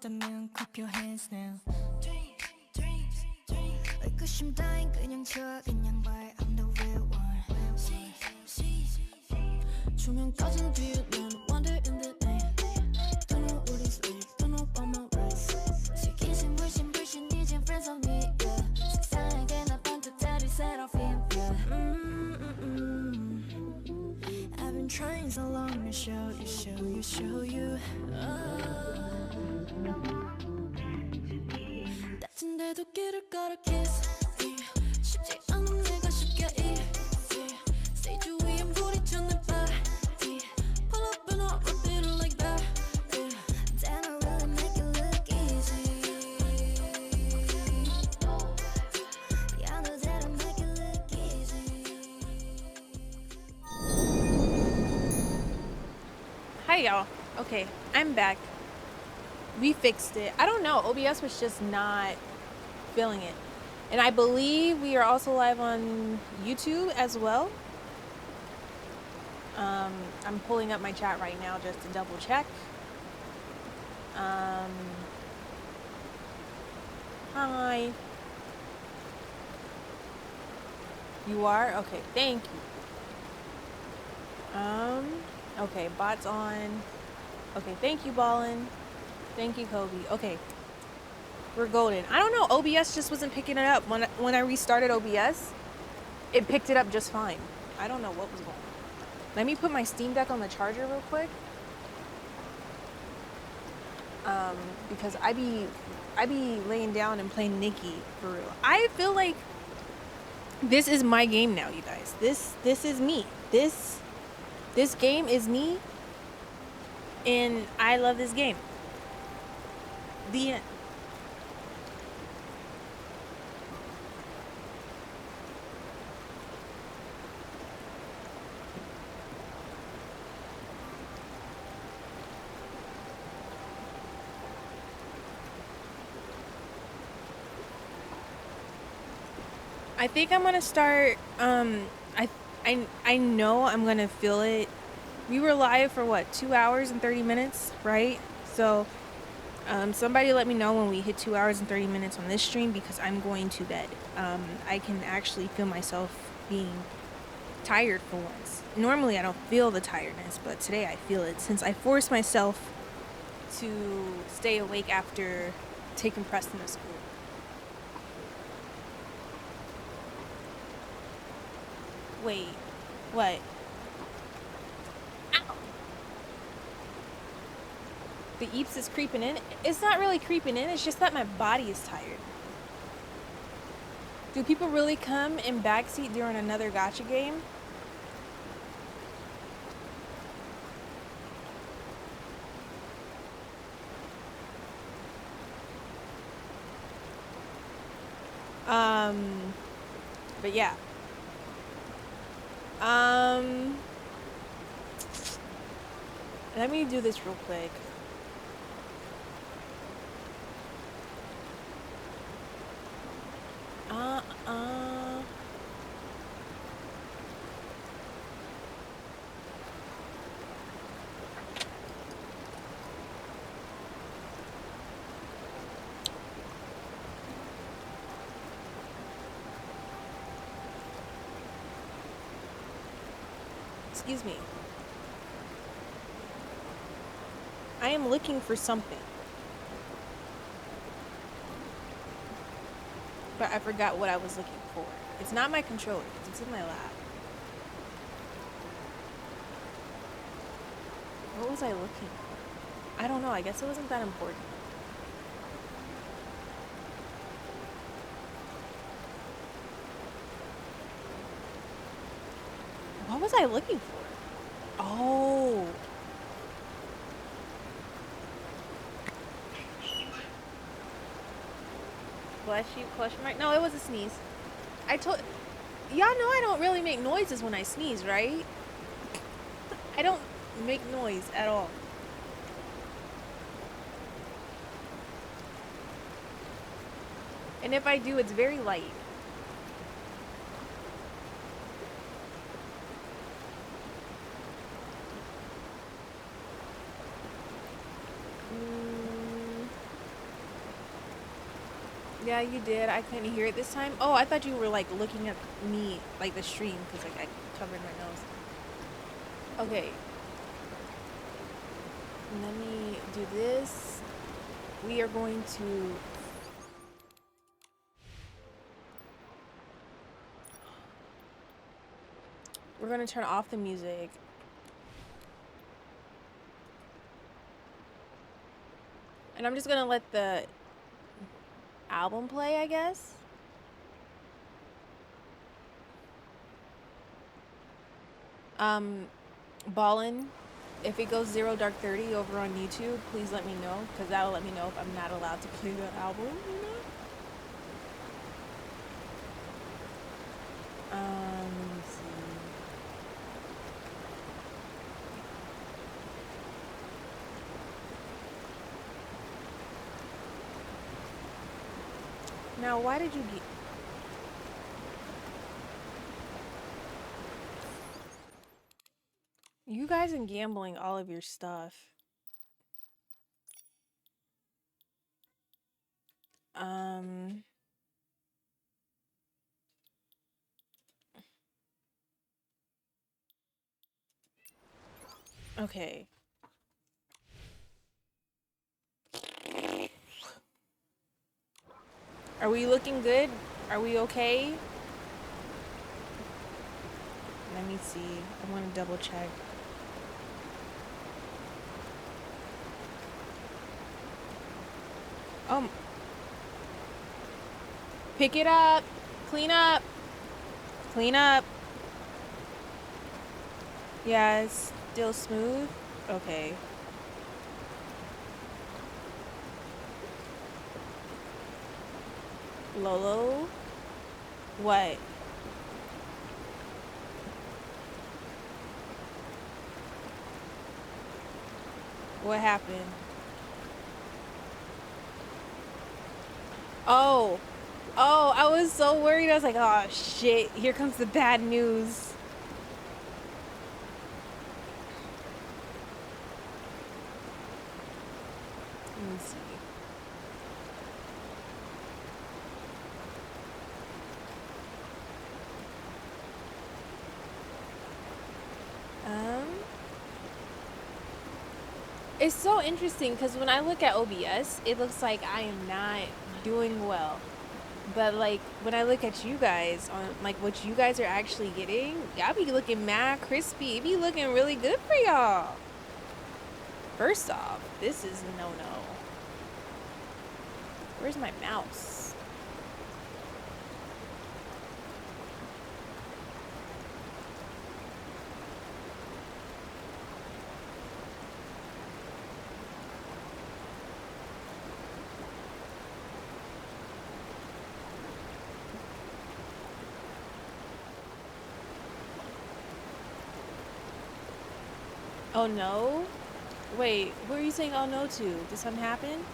없다면 clap your hands now. 의구심 따윈 그냥 쳐 그냥 말 I'm the real one. 조명 꺼진 뒤에 난 wander in the night. Don't know what is real, don't know about my rights. 시키신 불신 이젠 friends of me, yeah. 세상에게 나 반듯하리 set off him, yeah. I've been trying so long to show you. 다친데도 길을 걸어 kiss. 쉽지 않은 내가 쉽게 stage 위엔 부딪혀 내 body. Pull up and I'll repeat it like that. Damn, I really make it look easy. Yeah, I know that I make it look easy. Hi y'all. Okay, I'm back. We fixed it. I don't know, OBS was just not feeling it. And I believe we are also live on YouTube as well. I'm pulling up my chat right now just to double check. Hi. You are? Okay, thank you. Okay, bots on. Okay, thank you, Ballin. Thank you, Kobe. Okay, we're golden. I don't know, OBS just wasn't picking it up. When I restarted OBS, it picked it up just fine. I don't know what was going on. Let me put my Steam Deck on the charger real quick. Because I be laying down and playing Nikki for real. I feel like this is my game now, you guys. This is me. This game is me, and I love this game. The end. I think I'm gonna start. I know I'm gonna feel it. We were live for what, 2 hours and 30 minutes, right? So, somebody let me know when we hit 2 hours and 30 minutes on this stream because I'm going to bed. I can actually feel myself being tired for once. Normally I don't feel the tiredness, but today I feel it since I forced myself to stay awake after taking Preston to school. Wait, what? Ow. The eeps is creeping in. It's not really creeping in, it's just that my body is tired. Do people really come in backseat during another gacha game? But yeah. Let me do this real quick. Excuse me. I am looking for something. But I forgot what I was looking for. It's not my controller, it's in my lap. What was I looking for? I don't know, I guess it wasn't that important. What was I looking for? Oh. Bless you, question mark. No, it was a sneeze. Y'all know I don't really make noises when I sneeze, right? I don't make noise at all. And if I do, it's very light. Yeah, you did. I couldn't hear it this time. Oh, I thought you were like looking at me, like the stream, because like I covered my nose. Okay. Let me do this. We are going to... We're going to turn off the music. And I'm just going to let the album play, I guess. Ballin', if it goes 0 Dark 30 over on YouTube, please let me know, because that'll let me know if I'm not allowed to play the album, you know? Let me see. Now, why did you get... You guys and gambling all of your stuff. Okay. Are we looking good? Are we okay? Let me see. I want to double check. Pick it up. Clean up. Clean up. Yeah, it's still smooth. Okay. Lolo? What? What happened? Oh. Oh, I was so worried. I was like, oh shit, here comes the bad news. Let me see. It's so interesting because when I look at OBS, it looks like I am not doing well. But like when I look at you guys on like what you guys are actually getting, y'all be looking mad crispy. It be looking really good for y'all. First off, this is no. Where's my mouse? Oh no? Wait, what are you saying oh no to? Did something happen?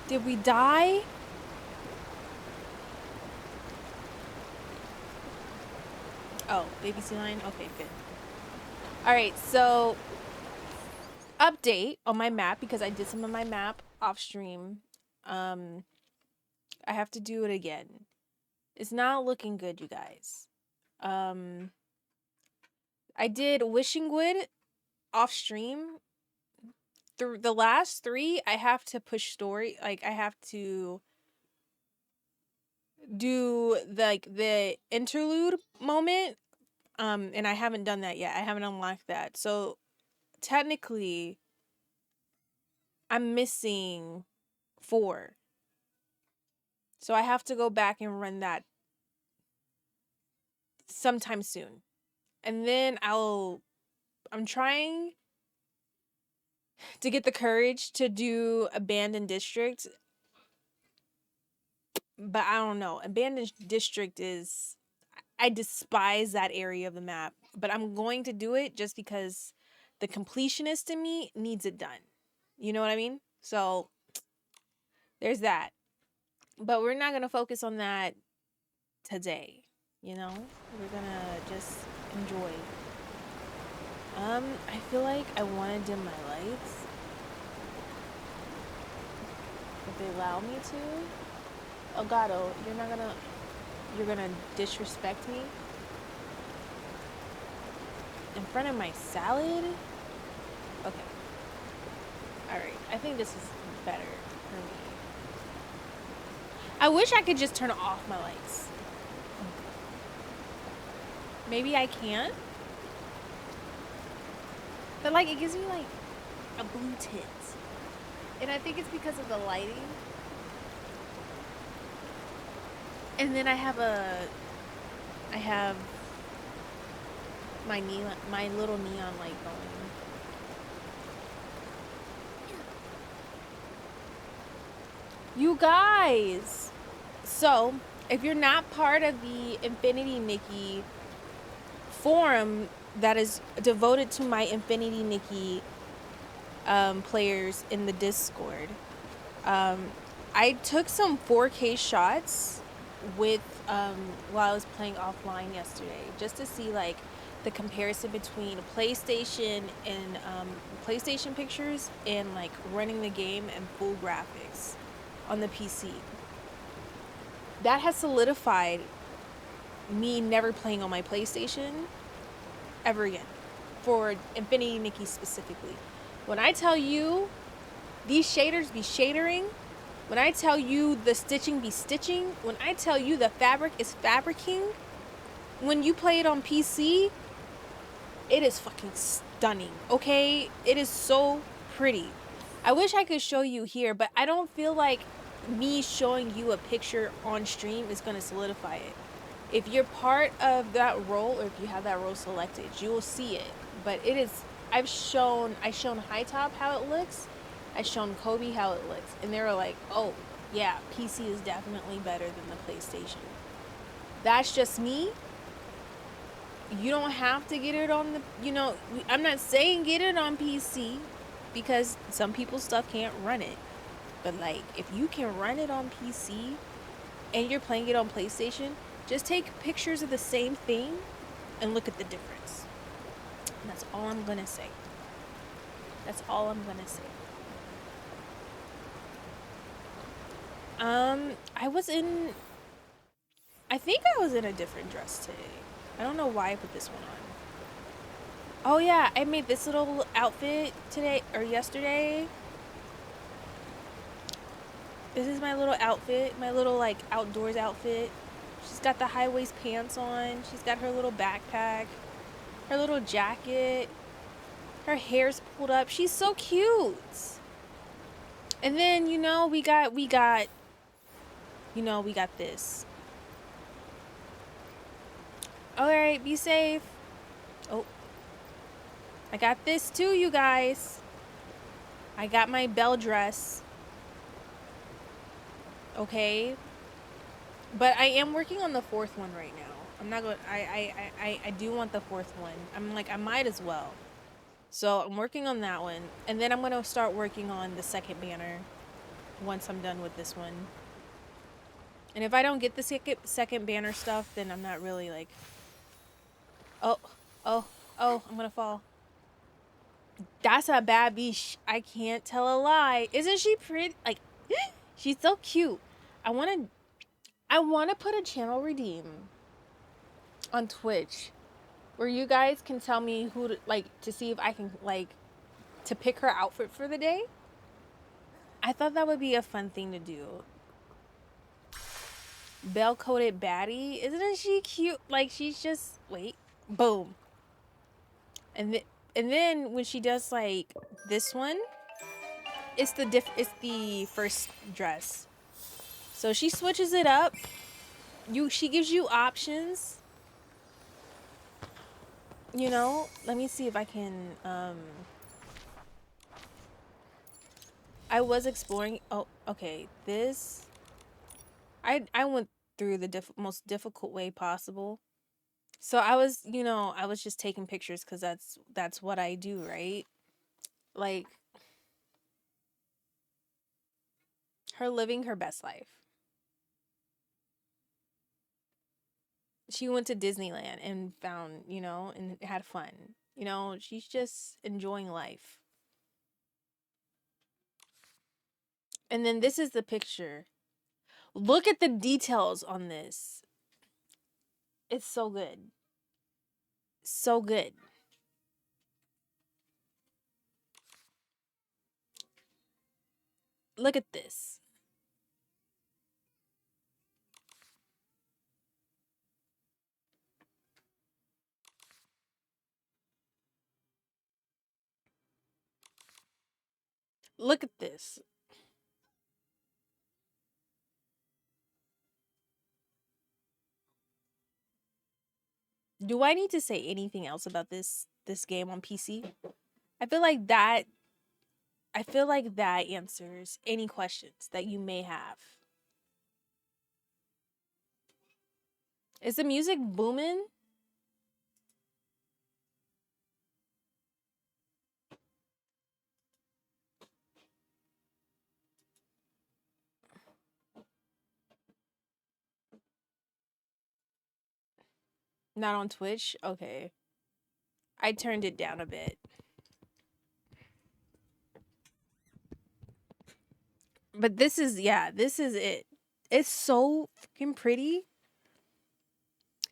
Did we die? Oh, baby sea lion? Okay, good. Alright, so update on my map because I did some of my map off stream. I have to do it again. It's not looking good, you guys. I did Wishing Wood off stream. Through the last 3, I have to push story. Like, I have to do the interlude moment. And I haven't done that yet. I haven't unlocked that. So, technically, I'm missing 4. So, I have to go back and run that sometime soon. And then I'm trying to get the courage to do Abandoned District. But I don't know. Abandoned District is... I despise that area of the map. But I'm going to do it just because the completionist in me needs it done. You know what I mean? So, there's that. But we're not going to focus on that today. You know? We're going to just enjoy. I feel like I want to dim my lights. if they allow me to. Elgato, you're gonna disrespect me in front of my salad? Okay. Alright, I think this is better for me. I wish I could just turn off my lights. Maybe I can't. But like, it gives me like a blue tint. And I think it's because of the lighting. And then I have my little neon light going. You guys! So, if you're not part of the Infinity Nikki forum that is devoted to my Infinity Nikki players in the Discord, I took some 4K shots with while I was playing offline yesterday, just to see like the comparison between PlayStation and PlayStation pictures and like running the game and full graphics on the PC. That has solidified me never playing on my PlayStation ever again, for Infinity Nikki specifically. When I tell you these shaders be shadering, when I tell you the stitching be stitching, when I tell you the fabric is fabricking, when you play it on PC, it is fucking stunning, okay? It is so pretty. I wish I could show you here, but I don't feel like me showing you a picture on stream is going to solidify it. If you're part of that role, or if you have that role selected, you will see it. But it is, I've shown High Top how it looks. I've shown Kobe how it looks. And they were like, oh, yeah, PC is definitely better than the PlayStation. That's just me. You don't have to get it on the, you know, I'm not saying get it on PC, because some people's stuff can't run it. But like, if you can run it on PC and you're playing it on PlayStation, just take pictures of the same thing and look at the difference. And that's all I'm gonna say. That's all I'm gonna say. I think I was in a different dress today. I don't know why I put this one on. Oh yeah, I made this little outfit today, or yesterday. This is my little outfit, my little like outdoors outfit. She's got the high waist pants on. She's got her little backpack, her little jacket. Her hair's pulled up. She's so cute. And then, you know, we got this. All right, be safe. Oh, I got this too, you guys. I got my bell dress. Okay. But I am working on the fourth one right now. I'm not going, I do want the fourth one. I'm like, I might as well. So I'm working on that one. And then I'm going to start working on the second banner once I'm done with this one. And if I don't get the second banner stuff, then I'm not really like, oh, I'm going to fall. That's a bad bitch. I can't tell a lie. Isn't she pretty? Like, she's so cute. I want to put a channel redeem on Twitch where you guys can tell me who to, like, to see if I can, like, to pick her outfit for the day. I thought that would be a fun thing to do. Bell-coated baddie. Isn't she cute? Like, she's just, wait, boom. And then when she does, like, this one, it's the first dress. So she switches it up. She gives you options. You know, let me see if I can, I was exploring, oh, okay, this, I went through the most difficult way possible. So I was, you know, I was just taking pictures because that's what I do, right? Like, her living her best life. She went to Disneyland and found, you know, and had fun. You know, she's just enjoying life. And then this is the picture. Look at the details on this. It's so good. So good. Look at this. Look at this. Do I need to say anything else about this game on PC? I feel like that answers any questions that you may have. Is the music booming? Not on Twitch? Okay. I turned it down a bit. But this is it. It's so fucking pretty.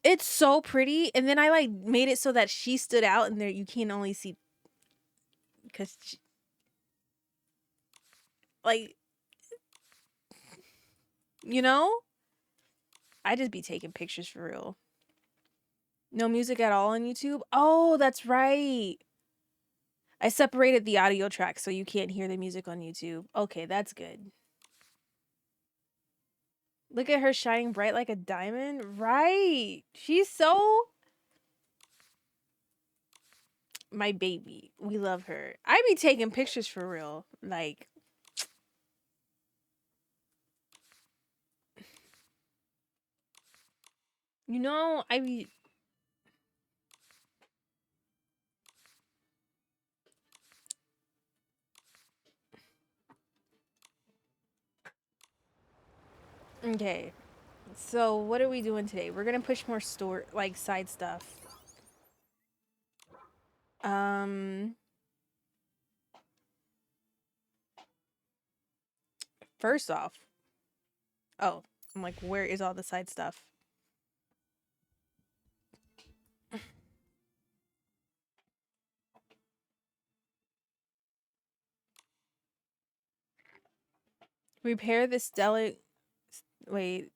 It's so pretty. And then I like made it so that she stood out and there you can only see because like, you know, I just be taking pictures for real. No music at all on YouTube? Oh, that's right. I separated the audio track so you can't hear the music on YouTube. Okay, that's good. Look at her shining bright like a diamond. Right. She's so... my baby. We love her. I be taking pictures for real. Like... you know, I be... okay. So, what are we doing today? We're gonna push more side stuff. First off... oh, I'm like, where is all the side stuff? Repair the stellar... wait.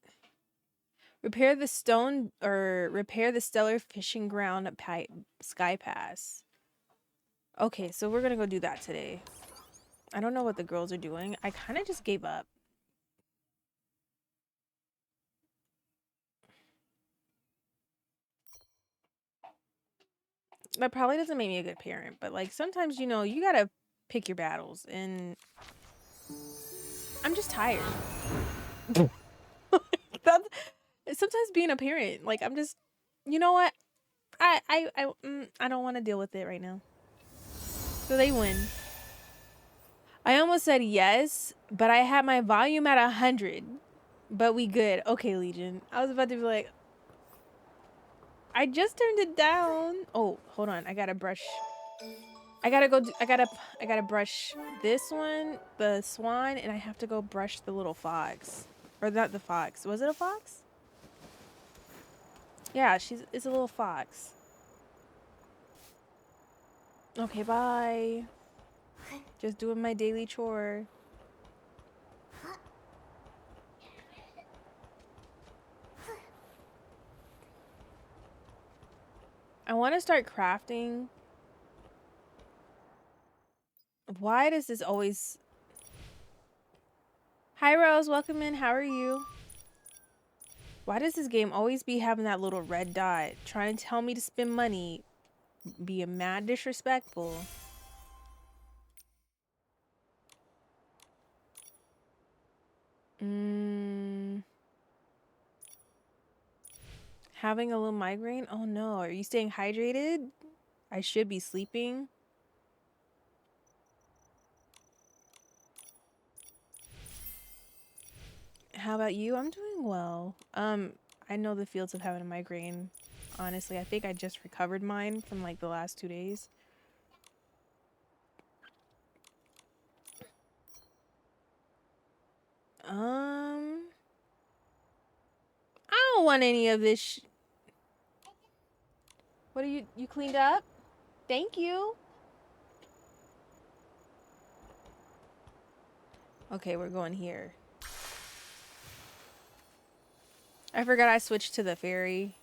Repair the stellar fishing ground sky pass. Okay, so we're gonna go do that today. I don't know what the girls are doing. I kind of just gave up. That probably doesn't make me a good parent, but like sometimes, you know, you gotta pick your battles, and I'm just tired. That's sometimes being a parent. Like I'm just, you know what? I don't want to deal with it right now. So they win. I almost said yes, but I had my volume at 100. But we good. Okay, Legion. I was about to be like, I just turned it down. Oh, hold on. I gotta brush. I gotta brush this one, the swan, and I have to go brush the little fox. Or not the fox. Was it a fox? Yeah, it's a little fox. Okay, bye. Just doing my daily chore. I want to start crafting. Why does this always... hi, Rose. Welcome in. How are you? Why does this game always be having that little red dot? Trying to tell me to spend money. Being mad disrespectful. Having a little migraine? Oh no. Are you staying hydrated? I should be sleeping. How about you? I'm doing well. I know the feels of having a migraine. Honestly, I think I just recovered mine from like the last 2 days. I don't want any of this. What are you cleaned up? Thank you. Okay, we're going here. I forgot I switched to the ferry.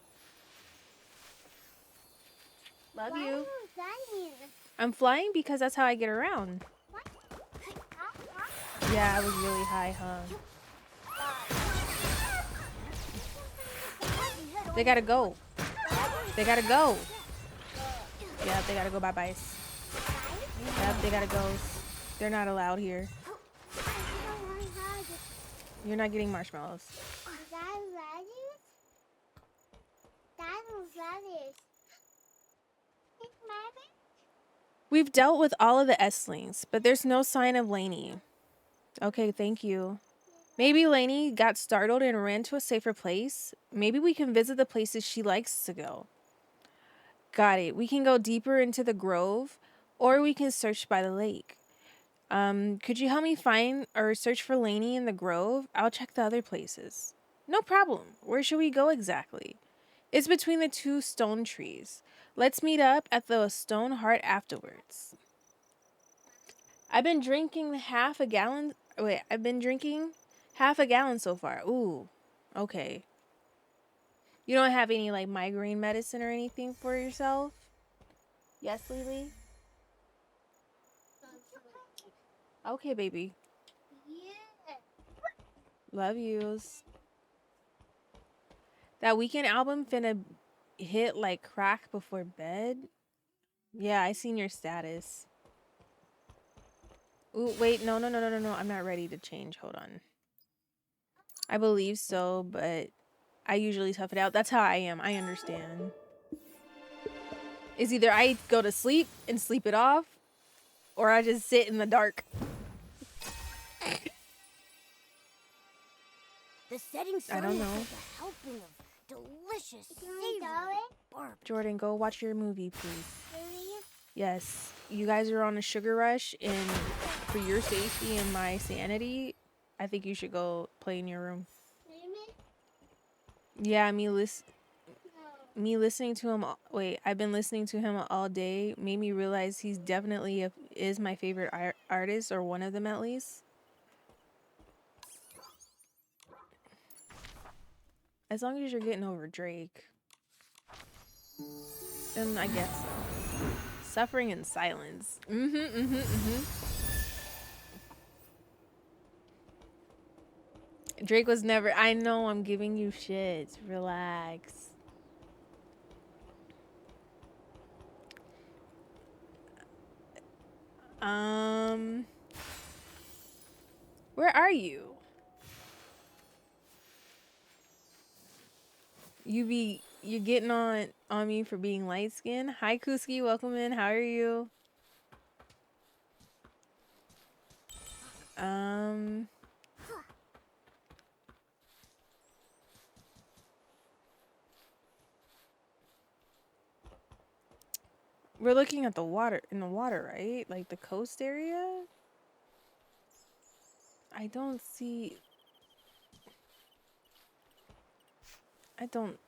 Love you. Why are you flying? I'm flying because that's how I get around. What? Yeah, I was really high, huh? They gotta go. They gotta go. Yeah, they gotta go. Bye-byes. Yep, they gotta go. They're not allowed here. You're not getting marshmallows. We've dealt with all of the Esslings, but there's no sign of Lainey. Okay, thank you. Maybe Lainey got startled and ran to a safer place. Maybe we can visit the places she likes to go. Got it. We can go deeper into the grove, or we can search by the lake. Could you help me find or search for Lainey in the grove? I'll check the other places. No problem. Where should we go exactly? It's between the two stone trees. Let's meet up at the stone heart afterwards. I've been drinking half a gallon so far. Ooh, okay. You don't have any like migraine medicine or anything for yourself? Yes, Lily? Okay, baby. Yeah. Love yous. That weekend album finna hit like crack before bed. Yeah, I seen your status. Ooh, wait, no. I'm not ready to change. Hold on. I believe so, but I usually tough it out. That's how I am. I understand. It's either I go to sleep and sleep it off, or I just sit in the dark. The setting sun I don't know. is like a helping of delicious, savory barb. Jordan, go watch your movie, please. Really? Yes, you guys are on a sugar rush, and for your safety and my sanity, I think you should go play in your room. Really? Yeah, No. me listening to him. Wait, I've been listening to him all day. Made me realize he's definitely is my favorite artist, or one of them at least. As long as you're getting over Drake, then I guess so. Suffering in silence. Drake was never. I know I'm giving you shit. Relax. Where are you? You getting on me for being light skinned? Hi Kuski, welcome in. How are you? We're looking at the water, right? Like the coast area? I don't see. I don't.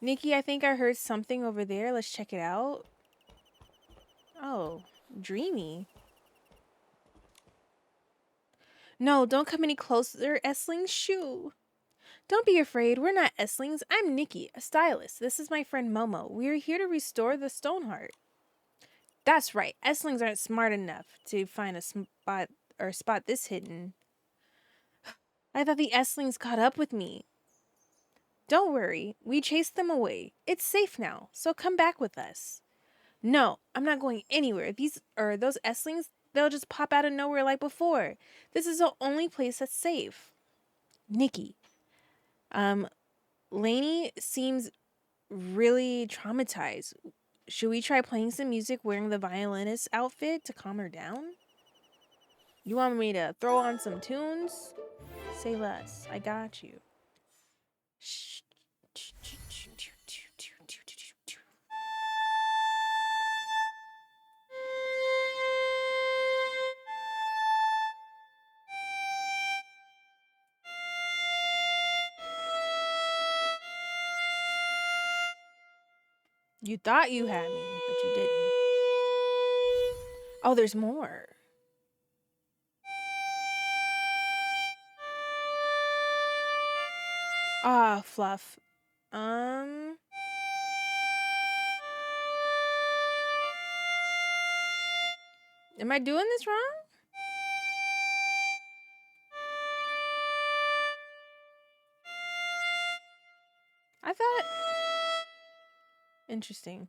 Nikki, I think I heard something over there. Let's check it out. Oh, dreamy. No, don't come any closer, Essling. Shoo. Don't be afraid. We're not Esslings. I'm Nikki, a stylist. This is my friend Momo. We're here to restore the Stoneheart. That's right. Esslings aren't smart enough to find a spot this hidden. I thought the Esslings caught up with me. Don't worry. We chased them away. It's safe now, so come back with us. No, I'm not going anywhere. Those Esslings, they'll just pop out of nowhere like before. This is the only place that's safe. Nikki. Lainey seems really traumatized. Should we try playing some music wearing the violinist outfit to calm her down? You want me to throw on some tunes? Say less. I got you. Shh. You thought you had me, but you didn't. Oh, there's more. Ah, fluff. Am I doing this wrong? I thought... Interesting.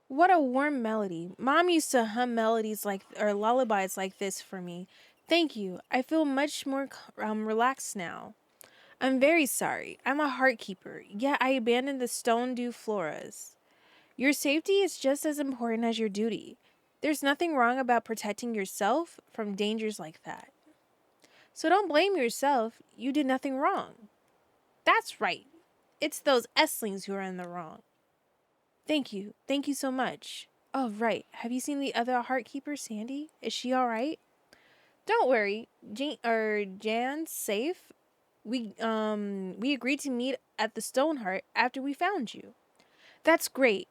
What a warm melody. Mom used to hum melodies like, or lullabies like this for me. Thank you. I feel much more relaxed now. I'm very sorry. I'm a heart keeper. Yet I abandoned the stone dew floras. Your safety is just as important as your duty. There's nothing wrong about protecting yourself from dangers like that. So don't blame yourself. You did nothing wrong. That's right. It's those Esslings who are in the wrong. Thank you. Thank you so much. Oh, right. Have you seen the other heart keeper, Sandy? Is she all right? Don't worry. Jan's safe. We agreed to meet at the Stoneheart after we found you. That's great.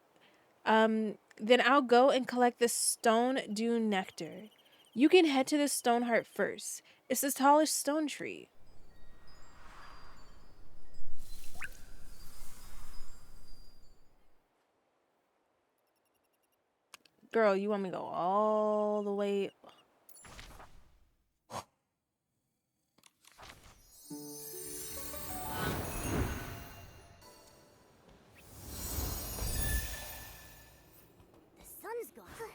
Then I'll go and collect the stone dew nectar. You can head to the Stoneheart first. It's the tallest stone tree. Girl, you want me to go all the way? The sun's gone down.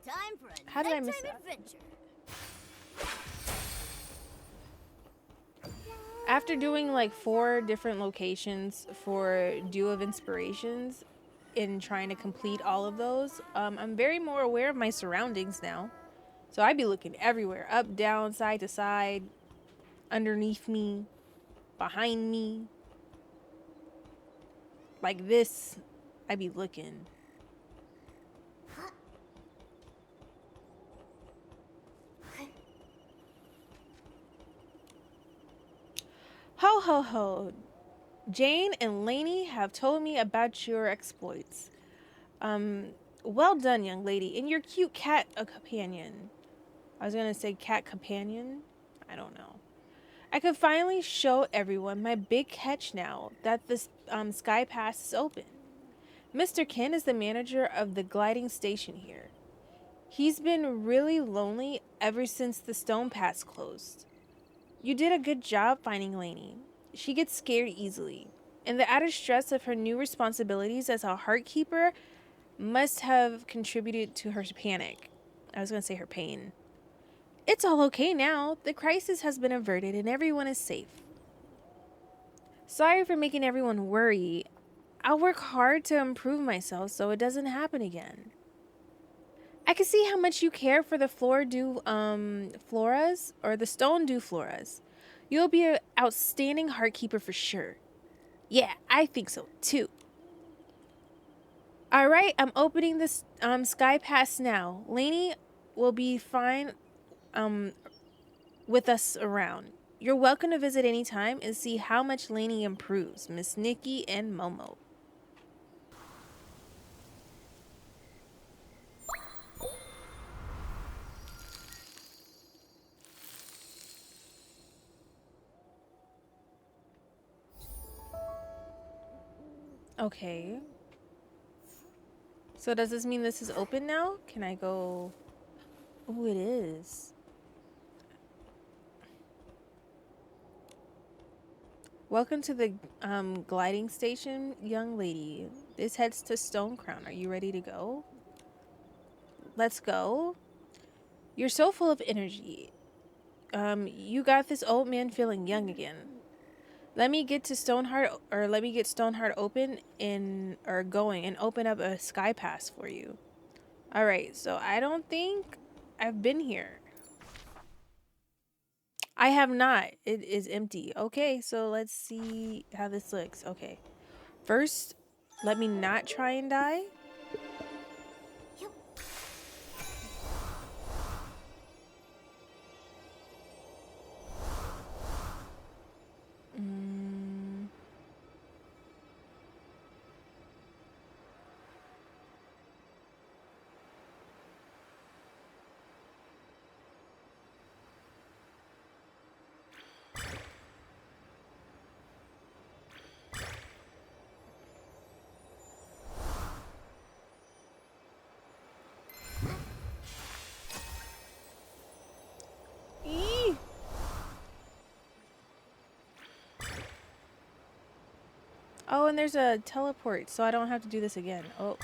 Time for a How did I miss nighttime that? adventure. After doing like 4 different locations for Dew of Inspirations in trying to complete all of those, I'm very more aware of my surroundings now. So I'd be looking everywhere, up, down, side to side, underneath me, behind me. Like this, I'd be looking. Ho ho ho. Jane and Lainey have told me about your exploits. Well done, young lady, and your cute cat companion. I was gonna say cat companion. I don't know. I could finally show everyone my big catch now that this Sky Pass is open. Mr. Ken is the manager of the gliding station here. He's been really lonely ever since the Stone Pass closed. You did a good job finding Lainey. She gets scared easily, and the added stress of her new responsibilities as a heart keeper must have contributed to her panic. I was going to say her pain. It's all okay now. The crisis has been averted and everyone is safe. Sorry for making everyone worry. I'll work hard to improve myself so it doesn't happen again. I can see how much you care for the floras, or the stone dew floras. You'll be an outstanding heart keeper for sure. Yeah, I think so too. All right, I'm opening this Sky Pass now. Lainey will be fine with us around. You're welcome to visit anytime and see how much Lainey improves, Miss Nikki and Momo. Okay. So does this mean this is open now? Can I go? Oh, it is. Welcome to the gliding station, young lady. This heads to Stone Crown. Are you ready to go? Let's go. You're so full of energy. You got this old man feeling young again. Let me get Stoneheart open going and open up a Sky Pass for you. All right, so I don't think I've been here. I have not. It is empty. Okay, so let's see how this looks. Okay. First, let me not try and die. Eee. Oh, and there's a teleport, so I don't have to do this again. Oh.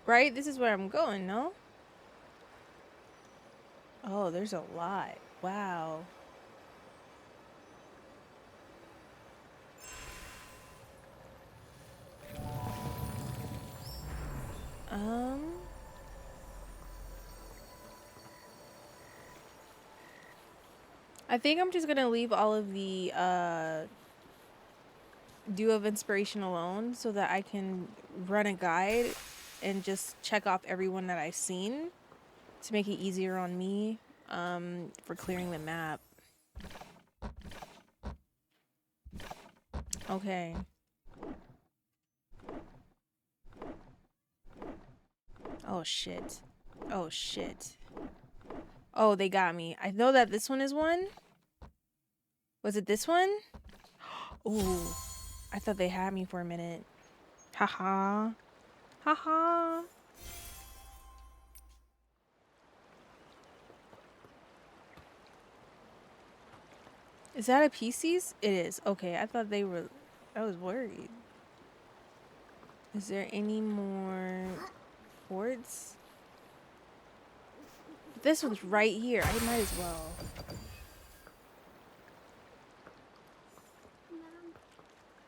Right? This is where I'm going, no? Oh, there's a lot. Wow. I think I'm just gonna leave all of the Dew of Inspiration alone so that I can run a guide and just check off everyone that I've seen to make it easier on me for clearing the map. Okay. Oh shit. Oh shit. Oh, they got me. I know that this one is one. Was it this one? Ooh. I thought they had me for a minute. Haha. Haha. Is that a PC's? It is. Okay, I thought they were... I was worried. Is there any more boards? This one's right here. I might as well.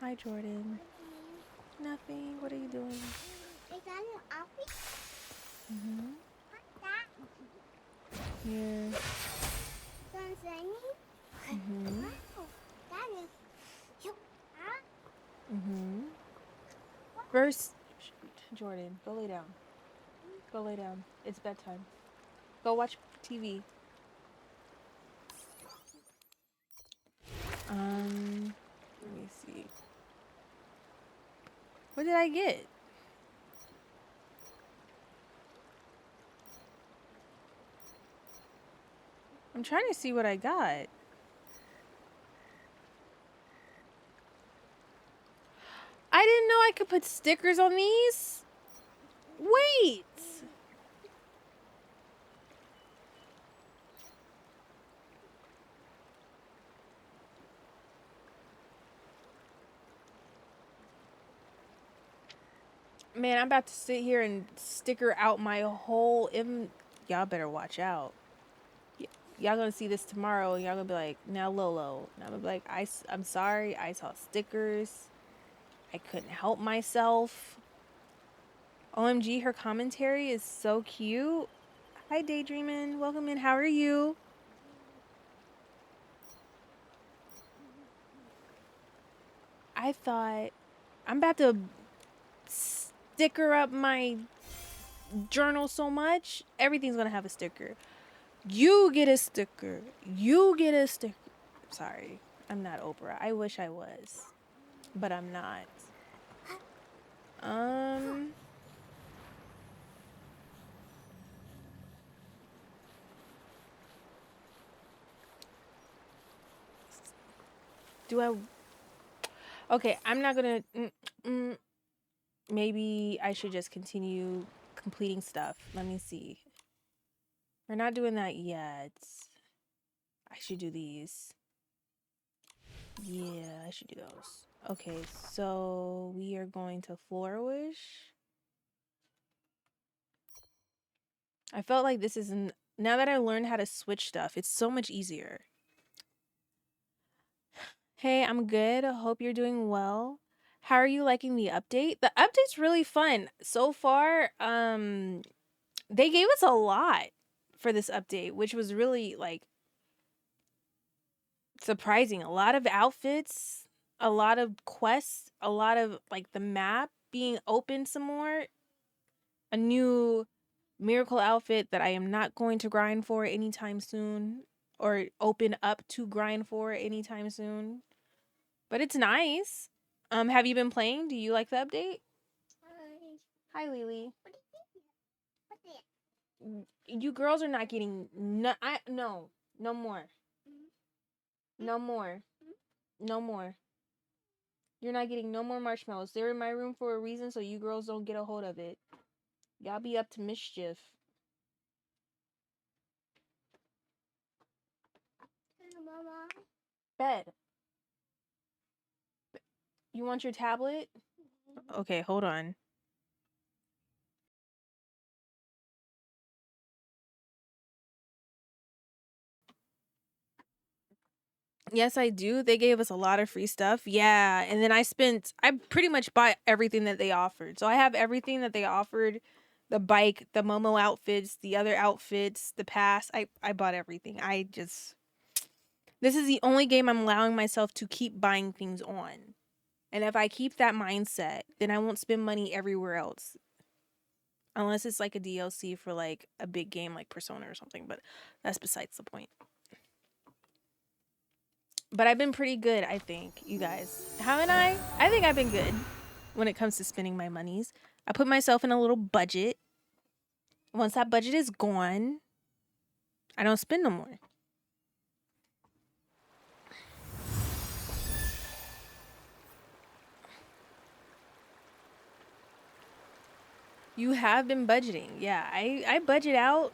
Hi, Jordan. Nothing. What are you doing? Is that an outfit? Mm-hmm. What's that? Here. Something? Mm-hmm. Wow. That is... Huh? Mm-hmm. First, Jordan, go lay down. Go lay down. It's bedtime. Go watch TV. Let me see. What did I get? I'm trying to see what I got. I didn't know I could put stickers on these. Wait. Man, I'm about to sit here and sticker out my whole... Y'all better watch out. Y'all gonna see this tomorrow and y'all gonna be like, now Lolo. And I'm gonna be like, I'm sorry, I saw stickers. I couldn't help myself. OMG, her commentary is so cute. Hi, Daydreamin'. Welcome in. How are you? I thought I'm about to sticker up my journal so much. Everything's gonna have a sticker. You get a sticker. You get a sticker. Sorry, I'm not Oprah. I wish I was, but I'm not. Do I... Okay, I'm not gonna... Maybe I should just continue completing stuff. Let me see. We're not doing that yet. I should do these. Yeah, I should do those. Okay, so we are going to Flourish. I felt like this is... Now that I learned how to switch stuff, it's so much easier. Hey, I'm good. Hope you're doing well. How are you liking the update? The update's really fun. So far, they gave us a lot for this update, which was really, like, surprising. A lot of outfits, a lot of quests, a lot of, like, the map being open some more. A new miracle outfit that I am not going to grind for anytime soon, or open up to grind for anytime soon. But it's nice. Have you been playing? Do you like the update? Hi, Lily. What's it? You girls are not getting no more. No more. No more. You're not getting no more marshmallows. They're in my room for a reason, so you girls don't get a hold of it. Y'all be up to mischief. Mama. Bed. You want your tablet? Okay, hold on. Yes, I do. They gave us a lot of free stuff. Yeah, and then I pretty much bought everything that they offered. So I have everything that they offered. The bike, the Momo outfits, the other outfits, the pass. I bought everything. This is the only game I'm allowing myself to keep buying things on. And if I keep that mindset, then I won't spend money everywhere else. Unless it's like a DLC for like a big game like Persona or something, but that's besides the point. But I've been pretty good, I think, you guys. Haven't I? I think I've been good when it comes to spending my monies. I put myself in a little budget. Once that budget is gone, I don't spend no more. You have been budgeting. Yeah, I budget out.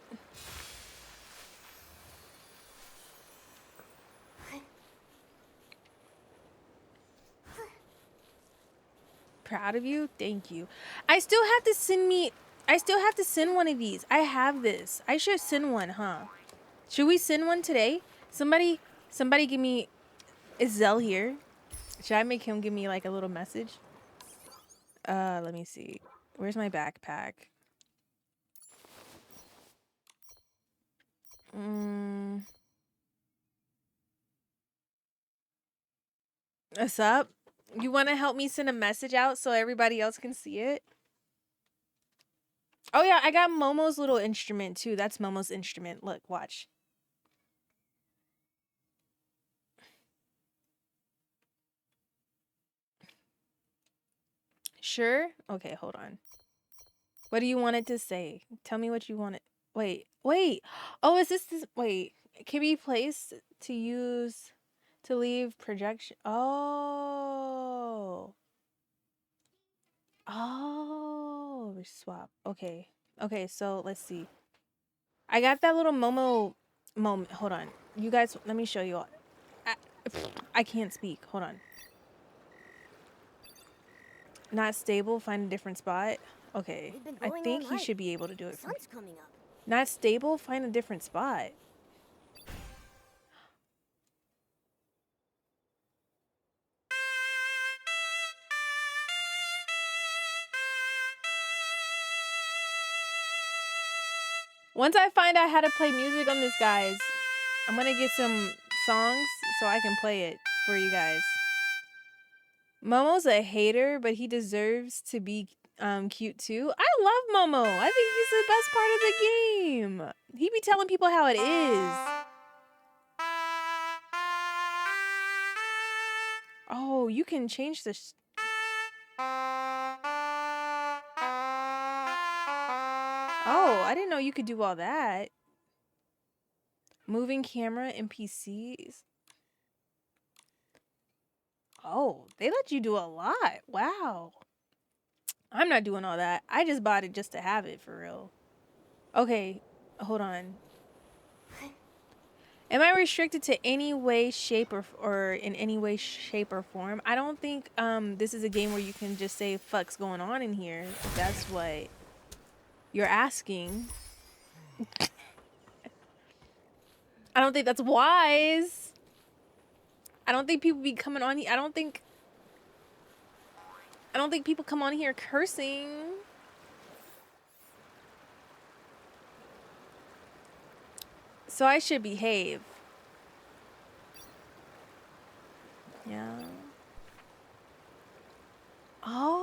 Proud of you. Thank you. I still have to send one of these. I have this. I should send one, huh? Should we send one today? Somebody give me... Is Zell here? Should I make him give me like a little message? Let me see. Where's my backpack? What's up? You want to help me send a message out so everybody else can see it? Oh yeah, I got Momo's little instrument too. That's Momo's instrument. Look, watch. Sure? Okay, hold on. What do you want it to say? Tell me what you want it. Wait. Oh, is this? Wait. Can be placed to use to leave projection. Oh. Swap. Okay. Okay, so let's see. I got that little Momo moment. Hold on. You guys, let me show you all. I can't speak. Hold on. Not stable. Find a different spot. Okay. I think he should be able to do it. Sun's coming up. Not stable. Find a different spot. Once I find out how to play music on this, guys, I'm gonna get some songs so I can play it for you guys. Momo's a hater, but he deserves to be cute too. I love Momo. I think he's the best part of the game. He be telling people how it is. Oh, you can change this. Oh, I didn't know you could do all that. Moving camera NPCs. Oh, they let you do a lot. Wow. I'm not doing all that. I just bought it just to have it for real. Okay, hold on. Am I restricted to any way, shape, or in any way, shape, or form? I don't think this is a game where you can just say fuck's going on in here. If that's what you're asking. I don't think that's wise. I don't think people be coming on here. I don't think people come on here cursing. So I should behave. Yeah. Oh.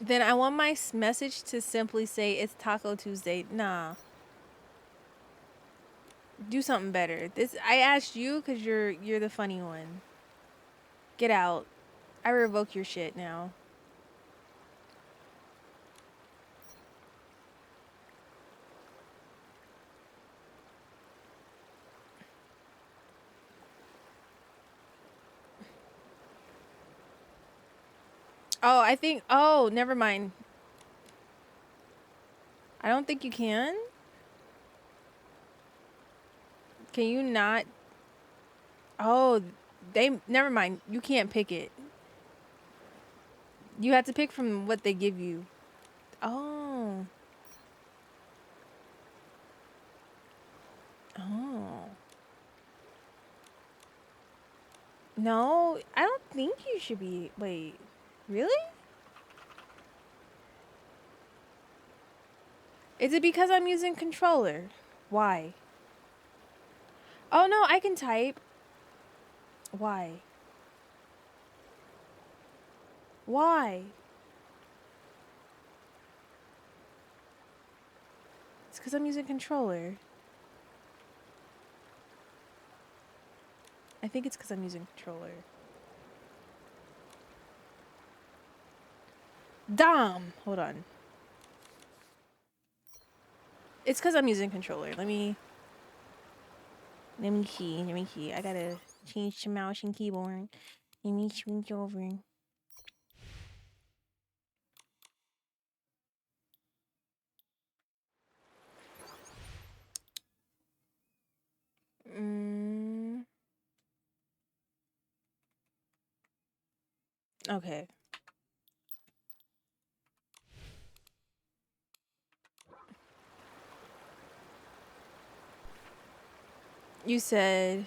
Then I want my message to simply say it's Taco Tuesday. Nah. Do something better. This I asked you because you're the funny one. Get out. I revoke your shit now. Oh, I think. Oh, never mind. I don't think you can. Can you not? Oh, they. Never mind. You can't pick it. You have to pick from what they give you. Oh. Oh. No, I don't think you should be. Wait. Really? Is it because I'm using controller? Why? Oh no, I can type. Why? Why? It's because I'm using controller. I think it's because I'm using controller. Dom! Hold on. It's because I'm using controller. Let me key. I gotta change to mouse and keyboard. Let me switch over. Okay. You said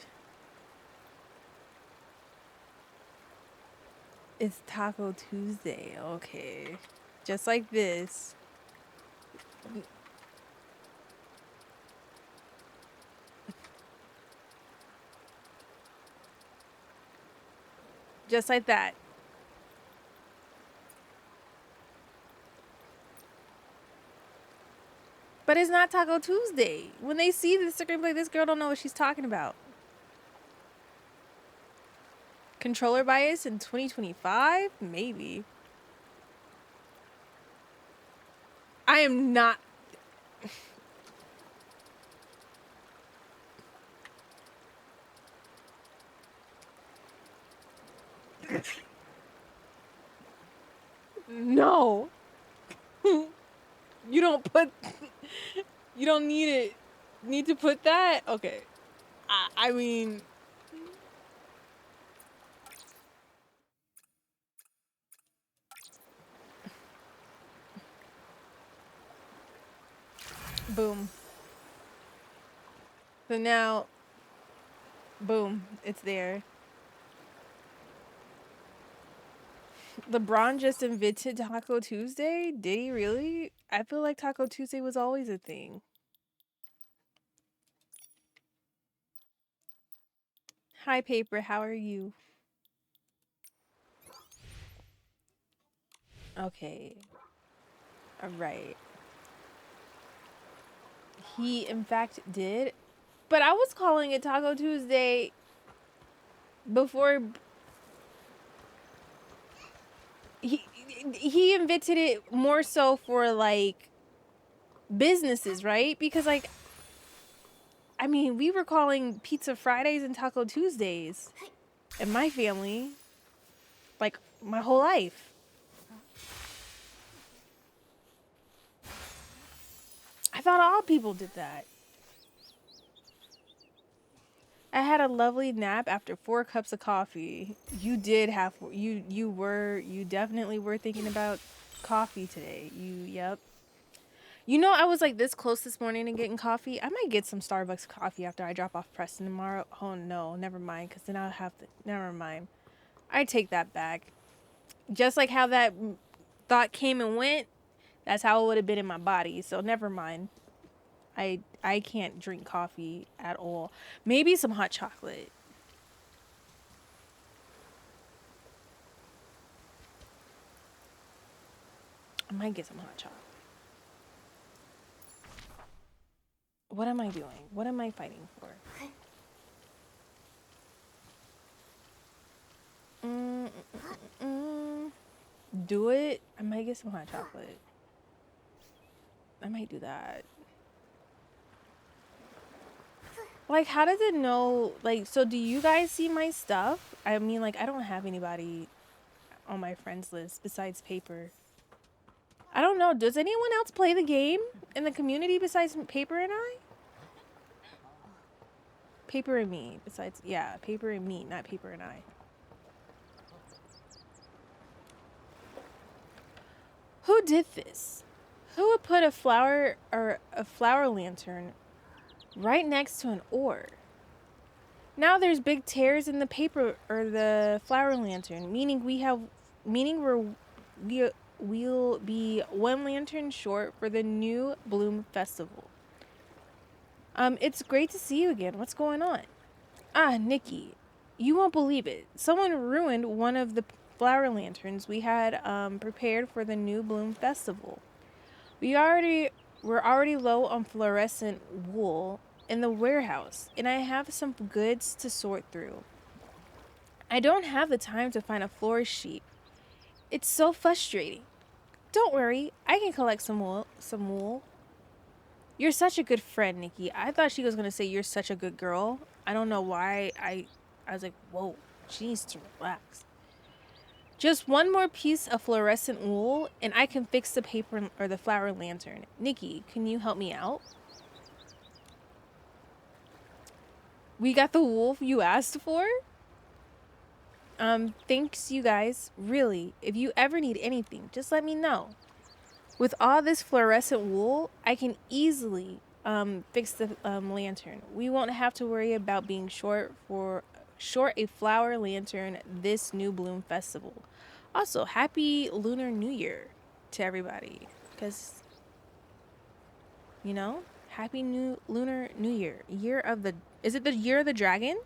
it's Taco Tuesday. Okay. Just like this. Just like that. But it's not Taco Tuesday. When they see this, they're gonna be like, this girl don't know what she's talking about. Controller bias in 2025? Maybe. I am not. No. You don't put. You don't need it. Need to put that? Okay. I mean. Boom. So now. Boom. It's there. LeBron just invented Taco Tuesday? Did he really? I feel like Taco Tuesday was always a thing. Hi, Paper. How are you? Okay. All right. He, in fact, did. But I was calling it Taco Tuesday before he invented it more so for like businesses, right? Because like I mean, we were calling Pizza Fridays and Taco Tuesdays in my family like my whole life. I thought all people did that. I had a lovely nap after 4 cups of coffee. You did have you definitely were thinking about coffee today. Yep. You know, I was like this close this morning to getting coffee. I might get some Starbucks coffee after I drop off Preston tomorrow. Oh no, never mind, because then I'll have to. Never mind. I take that back. Just like how that thought came and went, that's how it would have been in my body. So never mind. I can't drink coffee at all. Maybe some hot chocolate. I might get some hot chocolate. What am I doing? What am I fighting for? Do it. I might get some hot chocolate. I might do that. Like, how does it know? Like, so do you guys see my stuff? I mean, like, I don't have anybody on my friends list besides Paper. I don't know. Does anyone else play the game in the community besides Paper and I? Paper and me. Besides, yeah, Paper and me, not Paper and I. Who did this? Who would put a flower or a flower lantern right next to an ore? Now there's big tears in the paper or the flower lantern, meaning we'll be one lantern short for the new Bloom Festival. It's great to see you again. What's going on? Ah, Nikki, you won't believe it. Someone ruined one of the flower lanterns we had prepared for the new Bloom Festival. We're already low on fluorescent wool in the warehouse, and I have some goods to sort through. I don't have the time to find a florist sheet. It's so frustrating. Don't worry, I can collect some wool. You're such a good friend, Nikki. I thought she was gonna say you're such a good girl. I don't know why I was like, whoa, she needs to relax. Just one more piece of fluorescent wool and I can fix the paper or the flower lantern. Nikki, can you help me out? We got the wool you asked for? Thanks you guys. Really, if you ever need anything, just let me know. With all this fluorescent wool, I can easily fix the lantern. We won't have to worry about being short a flower lantern this new Bloom Festival. Also, happy Lunar New Year to everybody, because you know, happy new Lunar New Year. Is it the year of the dragon?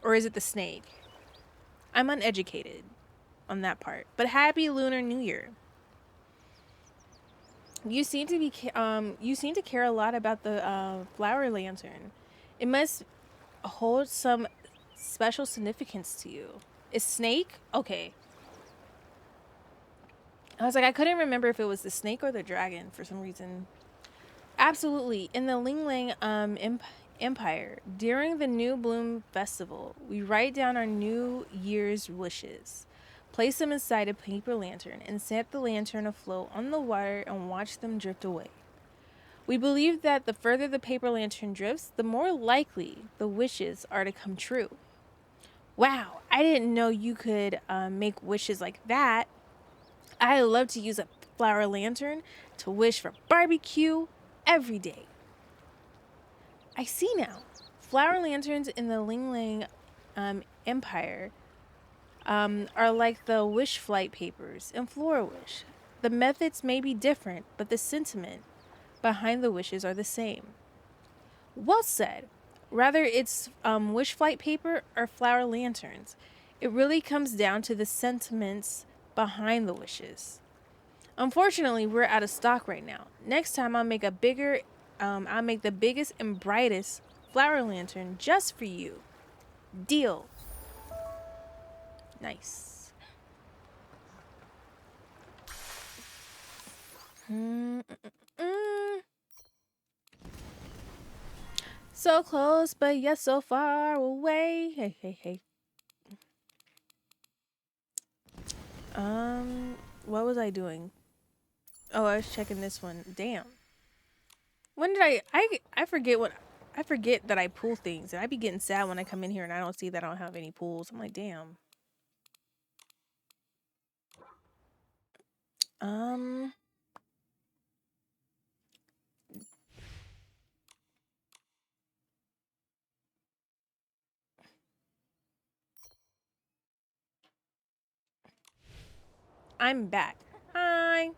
Or is it the snake? I'm uneducated on that part. But happy Lunar New Year. You seem to care a lot about the flower lantern. It must hold some special significance to you. Is snake? Okay. I was like, I couldn't remember if it was the snake or the dragon for some reason. Absolutely. In the Linglang Empire, during the New Bloom Festival, we write down our New Year's wishes, place them inside a paper lantern, and set the lantern afloat on the water and watch them drift away. We believe that the further the paper lantern drifts, the more likely the wishes are to come true. Wow, I didn't know you could make wishes like that. I love to use a flower lantern to wish for barbecue every day. I see now. Flower lanterns in the Linglang Empire are like the wish flight papers in Flora Wish. The methods may be different, but the sentiment behind the wishes are the same. Well said. Whether it's wish flight paper or flower lanterns, it really comes down to the sentiments behind the wishes. Unfortunately, we're out of stock right now. Next time I'll make I'll make the biggest and brightest flower lantern just for you. Deal. Nice. So close, but yet so far away. Hey. What was I doing? Oh, I was checking this one. Damn. When did I forget that I pull things, and I be getting sad when I come in here and I don't see that I don't have any pulls. I'm like, damn. I'm back. Hi.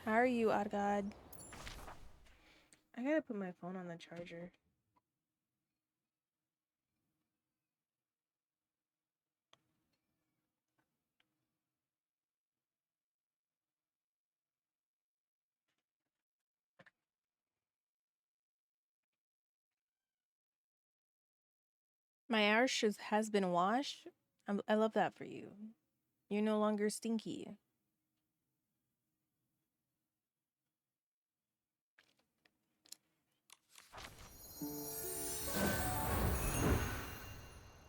How are you, odd god? I gotta put my phone on the charger. My arse has been washed. I love that for you. You're no longer stinky.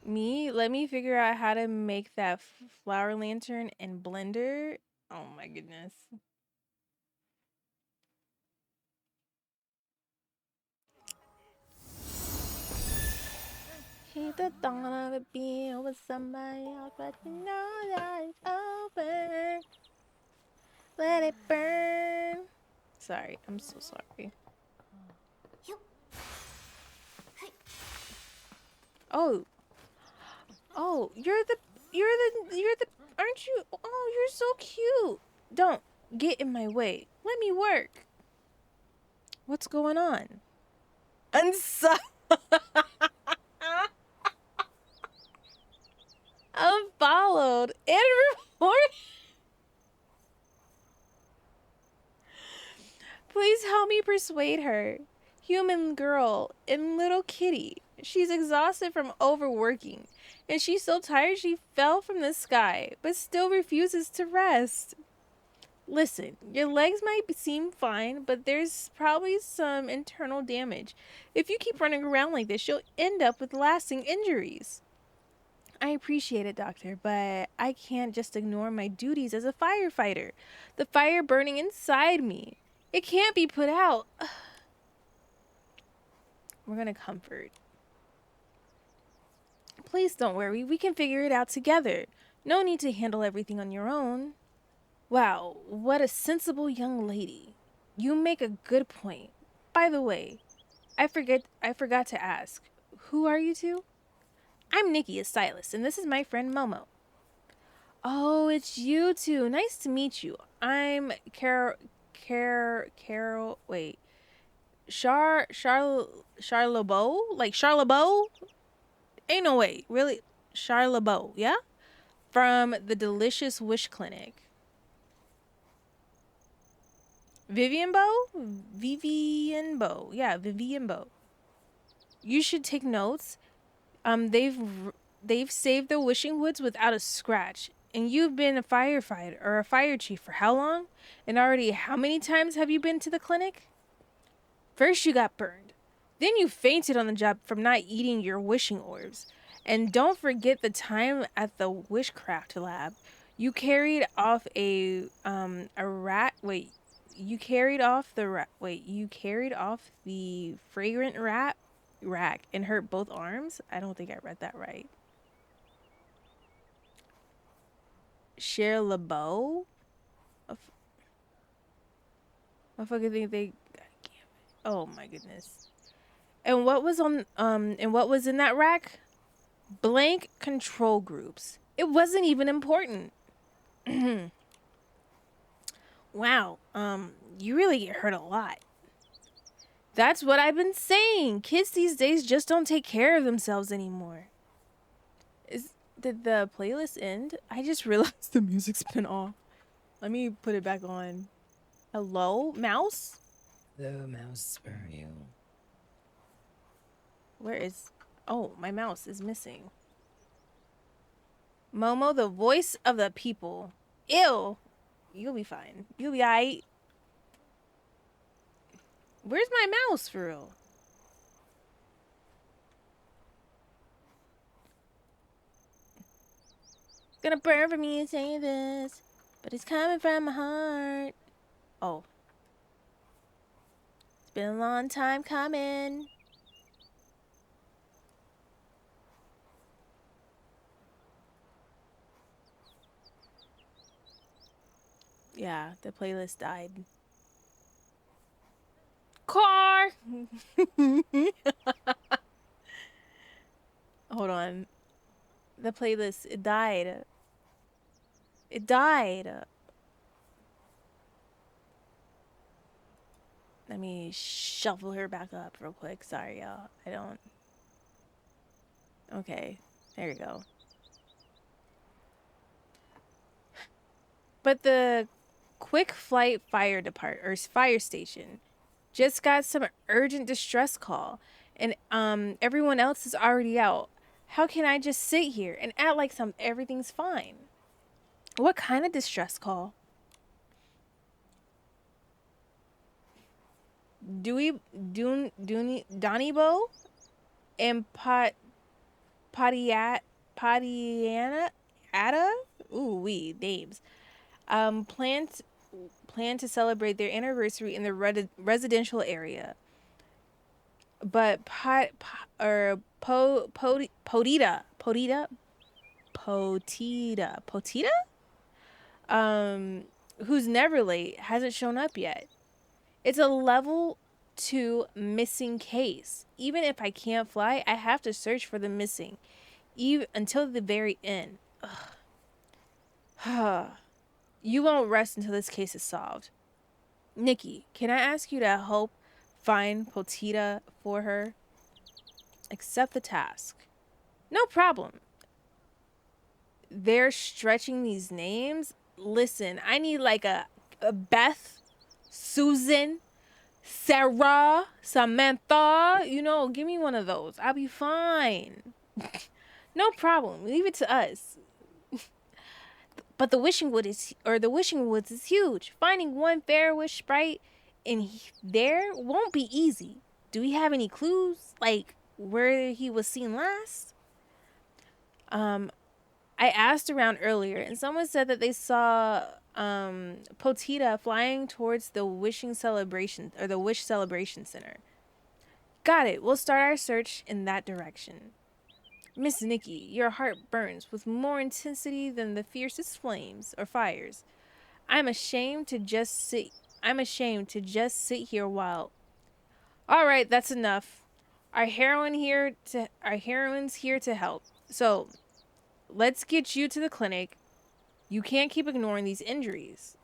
Let me figure out how to make that flower lantern in Blender. Oh my goodness. Hate the thought of it being with somebody else, but you know that it's over. Let it burn. Sorry, I'm so sorry. Oh, aren't you? Oh, you're so cute. Don't get in my way. Let me work. What's going on? Unfollowed and reported. Please help me persuade her. Human girl and little kitty. She's exhausted from overworking, and she's so tired she fell from the sky, but still refuses to rest. Listen, your legs might seem fine, but there's probably some internal damage. If you keep running around like this, you'll end up with lasting injuries. I appreciate it, doctor, but I can't just ignore my duties as a firefighter. The fire burning inside me. It can't be put out. We're gonna comfort. Please don't worry. We can figure it out together. No need to handle everything on your own. Wow, what a sensible young lady. You make a good point. By the way, I forgot to ask. Who are you two? I'm Nikki, a stylist, and this is my friend Momo. Oh, it's you two. Nice to meet you. I'm Carol. Wait, Charlebow? Like Charlebow? Ain't no way. Really? Charlebow, yeah? From the Delicious Wish Clinic. Vivian Bow? Vivian Bow. Yeah, Vivian Bow. You should take notes. They've saved the Wishing Woods without a scratch. And you've been a firefighter or a fire chief for how long? And already how many times have you been to the clinic? First you got burned. Then you fainted on the job from not eating your wishing orbs. And don't forget the time at the witchcraft lab. You carried off a rat. Wait, you carried off the fragrant rat rack and hurt both arms? I don't think I read that right. Cher LeBeau? I fucking think they. Oh my goodness. And what was in that rack? Blank control groups. It wasn't even important. Wow. You really get hurt a lot. That's what I've been saying. Kids these days just don't take care of themselves anymore. Did the playlist end? I just realized the music's been off. Let me put it back on. Hello, mouse? Hello, mouse. Where are you? Where is... Oh, my mouse is missing. Momo, the voice of the people. Ew. You'll be fine. You'll be aight. Where's my mouse, for real? Gonna burn for me to say this, but it's coming from my heart. Oh. It's been a long time coming. Yeah, the playlist died. Car! Hold on. The playlist, it died. It died. Let me shuffle her back up real quick. Sorry, y'all. I don't... Okay. There you go. But the Quick Flight Fire Station just got some urgent distress call, and everyone else is already out. How can I just sit here and act like everything's fine? What kind of distress call? Donibo and Patiana Ada? Ooh, names. Plan to celebrate their anniversary in the residential area. But Potita, who's never late, hasn't shown up yet. It's a level 2 missing case. Even if I can't fly, I have to search for the missing, even until the very end. You won't rest until this case is solved. Nikki, can I ask you to help find Potita for her? Accept the task. No problem. They're stretching these names. Listen, I need like a Beth, Susan, Sarah, Samantha. You know, give me one of those. I'll be fine. No problem. Leave it to us. But the wishing woods is huge. Finding one fair wish sprite in there won't be easy. Do we have any clues, like where he was seen last? I asked around earlier, and someone said that they saw Potita flying towards the Wish Celebration Center. Got it. We'll start our search in that direction. Miss Nikki, your heart burns with more intensity than the fiercest flames or fires. I'm ashamed to just sit here while... All right, that's enough. Our heroine's here to help. So, let's get you to the clinic. You can't keep ignoring these injuries.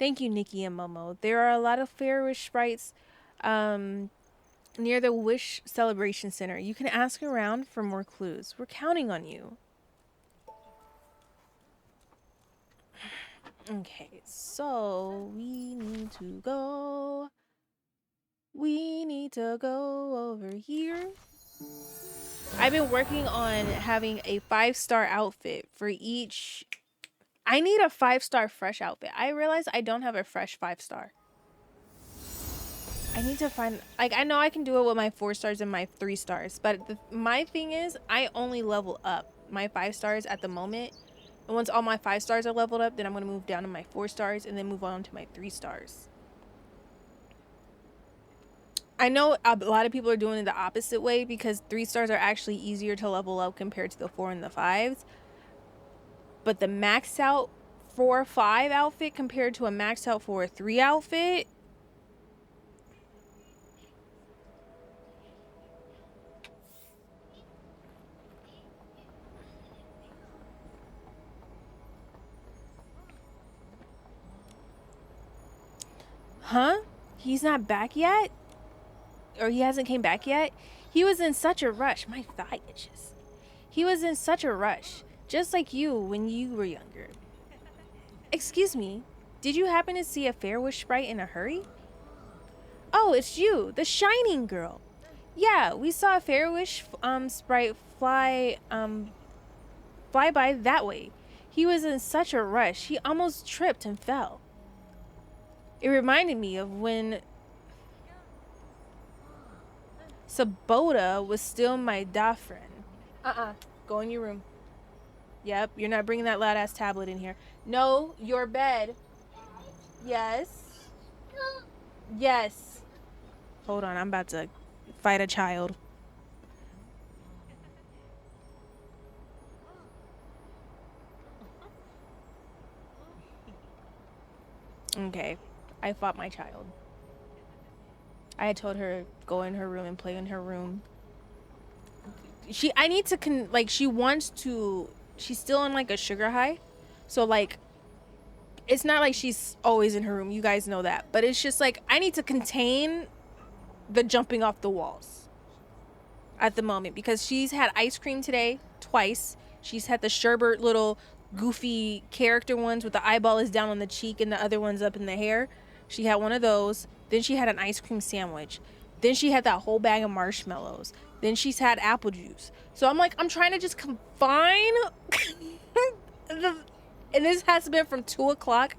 Thank you, Nikki and Momo. There are a lot of fair wish sprites near the Wish Celebration Center. You can ask around for more clues. We're counting on you. Okay, so we need to go over here. I've been working on having a 5-star outfit for each. I need a 5-star fresh outfit. I realize I don't have a fresh 5-star. I need to find, like, I know I can do it with my 4 stars and my 3 stars, but my thing is I only level up my 5 stars at the moment. And once all my 5 stars are leveled up, then I'm going to move down to my 4 stars and then move on to my 3 stars. I know a lot of people are doing it the opposite way because 3 stars are actually easier to level up compared to the 4 and the 5s. But the maxed out 4-5 outfit compared to a maxed out 4-3 outfit, huh? He's not back yet? Or he hasn't came back yet? He was in such a rush. My thigh itches. He was in such a rush. Just like you when you were younger. Excuse me. Did you happen to see a fair wish sprite in a hurry? Oh, it's you. The shining girl. Yeah, we saw a fair wish sprite fly by that way. He was in such a rush. He almost tripped and fell. It reminded me of when Sabota was still my da friend. Go in your room. Yep, you're not bringing that loud ass tablet in here. No, your bed. Yes. Yes. Hold on, I'm about to fight a child. Okay, I fought my child. I had told her go in her room and play in her room. I need to she wants to. She's still on like a sugar high, so like, it's not like she's always in her room. You guys know that, but it's just like I need to contain the jumping off the walls at the moment because she's had ice cream today twice. She's had the sherbet little goofy character ones with the eyeball is down on the cheek and the other one's up in the hair. She had one of those. Then she had an ice cream sandwich. Then she had that whole bag of marshmallows. Then she's had apple juice. So I'm like, I'm trying to just confine and this has been from 2 o'clock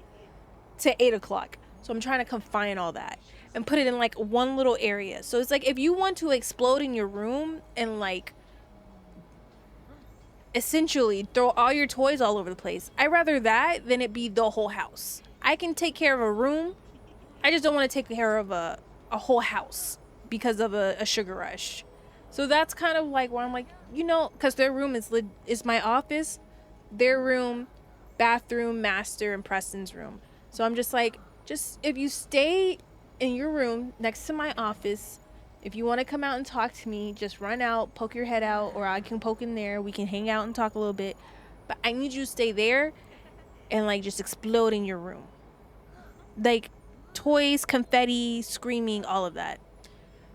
to 8 o'clock. So I'm trying to confine all that and put it in like one little area. So it's like if you want to explode in your room and like essentially throw all your toys all over the place, I'd rather that than it be the whole house. I can take care of a room. I just don't want to take care of a whole house because of a sugar rush. So that's kind of like where I'm like, you know, because their room is my office, their room, bathroom, master, and Preston's room. So I'm just like, just if you stay in your room next to my office, if you want to come out and talk to me, just run out, poke your head out, or I can poke in there. We can hang out and talk a little bit. But I need you to stay there and like just explode in your room. Like toys, confetti, screaming, all of that.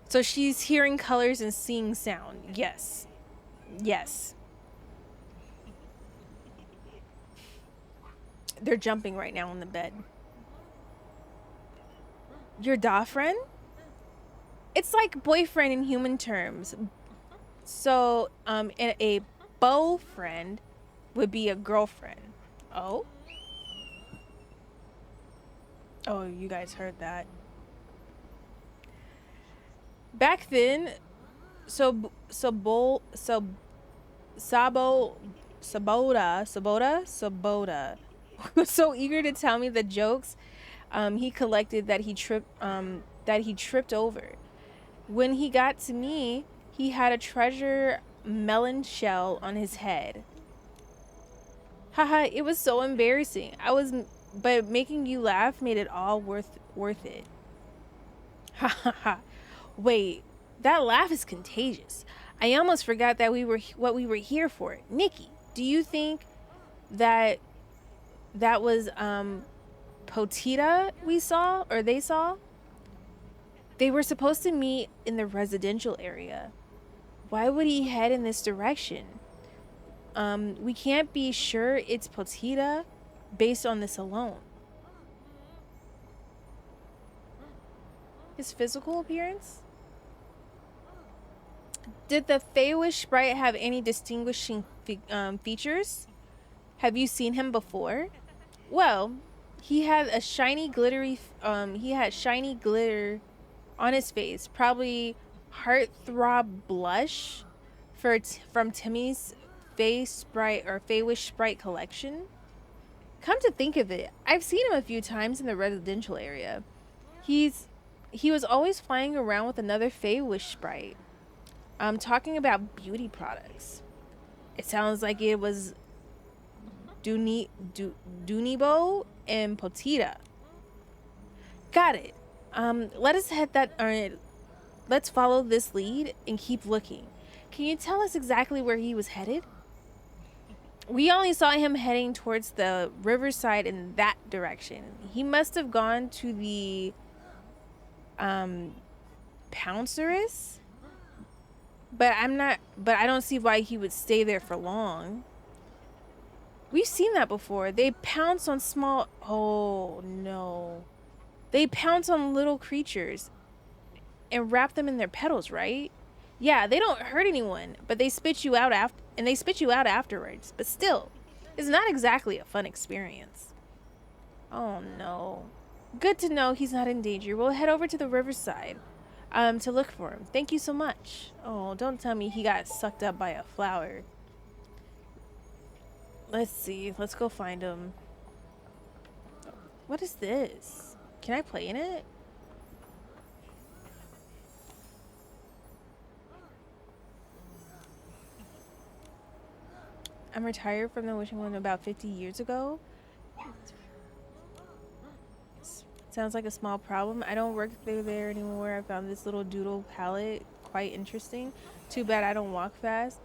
So she's hearing colors and seeing sound. Yes. Yes. They're jumping right now on the bed. Your da friend? It's like boyfriend in human terms. So, and a beau friend would be a girlfriend. Oh? Oh, you guys heard that. Back then, Saboda was so eager to tell me the jokes he collected that he tripped over. When he got to me, he had a treasure melon shell on his head. Haha, it was so embarrassing. But making you laugh made it all worth it. Ha ha ha. Wait, that laugh is contagious. I almost forgot that what we were here for. Nikki, do you think that was Potita we saw or they saw? They were supposed to meet in the residential area. Why would he head in this direction? We can't be sure it's Potita based on this alone. His physical appearance? Did the Feywish sprite have any distinguishing features? Have you seen him before? Well, he had a shiny glittery glitter on his face, probably heartthrob blush from Timmy's face sprite or Feywish sprite collection. Come to think of it, I've seen him a few times in the residential area. He was always flying around with another Feywish sprite. I'm talking about beauty products. It sounds like it was Dunibo and Potita. Got it. Let's follow this lead and keep looking. Can you tell us exactly where he was headed? We only saw him heading towards the riverside in that direction. He must have gone to the Pouncerous. But I don't see why he would stay there for long. We've seen that before. They pounce on oh no. They pounce on little creatures and wrap them in their petals, right? Yeah, they don't hurt anyone, but they spit you out afterwards. But still, it's not exactly a fun experience. Oh no. Good to know he's not in danger. We'll head over to the riverside to look for him. Thank you so much. Oh, don't tell me he got sucked up by a flower. Let's see. Let's go find him. What is this? Can I play in it? I'm retired from the wishing one about 50 years ago. Sounds like a small problem. I don't work through there anymore. I found this little doodle palette quite interesting. Too bad I don't walk fast.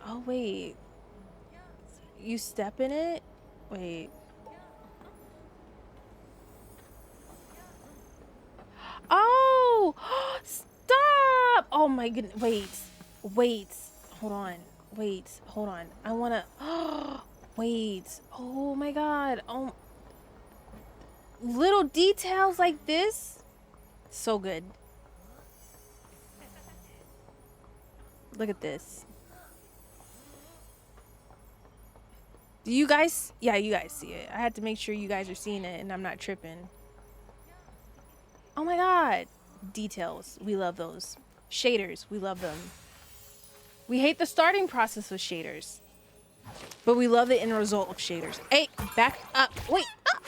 Oh, wait. You step in it? Wait. Oh! Stop! Oh my goodness. Wait. Hold on. Hold on. I wanna... Wait. Oh my god. Oh... Little details like this, so good. Look at this. Do you guys? Yeah, you guys see it. I had to make sure you guys are seeing it and I'm not tripping. Oh my god. Details. We love those. Shaders. We love them. We hate the starting process of shaders. But we love the end result of shaders. Hey, back up. Wait. Ah.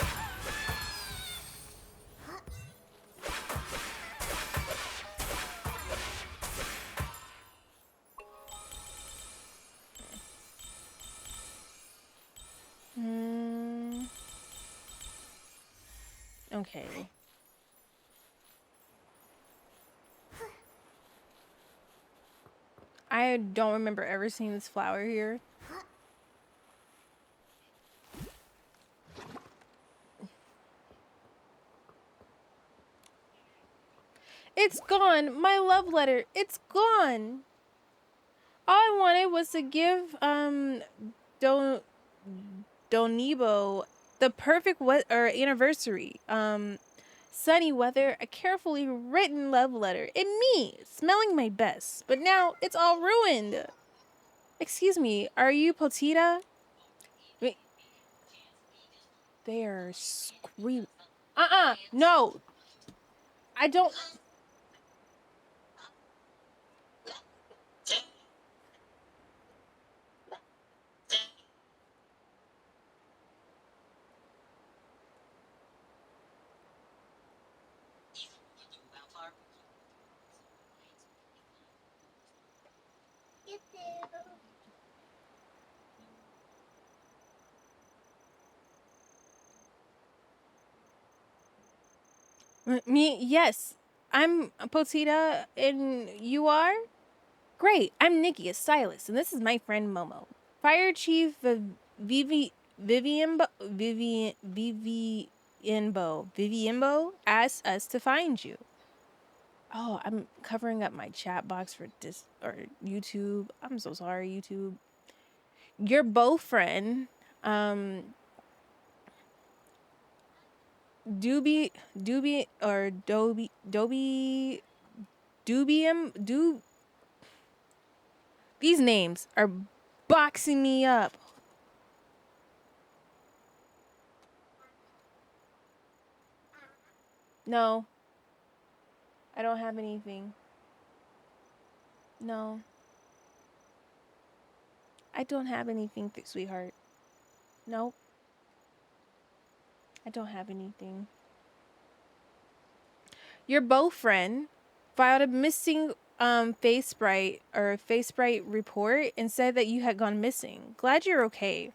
Okay. I don't remember ever seeing this flower here. It's gone. My love letter. It's gone. All I wanted was to give Donibo the perfect anniversary. Sunny weather, a carefully written love letter, and me smelling my best. But now it's all ruined. Excuse me, are you Potita? Wait, they are screaming. No. I don't. You too. Me, yes. I'm Potita, and you are? Great, I'm Nikki, a stylist, and this is my friend Momo. Fire Chief Vivienbo asked us to find you. Oh, I'm covering up my chat box for YouTube. I'm so sorry, YouTube. Your beau friend, Dubium. These names are boxing me up. No. I don't have anything. No. I don't have anything, sweetheart. Nope. I don't have anything. Your beau friend filed a missing face bright report and said that you had gone missing. Glad you're okay.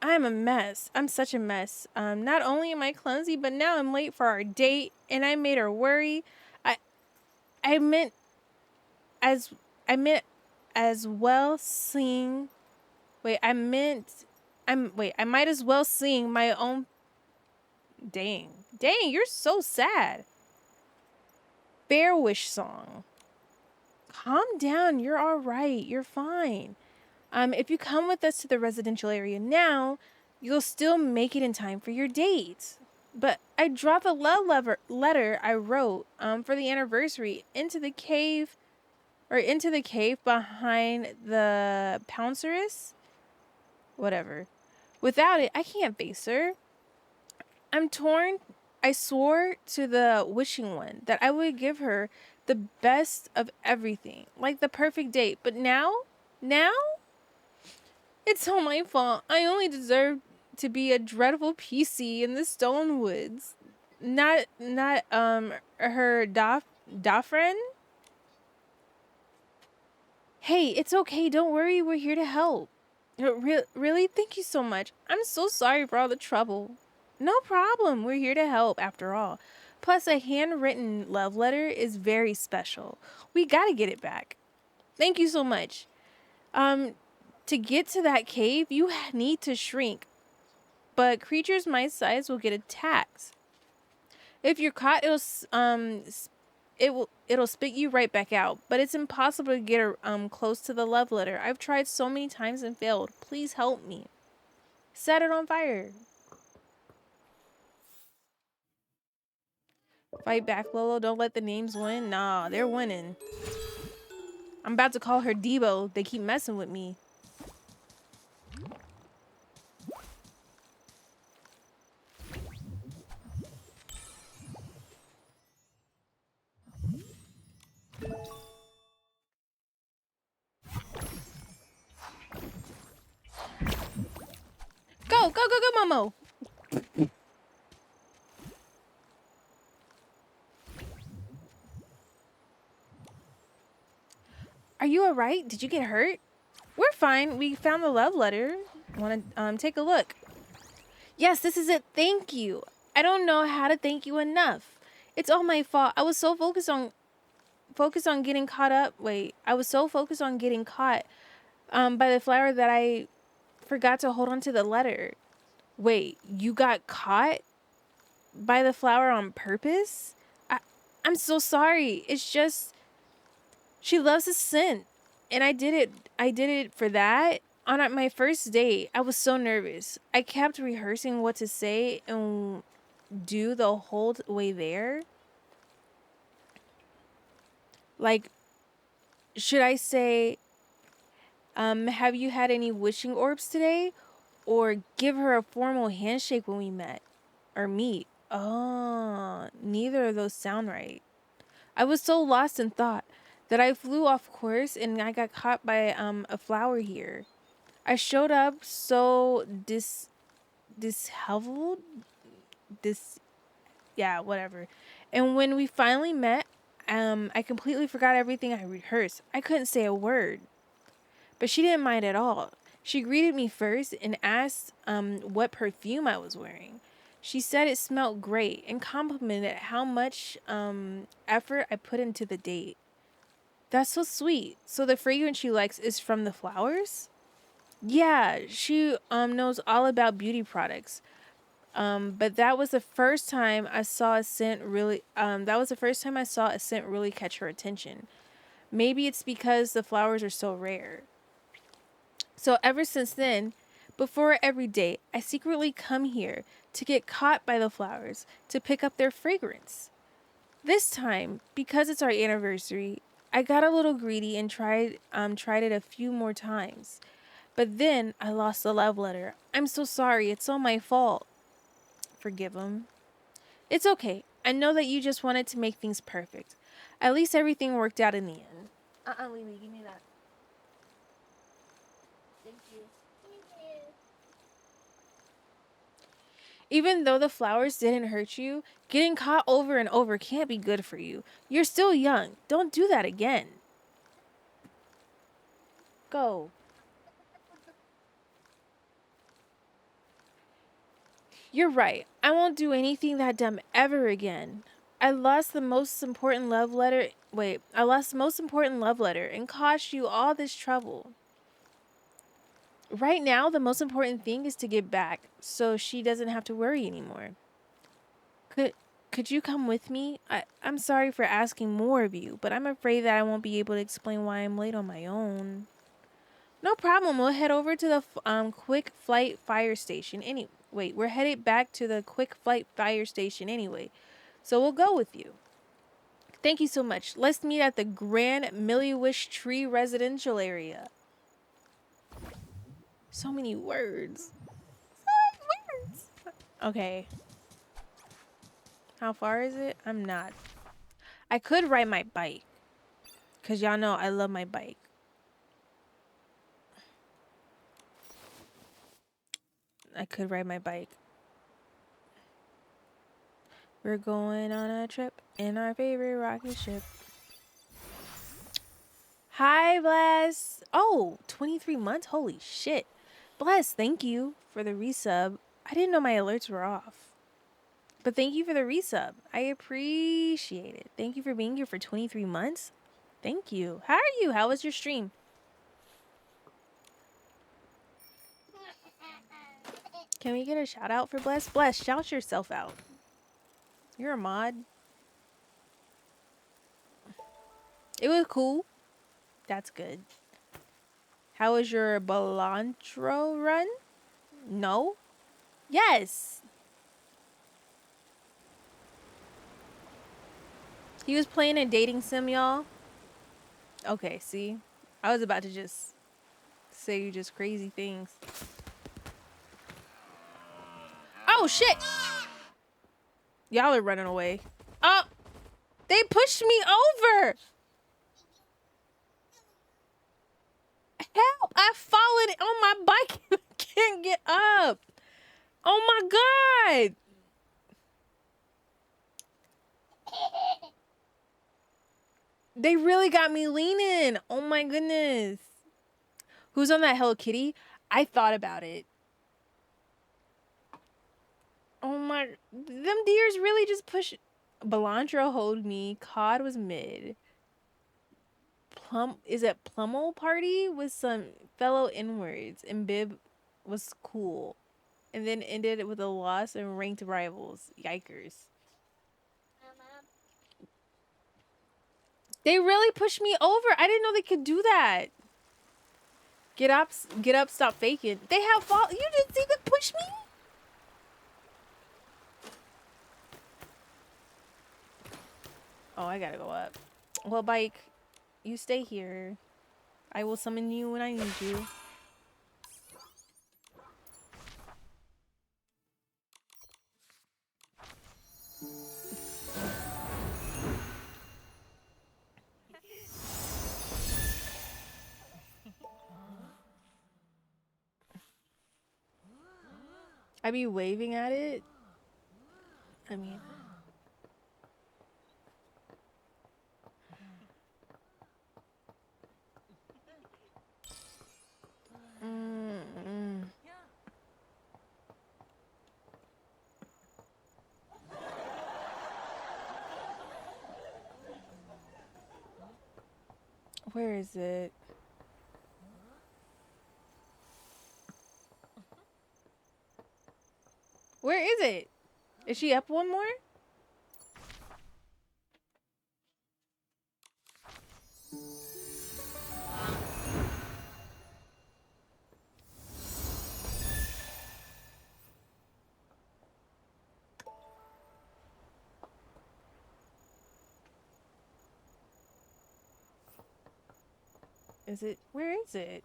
I'm a mess. I'm such a mess. Not only am I clumsy, but now I'm late for our date and I made her worry. I meant as well seeing. Wait, I might as well sing my own. Dang, you're so sad. Fair wish song. Calm down. You're all right. You're fine. If you come with us to the residential area now, you'll still make it in time for your date. But I dropped the love letter I wrote for the anniversary into the cave behind the Pounceress. Whatever. Without it, I can't face her. I'm torn. I swore to the wishing one that I would give her the best of everything, like the perfect date. But now, it's all my fault. I only deserve to be a dreadful PC in the stone woods. Not her da friend. Hey, it's okay. Don't worry. We're here to help. Really? Thank you so much. I'm so sorry for all the trouble. No problem. We're here to help after all. Plus, a handwritten love letter is very special. We gotta get it back. Thank you so much. To get to that cave, you need to shrink. But creatures my size will get attacked. If you're caught, it'll spit you right back out. But it's impossible to get close to the love letter. I've tried so many times and failed. Please help me. Set it on fire. Fight back, Lolo. Don't let the names win. Nah, they're winning. I'm about to call her Debo. They keep messing with me. Go, go, go, go, Momo. Are you all right? Did you get hurt? We're fine. We found the love letter. Want to take a look? Yes, this is it. Thank you. I don't know how to thank you enough. It's all my fault. I was so focused on getting caught up. Wait, I was so focused on getting caught by the flower that I forgot to hold on to the letter. Wait, you got caught by the flower on purpose? I'm so sorry. It's just she loves the scent, and I did it. I did it for that. On my first date, I was so nervous. I kept rehearsing what to say and do the whole way there. Like, should I say, have you had any wishing orbs today? Or give her a formal handshake when we met or meet? Oh, neither of those sound right. I was so lost in thought that I flew off course and I got caught by a flower here. I showed up so disheveled, yeah, whatever. And when we finally met, I completely forgot everything I rehearsed. I couldn't say a word, but she didn't mind at all. She greeted me first and asked what perfume I was wearing. She said it smelled great and complimented how much effort I put into the date. That's so sweet. So the fragrance she likes is from the flowers? Yeah, she knows all about beauty products. But that was the first time I saw a scent really catch her attention. Maybe it's because the flowers are so rare. So ever since then, before every date, I secretly come here to get caught by the flowers to pick up their fragrance. This time, because it's our anniversary, I got a little greedy and tried it a few more times. But then I lost the love letter. I'm so sorry. It's all my fault. Forgive him. It's okay. I know that you just wanted to make things perfect. At least everything worked out in the end. Lily, give me that. Thank you. Even though the flowers didn't hurt you, getting caught over and over can't be good for you. You're still young. Don't do that again. Go. You're right. I won't do anything that dumb ever again. I lost the most important love letter. Wait, I lost the most important love letter and caused you all this trouble. Right now, the most important thing is to get back so she doesn't have to worry anymore. Could you come with me? I'm sorry for asking more of you, but I'm afraid that I won't be able to explain why I'm late on my own. No problem. We'll head over to the quick flight fire station. We're headed back to the quick flight fire station anyway, so we'll go with you. Thank you so much. Let's meet at the Grand Millie-Wish Tree residential area. So many words. Okay. How far is it? I'm not. I could ride my bike, because y'all know I love my bike. I could ride my bike. We're going on a trip in our favorite rocket ship. Hi, Bless. Oh, 23 months? Holy shit. Bless, thank you for the resub. I didn't know my alerts were off. But thank you for the resub. I appreciate it. Thank you for being here for 23 months. Thank you. How are you? How was your stream? Can we get a shout out for Bless? Bless, shout yourself out. You're a mod. It was cool. That's good. How was your Balantro run? No? Yes. He was playing a dating sim, y'all. Okay, see? I was about to just say just crazy things. Oh, shit! Y'all are running away. Oh! They pushed me over! Help! I've fallen on my bike and I can't get up! Oh my god! They really got me leaning. Oh my goodness. Who's on that Hello Kitty? I thought about it. Oh my, them deers really just push. Balandra hold me. Cod was mid. Is it Plummel Party with some fellow inwards, and Bib was cool. And then ended with a loss and ranked rivals. Yikers. They really pushed me over. I didn't know they could do that. Get up, stop faking. They have fall. You didn't see them push me? Oh, I gotta go up. Well, bike, you stay here. I will summon you when I need you. I be waving at it. I mean, where is it? Where is it? Is she up one more? Is it? Where is it?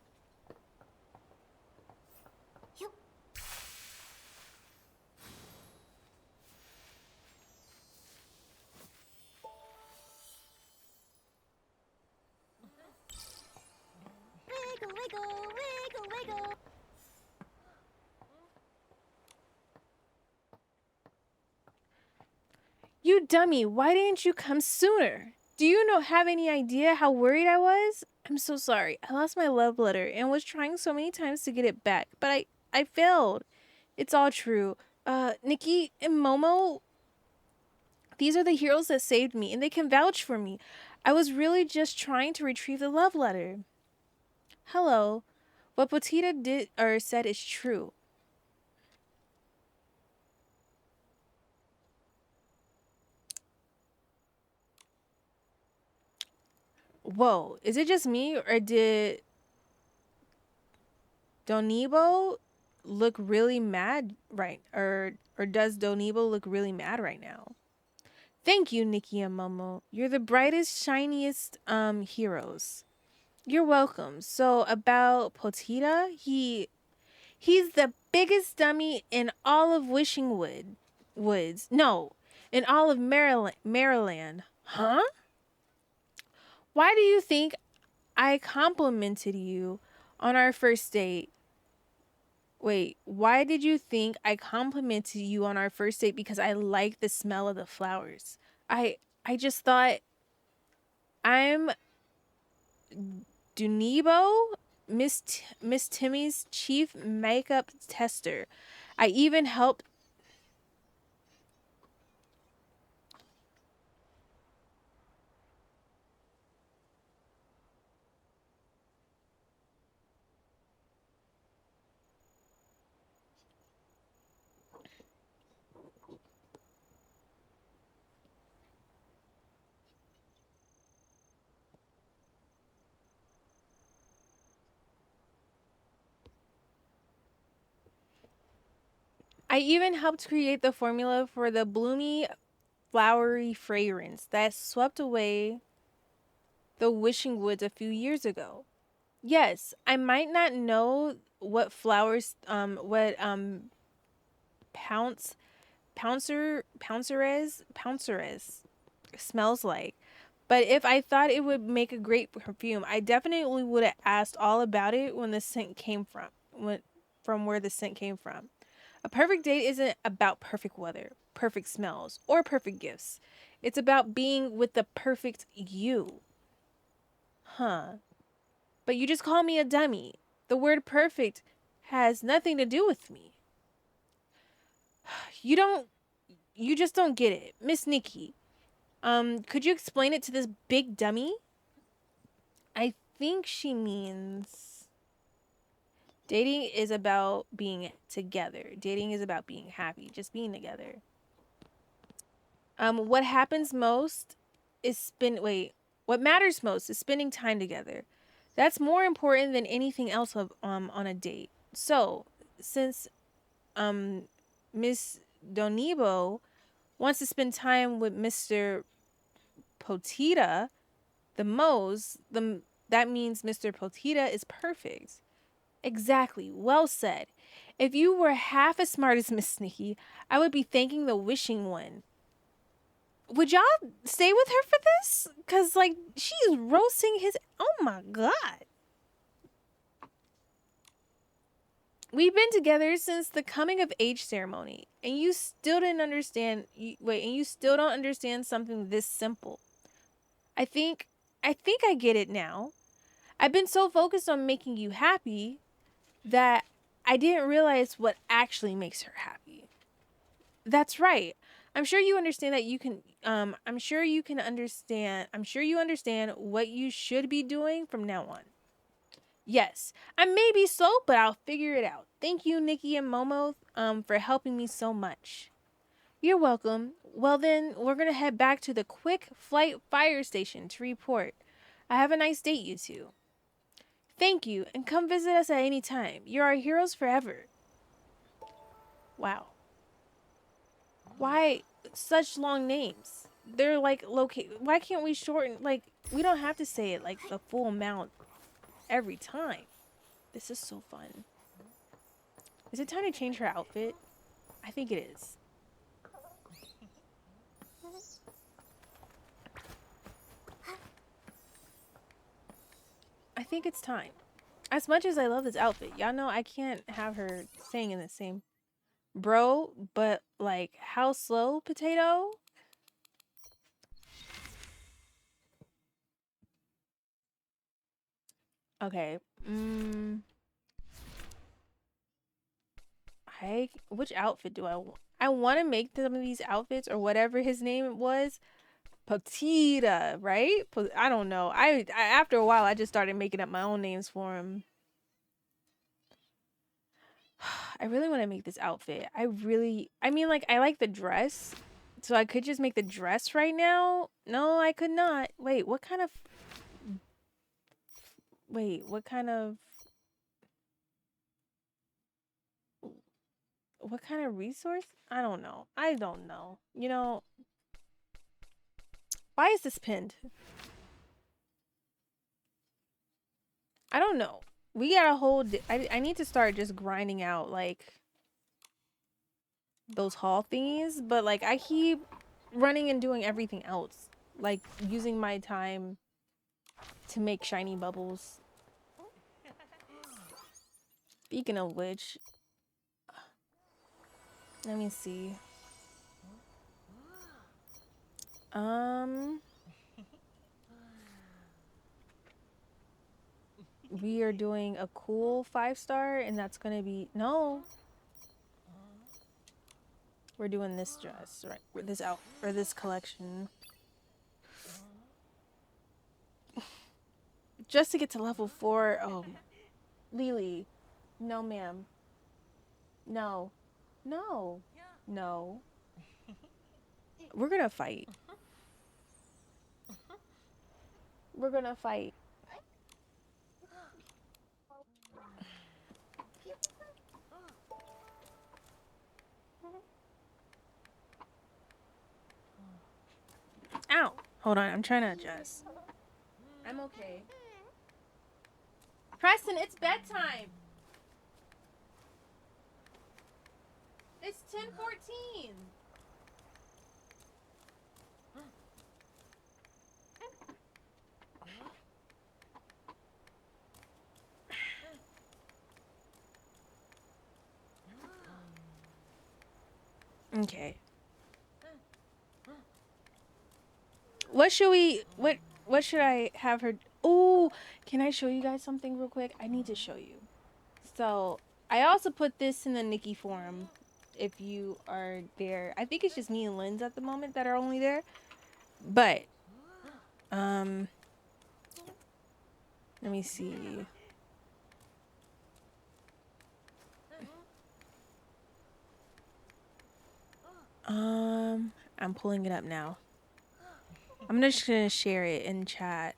Wiggle, wiggle, wiggle, wiggle. You dummy, why didn't you come sooner? Do you have any idea how worried I was? I'm so sorry. I lost my love letter and was trying so many times to get it back, but I failed. It's all true. Nikki and Momo, these are the heroes that saved me, and they can vouch for me. I was really just trying to retrieve the love letter. Hello. What Potita did or said is true. Whoa, is it just me or did Donibo look really mad or does Donibo look really mad right now? Thank you, Nikki and Momo. You're the brightest, shiniest heroes. You're welcome. So about Potita, he's the biggest dummy in all of Woods. No, in all of Maryland. Huh? Why do you think I complimented you on our first date? Wait, why did you think I complimented you on our first date? Because I like the smell of the flowers. I just thought I'm Dunibo, Miss Timmy's chief makeup tester. I even helped. I even helped create the formula for the bloomy, flowery fragrance that swept away the wishing woods a few years ago. Yes, I might not know what flowers, pounce, pouncerez smells like. But if I thought it would make a great perfume, I definitely would have asked all about it when the scent came from where the scent came from. A perfect date isn't about perfect weather, perfect smells, or perfect gifts. It's about being with the perfect you. Huh. But you just call me a dummy. The word perfect has nothing to do with me. You just don't get it. Miss Nikki, could you explain it to this big dummy? I think she means dating is about being together. Dating is about being happy, just being together. What happens most is what matters most is spending time together. That's more important than anything else on a date. So, since Miss Donibo wants to spend time with Mr. Potita, that means Mr. Potita is perfect. Exactly. Well said. If you were half as smart as Miss Nikki, I would be thanking the wishing one. Would y'all stay with her for this? Cause like she's roasting his. Oh my god. We've been together since the coming of age ceremony, and you still didn't understand. And you still don't understand something this simple. I think I get it now. I've been so focused on making you happy that I didn't realize what actually makes her happy. That's right. I'm sure you understand that you can I'm sure you understand what you should be doing from now on. Yes, I may be slow, but I'll figure it out. Thank you, Nikki and Momo, for helping me so much. You're welcome. Well then, we're gonna head back to the quick flight fire station to report. I have a nice date, you two. Thank you, and come visit us at any time. You're our heroes forever. Wow. Why such long names? They're like located. Why can't we shorten? Like, we don't have to say it like the full amount every time. This is so fun. Is it time to change her outfit? I think it is. I think it's time. As much as I love this outfit, y'all know I can't have her staying in the same. Bro, but like, how slow, potato? Okay. Which outfit do I want? I want to make some of these outfits or whatever his name was. Potita, right? I don't know. I after a while I just started making up my own names for him. I really want to make this outfit. I mean, like, I like the dress. So I could just make the dress right now. No, I could not. Wait, what kind of resource? I don't know. You know, why is this pinned? I don't know. We got a whole I need to start just grinding out like those haul thingies, but like I keep running and doing everything else, like using my time to make shiny bubbles. Speaking of which, let me see. We are doing a cool 5-star, and that's gonna be we're doing this dress, right? This collection. Just to get to level 4. Oh, Lily. No, ma'am. No. No. No. We're gonna fight. We're gonna fight. Ow. Hold on. I'm trying to adjust. I'm okay. Preston, it's bedtime. It's 10:14. Okay. What should we what should I have her? Oh, can I show you guys something real quick? I need to show you. So, I also put this in the Nikki forum if you are there. I think it's just me and Linz at the moment that are only there. But let me see. I'm pulling it up now. I'm just gonna share it in chat.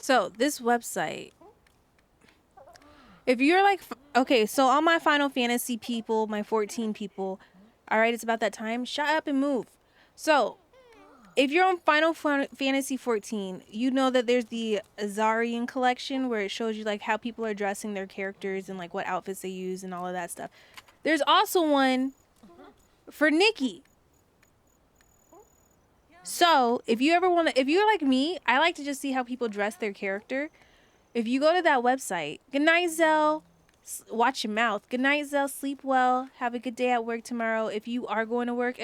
So this website, if you're like, okay, so all my Final Fantasy people, my 14 people, all right, it's about that time. Shut up and move. So if you're on Final Fantasy 14, you know that there's the Azarian collection where it shows you like how people are dressing their characters and like what outfits they use and all of that stuff. There's also one for Nikki. So if you ever want to, if you're like me, I like to just see how people dress their character. If you go to that website, good night, Zell. Watch your mouth. Good night, Zell. Sleep well. Have a good day at work tomorrow. If you are going to work,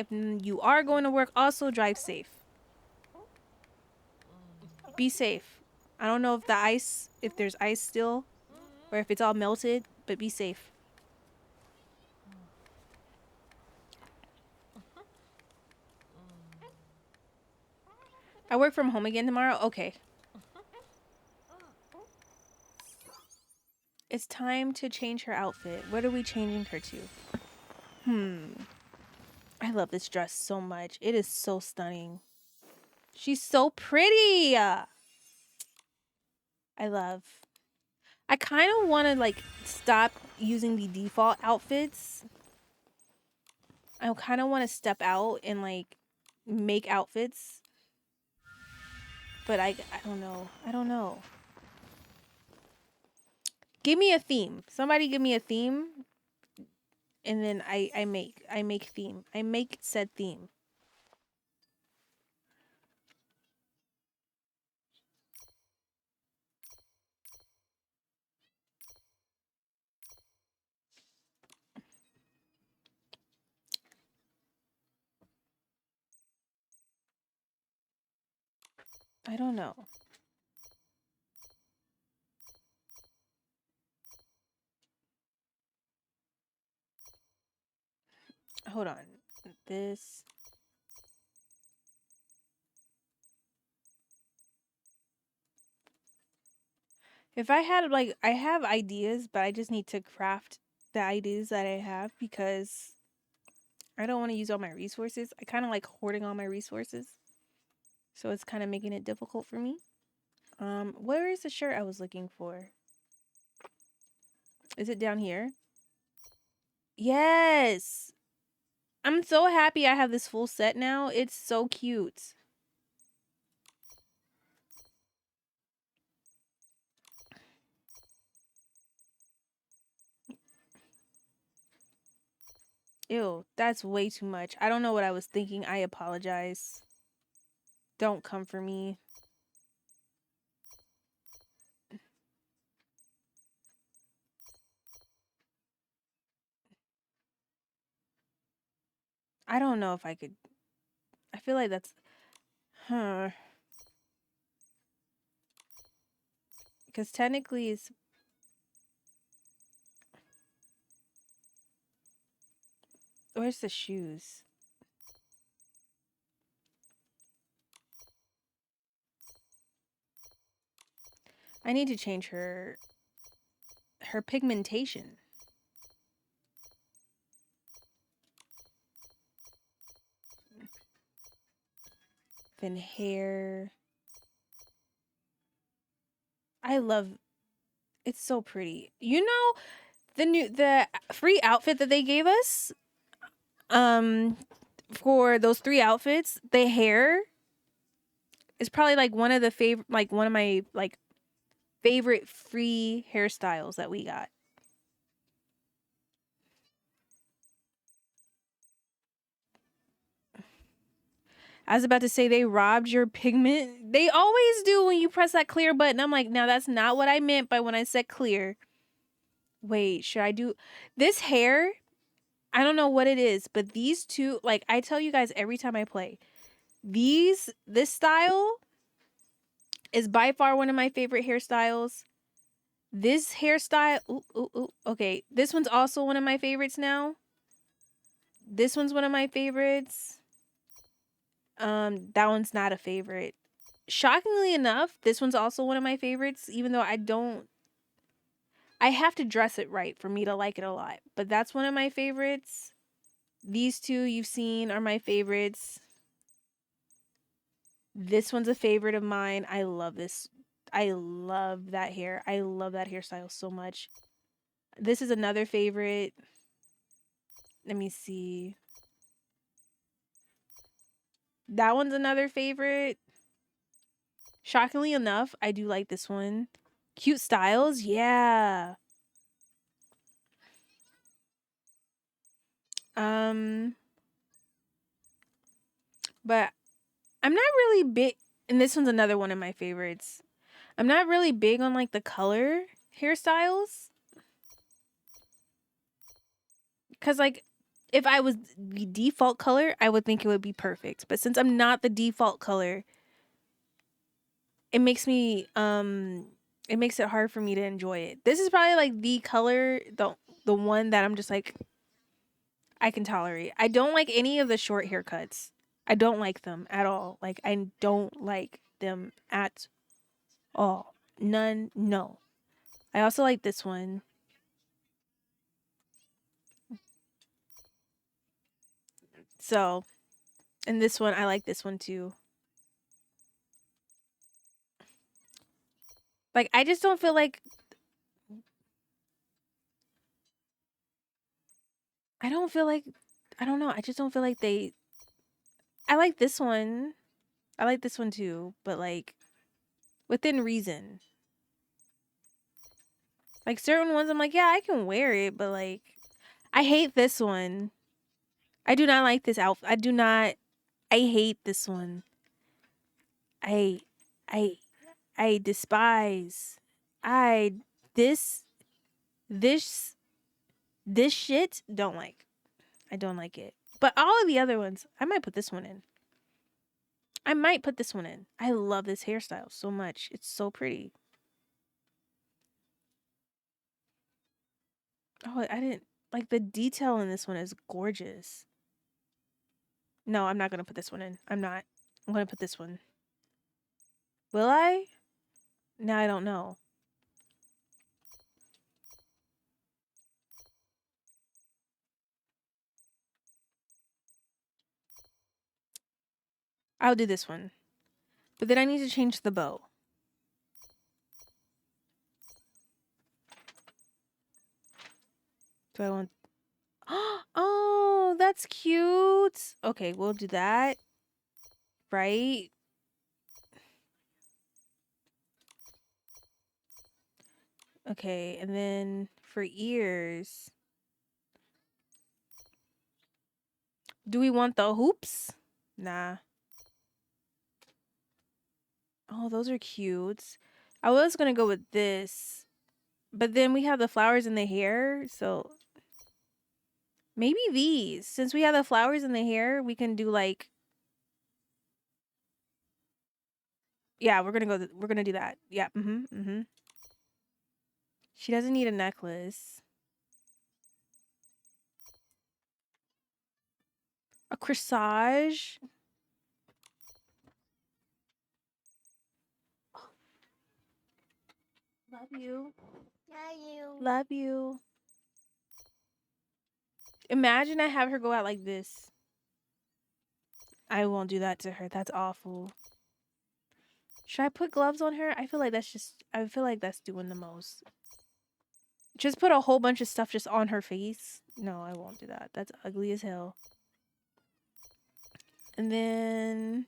also drive safe. Be safe. I don't know if there's ice still, or if it's all melted, but be safe. I work from home again tomorrow. Okay. It's time to change her outfit. What are we changing her to? I love this dress so much. It is so stunning. She's so pretty. I kind of want to like stop using the default outfits. I kind of want to step out and like make outfits. But I don't know. I don't know. Give me a theme. Somebody give me a theme. And then I make theme. I make said theme. I don't know. Hold on. This. If I had like, I have ideas, but I just need to craft the ideas that I have because I don't want to use all my resources. I kind of like hoarding all my resources. So it's kind of making it difficult for me. Where is the shirt I was looking for? Is it down here? Yes. I'm so happy I have this full set now. It's so cute. Ew, that's way too much. I don't know what I was thinking. I apologize. Don't come for me. I don't know if I could. I feel like that's. Huh. Because technically it's. Where's the shoes? I need to change her pigmentation. in hair. I love, it's so pretty. You know, the free outfit that they gave us for those 3 outfits, the hair is probably like one of my like favorite free hairstyles that we got. I was about to say they robbed your pigment. They always do when you press that clear button. I'm like, now that's not what I meant by when I said clear. Wait, should I do this hair? I don't know what it is, but these two, like I tell you guys every time I play, this style is by far one of my favorite hairstyles. This hairstyle, okay, this one's also one of my favorites now. This one's one of my favorites. That one's not a favorite. Shockingly enough, this one's also one of my favorites, even though I have to dress it right for me to like it a lot. But that's one of my favorites. These two you've seen are my favorites. This one's a favorite of mine. I love this. I love that hair. I love that hairstyle so much. This is another favorite. Let me see. That one's another favorite. Shockingly enough, I do like this one. Cute styles, yeah. But I'm not really big, and this one's another one of my favorites. I'm not really big on like the color hairstyles. Cause like if I was the default color, I would think it would be perfect. But since I'm not the default color, it makes me it makes it hard for me to enjoy it. This is probably like the color, the one that I'm just like I can tolerate. I don't like any of the short haircuts. I don't like them at all. Like I don't like them at all. None, no. I also like this one. So, and this one, I like this one too. Like, I just don't feel like... I don't feel like... I don't know. I just don't feel like they... I like this one. I like this one too. But, like, within reason. Like, certain ones, I'm like, yeah, I can wear it. But, like, I hate this one. I do not like this outfit. I do not... I hate this one. I despise. This shit, don't like. I don't like it. But all of the other ones, I might put this one in. I might put this one in. I love this hairstyle so much. It's so pretty. Oh, I didn't... Like, the detail in this one is gorgeous. No, I'm not going to put this one in. I'm not. I'm going to put this one. Will I? Now I don't know. I'll do this one. But then I need to change the bow. Do I want... Oh, that's cute. Okay, we'll do that. Right? Okay, and then for ears... Do we want the hoops? Nah. Oh, those are cute. I was gonna go with this. But then we have the flowers in the hair, so... Maybe these. Since we have the flowers in the hair, we can do like... Yeah, we're gonna do that. Yeah, She doesn't need a necklace. A corsage. Love you. Love you. Imagine I have her go out like this. I won't do that to her. That's awful. Should I put gloves on her? I feel like that's doing the most. Just put a whole bunch of stuff just on her face. No, I won't do that. That's ugly as hell. And then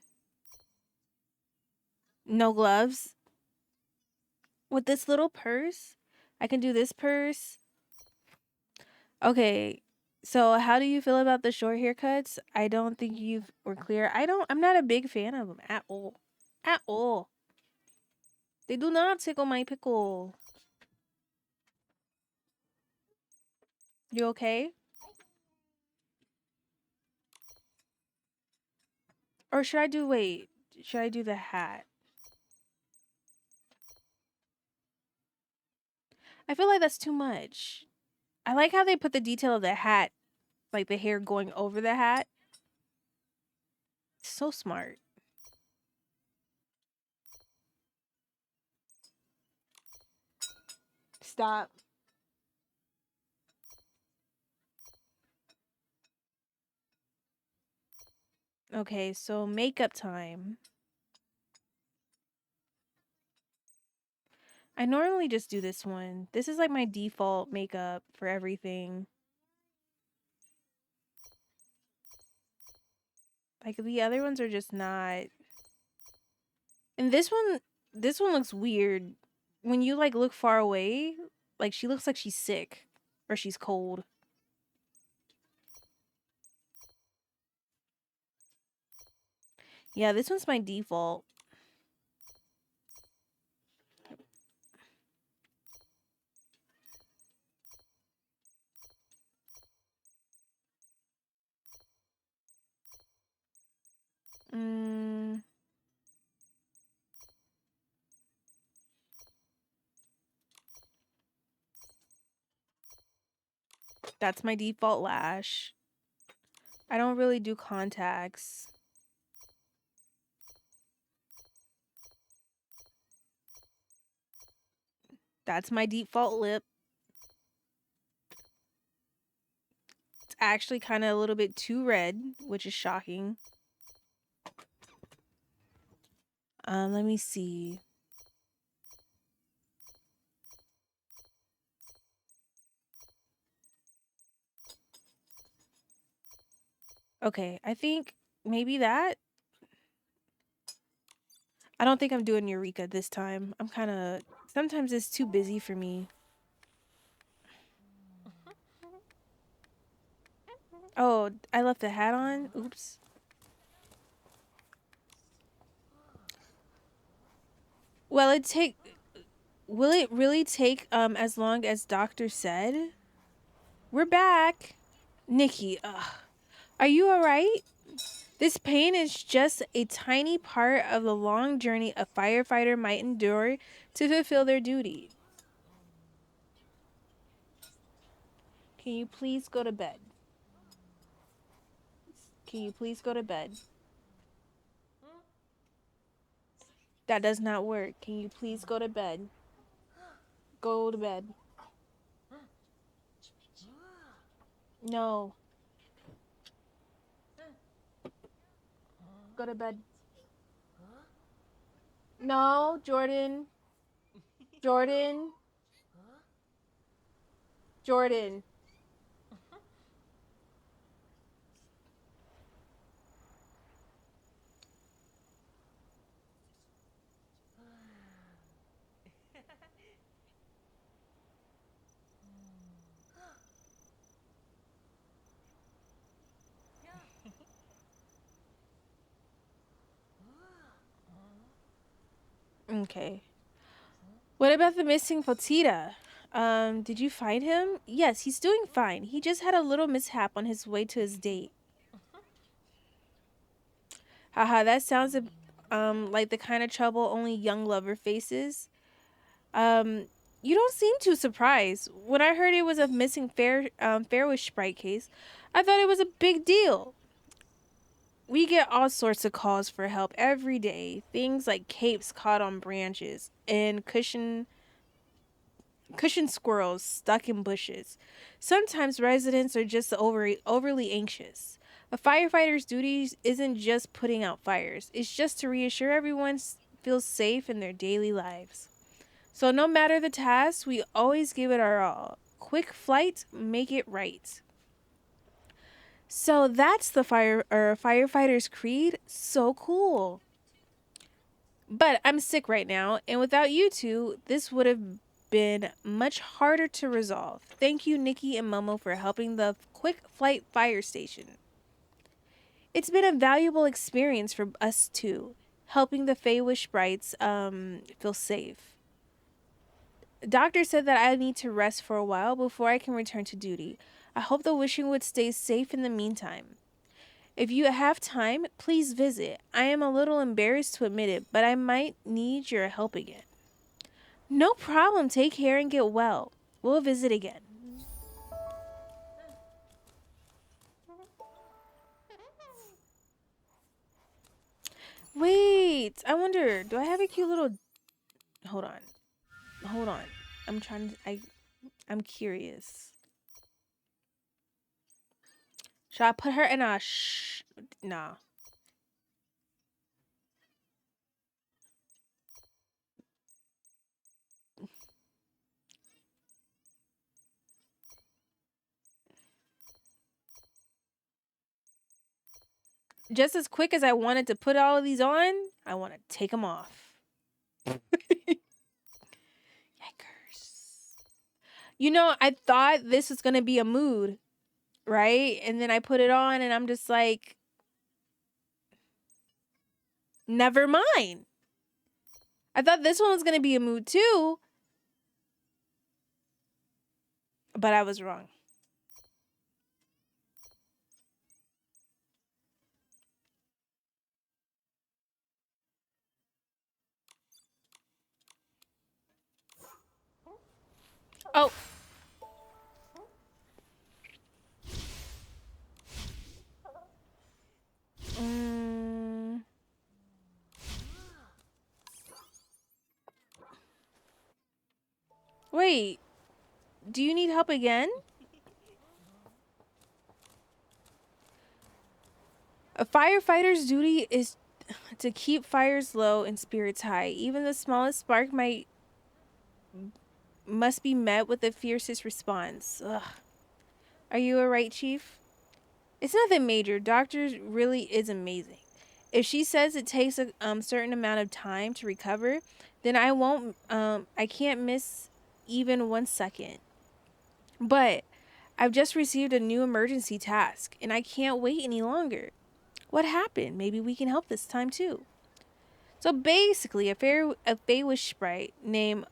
no gloves. With this little purse, I can do this purse. Okay. So how do you feel about the short haircuts? I don't think you were clear. I'm not a big fan of them at all. At all. They do not tickle my pickle. You okay? Or should I do, wait, should I do the hat? I feel like that's too much. I like how they put the detail of the hat, like the hair going over the hat. So smart. Stop. Okay, so makeup time. I normally just do this one. This is like my default makeup for everything. Like the other ones are just not. And this one looks weird. When you like look far away, like she looks like she's sick or she's cold. Yeah, this one's my default. That's my default lash. I don't really do contacts. That's my default lip. It's actually kind of a little bit too red, which is shocking. Let me see. Okay, I think maybe that. I don't think I'm doing Eureka this time. I'm kind of... Sometimes it's too busy for me. Oh, I left the hat on? Oops. Well, will it really take as long as doctor said? We're back. Nikki, are you all right? This pain is just a tiny part of the long journey a firefighter might endure to fulfill their duty. Can you please go to bed? Can you please go to bed? That does not work. Can you please go to bed? Go to bed. No. Go to bed. No, Jordan. Jordan. Jordan. Okay. What about the missing Potita? Did you find him? Yes, he's doing fine. He just had a little mishap on his way to his date. Haha, that sounds like the kind of trouble only young lover faces. You don't seem too surprised. When I heard it was a missing Fairwish Sprite case, I thought it was a big deal. We get all sorts of calls for help every day. Things like capes caught on branches and cushion squirrels stuck in bushes. Sometimes residents are just overly anxious. A firefighter's duty isn't just putting out fires. It's just to reassure everyone feels safe in their daily lives. So no matter the task, we always give it our all. Quick flight, make it right. So that's the firefighter's creed. So cool. But I'm sick right now, and without you two, this would have been much harder to resolve. Thank you, Nikki and Momo, for helping the quick flight fire station. It's been a valuable experience for us too, helping the Feywish sprites feel safe. Doctor said that I need to rest for a while before I can return to duty. I hope the Wishing Wood stays safe in the meantime. If you have time, please visit. I am a little embarrassed to admit it, but I might need your help again. No problem. Take care and get well. We'll visit again. Wait, I wonder, do I have a cute little... Hold on. Hold on. I'm trying to... I'm curious. Should I put her in a Nah. Just as quick as I wanted to put all of these on, I want to take them off. Yikers. You know, I thought this was going to be a mood, right? And then I put it on and I'm just like, never mind. I thought this one was going to be a mood too, but I was wrong. Oh. Wait. Do you need help again? A firefighter's duty is to keep fires low and spirits high. Even the smallest spark must be met with the fiercest response. Ugh. Are you alright, Chief? It's nothing major. Doctor really is amazing. If she says it takes a certain amount of time to recover, then I can't miss even 1 second. But I've just received a new emergency task, and I can't wait any longer. What happened? Maybe we can help this time too. So basically, a Feywish sprite named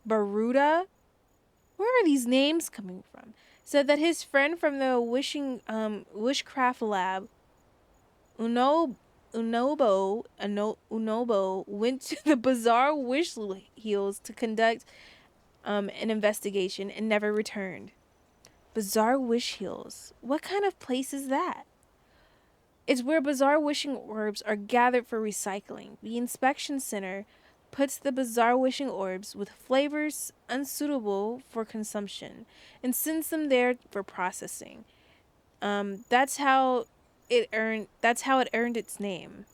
Baruda, where are these names coming from? Said that his friend from the Wishcraft lab, Unobo went to the bizarre Wish Heels to conduct an investigation and never returned. Bizarre Wish Heels. What kind of place is that? It's where bizarre wishing orbs are gathered for recycling. The inspection center puts the bizarre wishing orbs with flavors unsuitable for consumption and sends them there for processing. That's how it earned its name.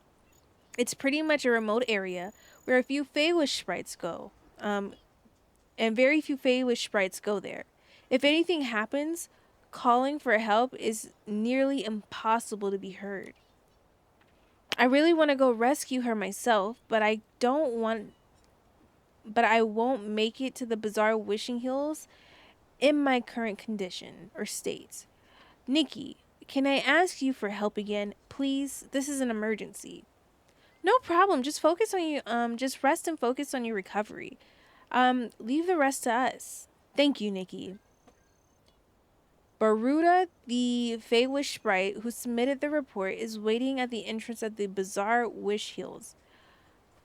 It's pretty much a remote area where a few Feywish sprites go. And very few Feywish sprites go there. If anything happens, calling for help is nearly impossible to be heard. I really want to go rescue her myself, but I won't make it to the bizarre wishing hills in my current condition or state. Nikki, can I ask you for help again? Please, this is an emergency. No problem. Just just rest and focus on your recovery. Leave the rest to us. Thank you, Nikki. Baruda, the Feywish sprite who submitted the report, is waiting at the entrance of the bizarre Wish Hills.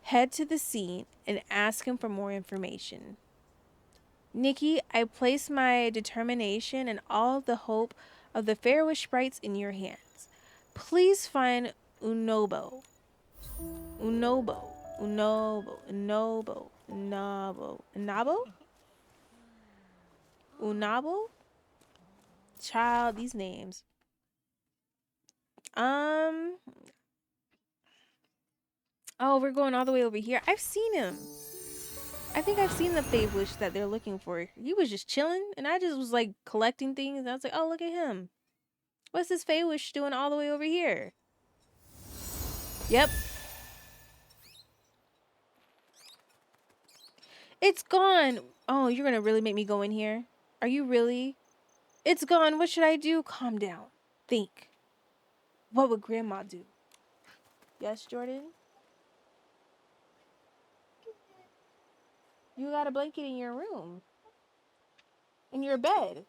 Head to the scene and ask him for more information. Nikki, I place my determination and all the hope of the Feywish sprites in your hands. Please find Unobo. Unobo. Unobo. Unobo. Unabo. Unabo? Unabo? Child, these names. Oh, we're going all the way over here. I've seen him. I think I've seen the Fave Wish that they're looking for. He was just chilling, and I just was like collecting things. And I was like, oh, look at him. What's this Fave Wish doing all the way over here? Yep. It's gone. Oh, you're gonna really make me go in here? Are you really? It's gone. What should I do? Calm down. Think. What would Grandma do? Yes, Jordan? You got a blanket in your room. In your bed.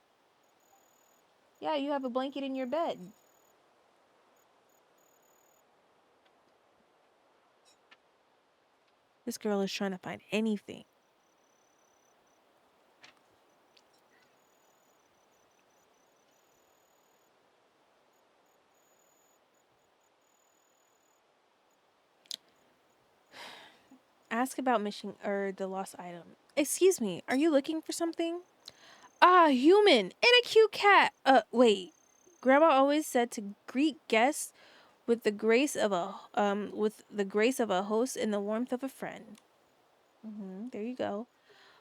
Yeah, you have a blanket in your bed. This girl is trying to find anything. Ask about missing or the lost item. Excuse me, are you looking for something? Ah, human and a cute cat. Wait. Grandma always said to greet guests with the grace of a host and the warmth of a friend. There you go.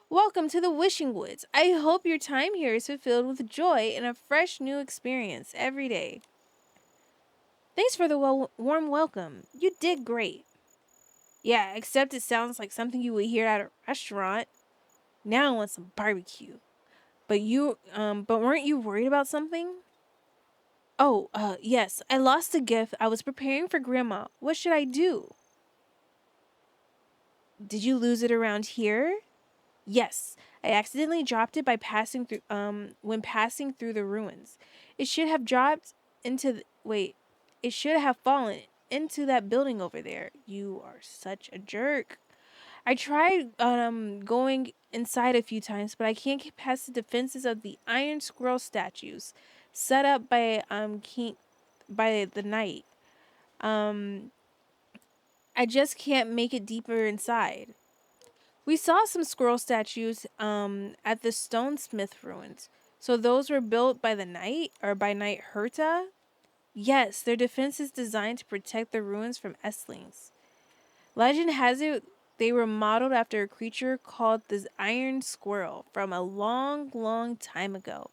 Welcome to the Wishing Woods. I hope your time here is fulfilled with joy and a fresh new experience every day. Thanks for the warm welcome. You did great. Yeah, except it sounds like something you would hear at a restaurant. Now I want some barbecue. But weren't you worried about something? Oh, yes. I lost a gift I was preparing for Grandma. What should I do? Did you lose it around here? Yes. I accidentally dropped it by when passing through the ruins. It should have dropped it should have fallen into that building over there. You are such a jerk. I tried going inside a few times, but I can't get past the defenses of the iron squirrel statues set up by the knight. I just can't make it deeper inside. We saw some squirrel statues at the stonesmith ruins. So those were built by the knight or by Knight Herta? Yes, their defense is designed to protect the ruins from Estlings. Legend has it they were modeled after a creature called the Iron Squirrel from a long, long time ago.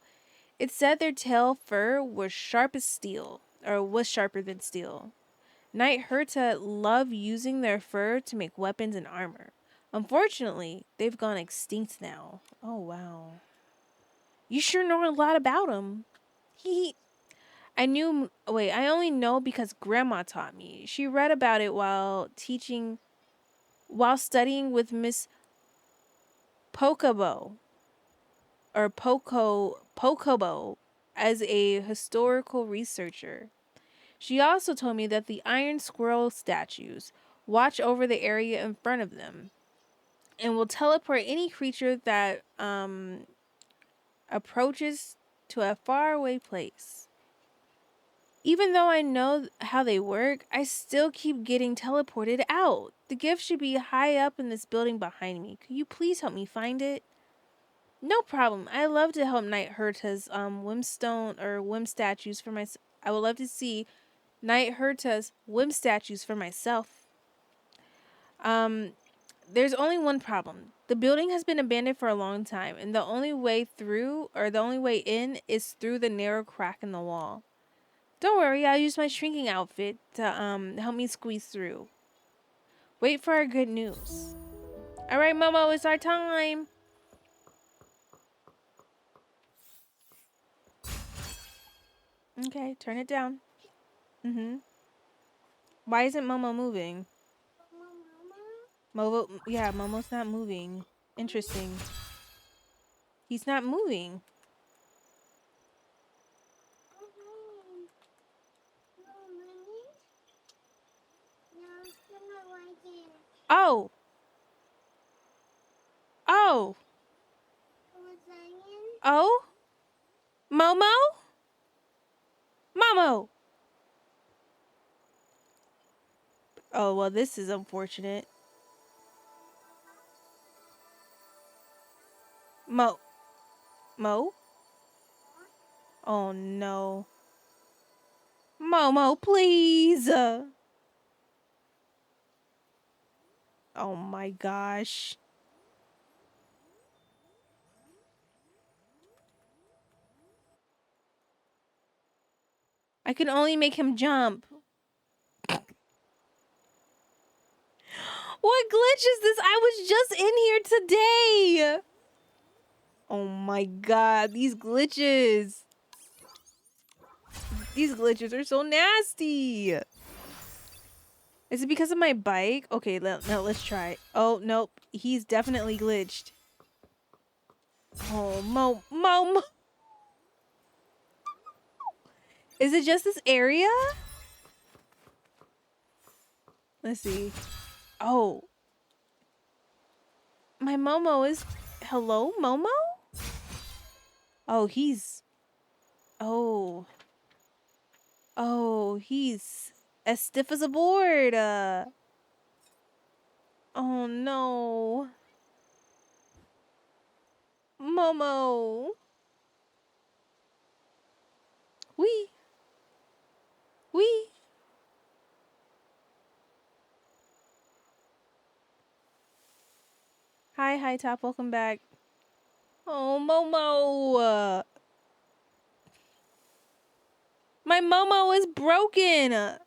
It said their tail fur was sharp as steel, or was sharper than steel. Knight Herta love using their fur to make weapons and armor. Unfortunately, they've gone extinct now. Oh, wow. You sure know a lot about them. I only know because Grandma taught me. She read about it while studying with Miss Pocobo Pocobo as a historical researcher. She also told me that the iron squirrel statues watch over the area in front of them and will teleport any creature that approaches to a faraway place. Even though I know how they work, I still keep getting teleported out. The gift should be high up in this building behind me. Could you please help me find it? No problem. I love to help Knight Herta's whim statues for myself. I would love to see Knight Herta's whim statues for myself. There's only one problem. The building has been abandoned for a long time, and the only way in is through the narrow crack in the wall. Don't worry, I'll use my shrinking outfit to help me squeeze through. Wait for our good news. All right, Momo, it's our time. Okay, turn it down. Why isn't Momo moving? Momo's not moving. Interesting. He's not moving. Oh. Oh. Oh. Momo? Momo. Oh, well, this is unfortunate. Mo? Oh no. Momo, please. Oh my gosh. I can only make him jump. What glitch is this? I was just in here today. Oh my god, these glitches. These glitches are so nasty. Is it because of my bike? Okay, no, let's try. Oh, nope. He's definitely glitched. Oh, Mo. Is it just this area? Let's see. Oh. My Momo is... Hello, Momo? Oh, he's... Oh. Oh, he's as stiff as a board. Oh, no. Momo. Wee. Wee. Hi, Top. Welcome back. Oh, Momo. My Momo is broken.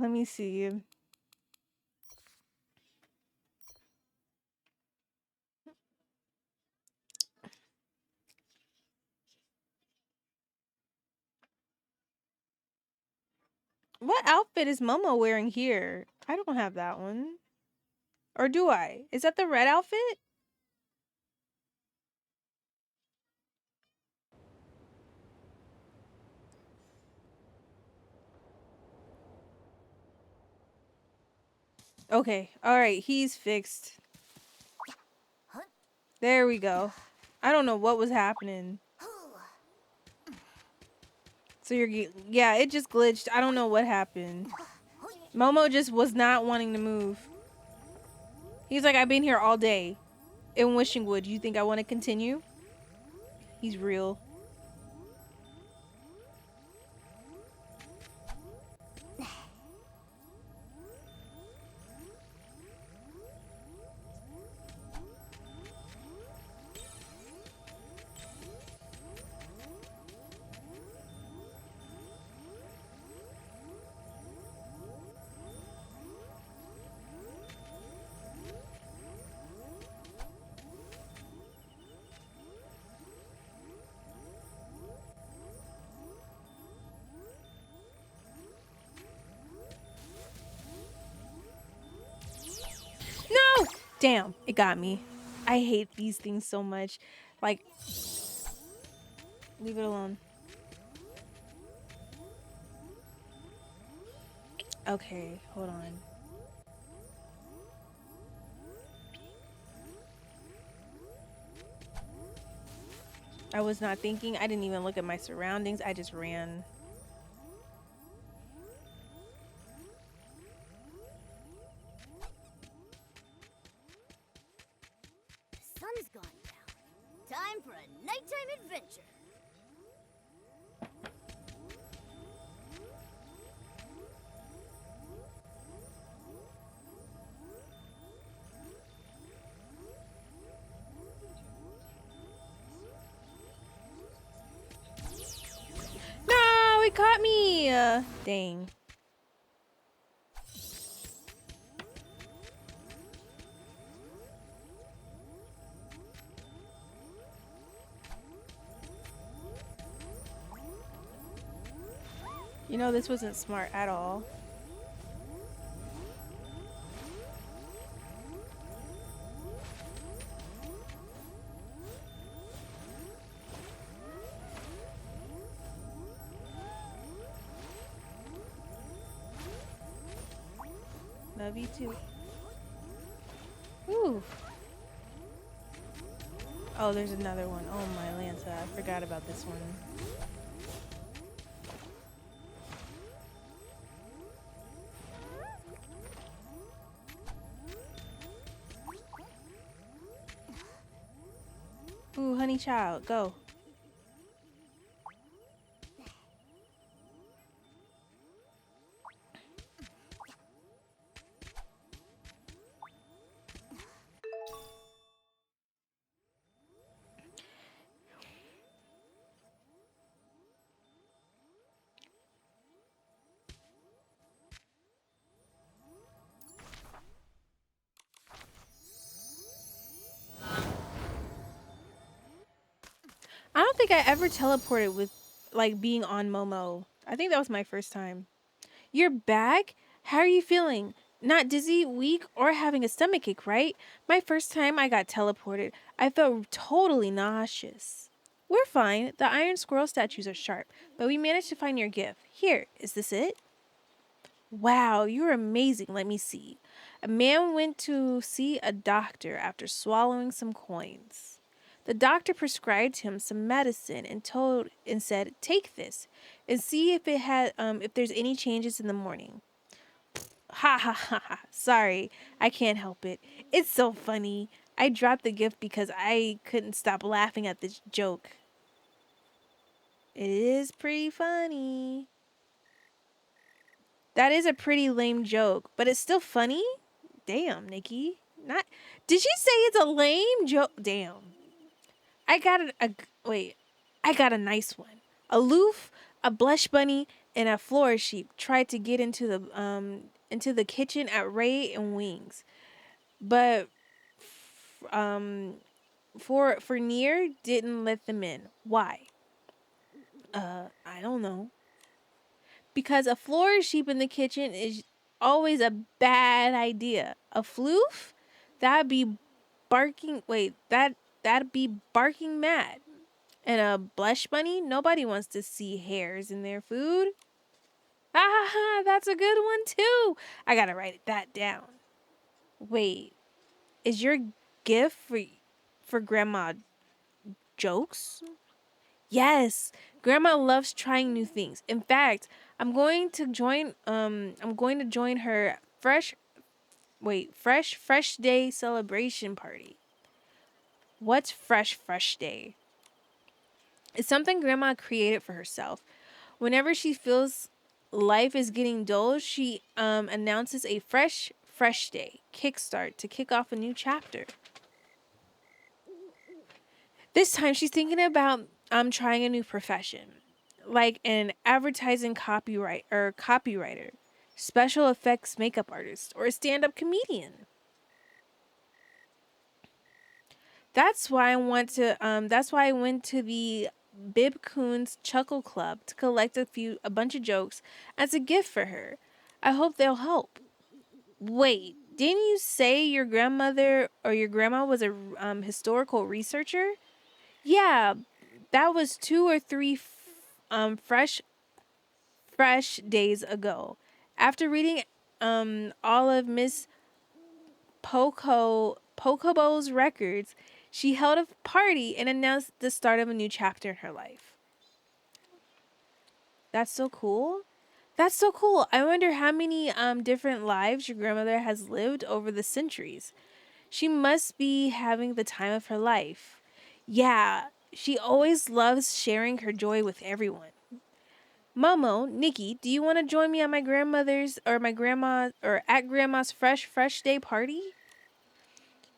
Let me see. What outfit is Momo wearing here? I don't have that one. Or do I? Is that the red outfit? Okay. All right. He's fixed. There we go. I don't know what was happening. So yeah, it just glitched. I don't know what happened. Momo just was not wanting to move. He's like, I've been here all day in Wishingwood. You think I want to continue? He's real. No! Damn, it got me. I hate these things so much. Like, leave it alone. Okay, hold on. I was not thinking. I didn't even look at my surroundings. I just ran. The sun's gone down. Time for a nighttime adventure. No, it caught me. Dang. You know, this wasn't smart at all. Love you too. Ooh. Oh, there's another one. Oh my Lanza, I forgot about this one. Ooh, honey child, go. I don't think I ever teleported with like being on Momo. I think that was my first time. You're back? How are you feeling? Not dizzy, weak, or having a stomachache, right? My first time I got teleported, I felt totally nauseous. We're fine. The iron squirrel statues are sharp, but we managed to find your gift. Here, is this it? Wow, you're amazing. Let me see. A man went to see a doctor after swallowing some coins. The doctor prescribed him some medicine and said, "Take this and see if there's any changes in the morning." Ha ha ha ha. Sorry, I can't help it. It's so funny. I dropped the gift because I couldn't stop laughing at this joke. It is pretty funny. That is a pretty lame joke, but it's still funny? Damn, Nikki. Not Did she say it's a lame joke? Damn. I got wait. I got a nice one. Aloof, a blush bunny, and a floor sheep tried to get into the kitchen at Ray and Wings. But for Near didn't let them in. Why? I don't know. Because a floor sheep in the kitchen is always a bad idea. A floof? That'd be barking. Wait, that'd be barking mad. And a blush bunny? Nobody wants to see hairs in their food. Ah, that's a good one too. I gotta write that down. Wait, is your gift for Grandma jokes? Yes, Grandma loves trying new things. In fact, I'm going to join her fresh day celebration party. What's fresh day? It's something Grandma created for herself. Whenever she feels life is getting dull, she announces a fresh day kickstart to kick off a new chapter. This time she's thinking about trying a new profession, like an advertising copywriter, special effects makeup artist, or a stand-up comedian. That's why I went to the Bib Coon's Chuckle Club to collect a bunch of jokes as a gift for her. I hope they'll help. Wait, didn't you say your grandmother or your grandma was a historical researcher? Yeah, that was 2 or 3 fresh days ago. After reading all of Miss Pocobo's records, she held a party and announced the start of a new chapter in her life. That's so cool. That's so cool. I wonder how many different lives your grandmother has lived over the centuries. She must be having the time of her life. Yeah, she always loves sharing her joy with everyone. Momo, Nikki, do you want to join me on my grandmother's or my grandma or at grandma's fresh day party?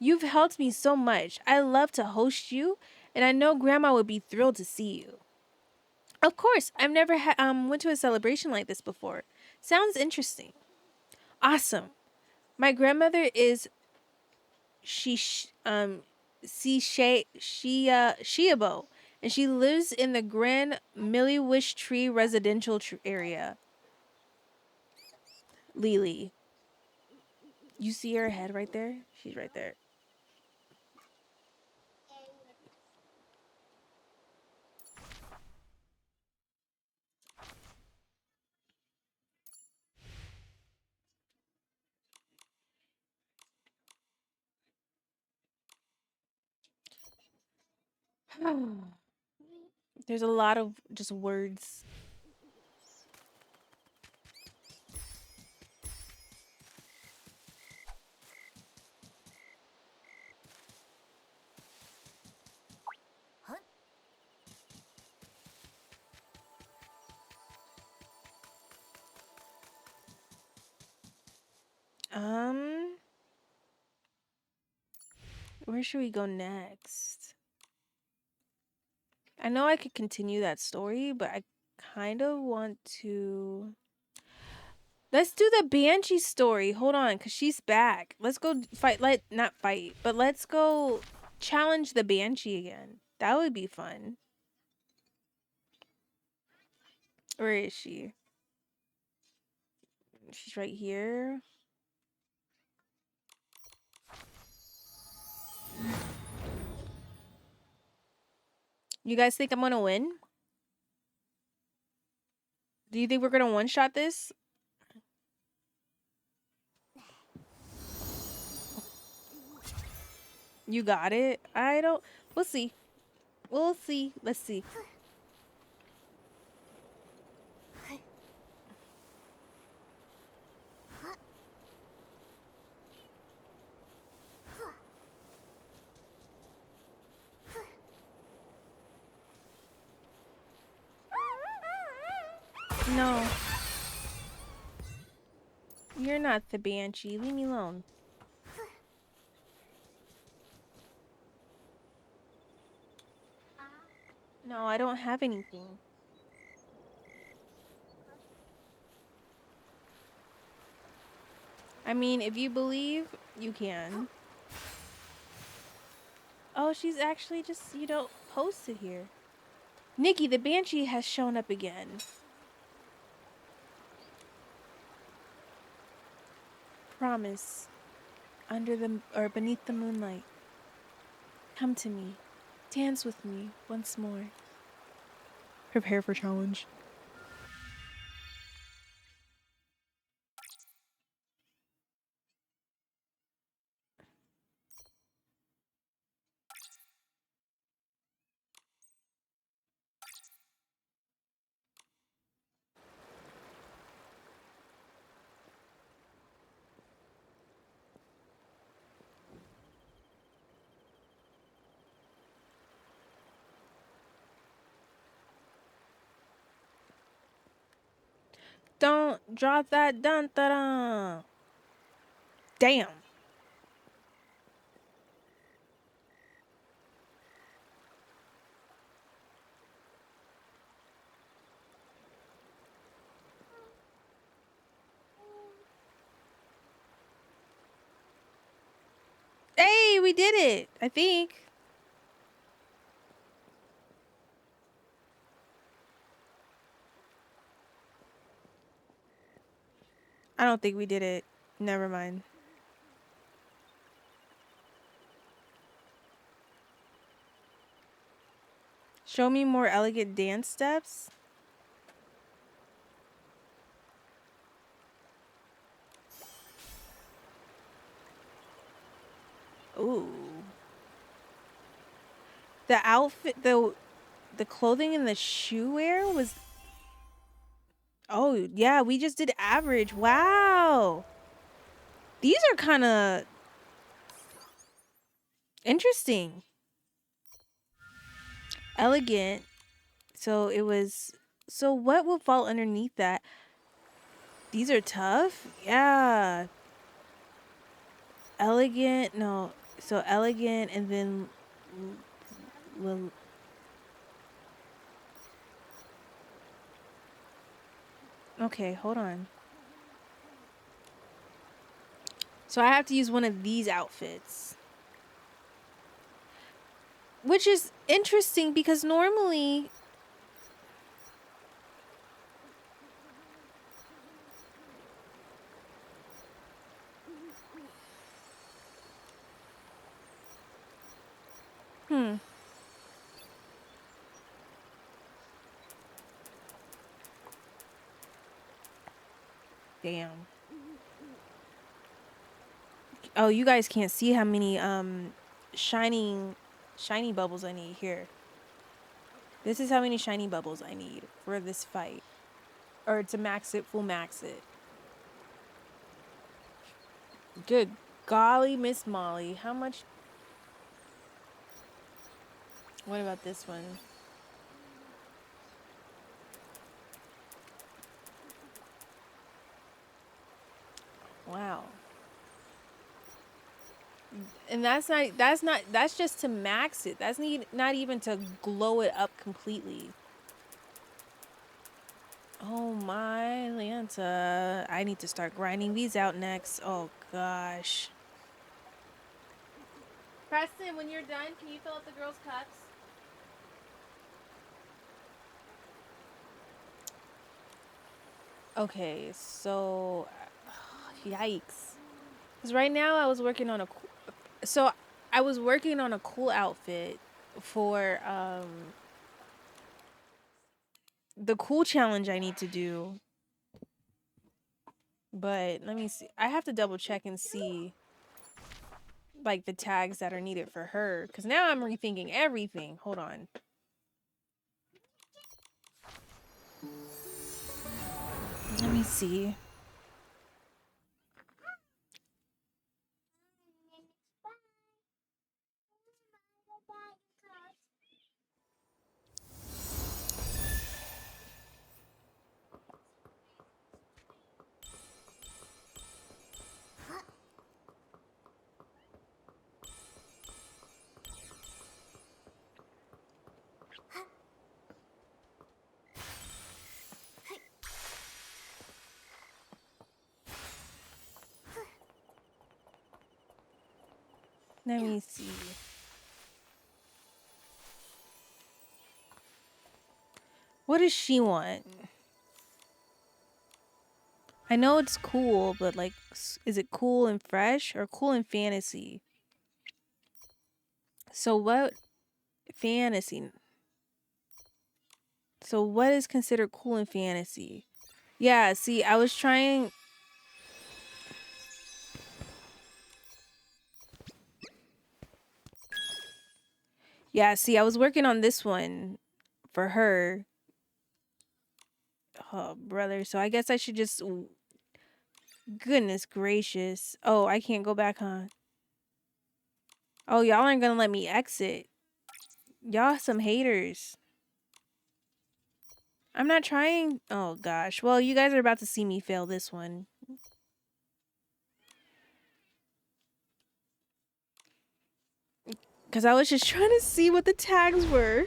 You've helped me so much. I love to host you, and I know grandma would be thrilled to see you. Of course, I've never went to a celebration like this before. Sounds interesting. Awesome. My grandmother is she Shiabo, and she lives in the Grand Milliwish Tree residential area. Lily, you see her head right there? She's right there. There's a lot of just words. Huh? Where should we go next? I know I could continue that story, but I kind of want to. Let's do the Banshee story. Hold on, cause she's back. Let's go fight. Not fight, but let's go challenge the Banshee again. That would be fun. Where is she? She's right here. You guys think I'm gonna win? Do you think we're gonna one-shot this? You got it? I don't... We'll see. We'll see. Let's see. No. You're not the Banshee. Leave me alone. No, I don't have anything. I mean, if you believe, you can. Oh, she's actually just, posted here. Nikki, the Banshee has shown up again. Promise. Beneath the moonlight. Come to me. Dance with me once more. Prepare for challenge. Don't drop that dun da dun. Damn. Hey, we did it. I think. I don't think we did it. Never mind. Show me more elegant dance steps. Ooh. The outfit, the clothing and the shoe wear was... Oh, yeah, we just did average. Wow. These are kind of interesting. Elegant. So it was... So what will fall underneath that? These are tough? Yeah. Elegant. No. So elegant and then... Okay, hold on. So I have to use one of these outfits. Which is interesting because normally... Damn. Oh, you guys can't see how many shiny bubbles I need here. This is how many shiny bubbles I need for this fight. Or to max it, full max it. Good golly, Miss Molly. How much? What about this one? Wow. And that's just to max it. That's not even to glow it up completely. Oh my Lanta. I need to start grinding these out next. Oh gosh. Preston, when you're done, can you fill up the girls' cups? Okay, so yikes. Because right now I was working on a cool outfit for the cool challenge I need to do. But let me see. I have to double check and see like the tags that are needed for her. Because now I'm rethinking everything. Hold on. Let me see. Let me see. What does she want? I know it's cool, but like, is it cool and fresh or cool and fantasy? So what fantasy? So what is considered cool and fantasy? Yeah, see, I was trying. Yeah, see, I was working on this one for her. Oh, brother. So I guess I should just. Goodness gracious. Oh, I can't go back, huh? Oh, y'all aren't gonna let me exit. Y'all some haters. I'm not trying. Oh, gosh. Well, you guys are about to see me fail this one. Because I was just trying to see what the tags were.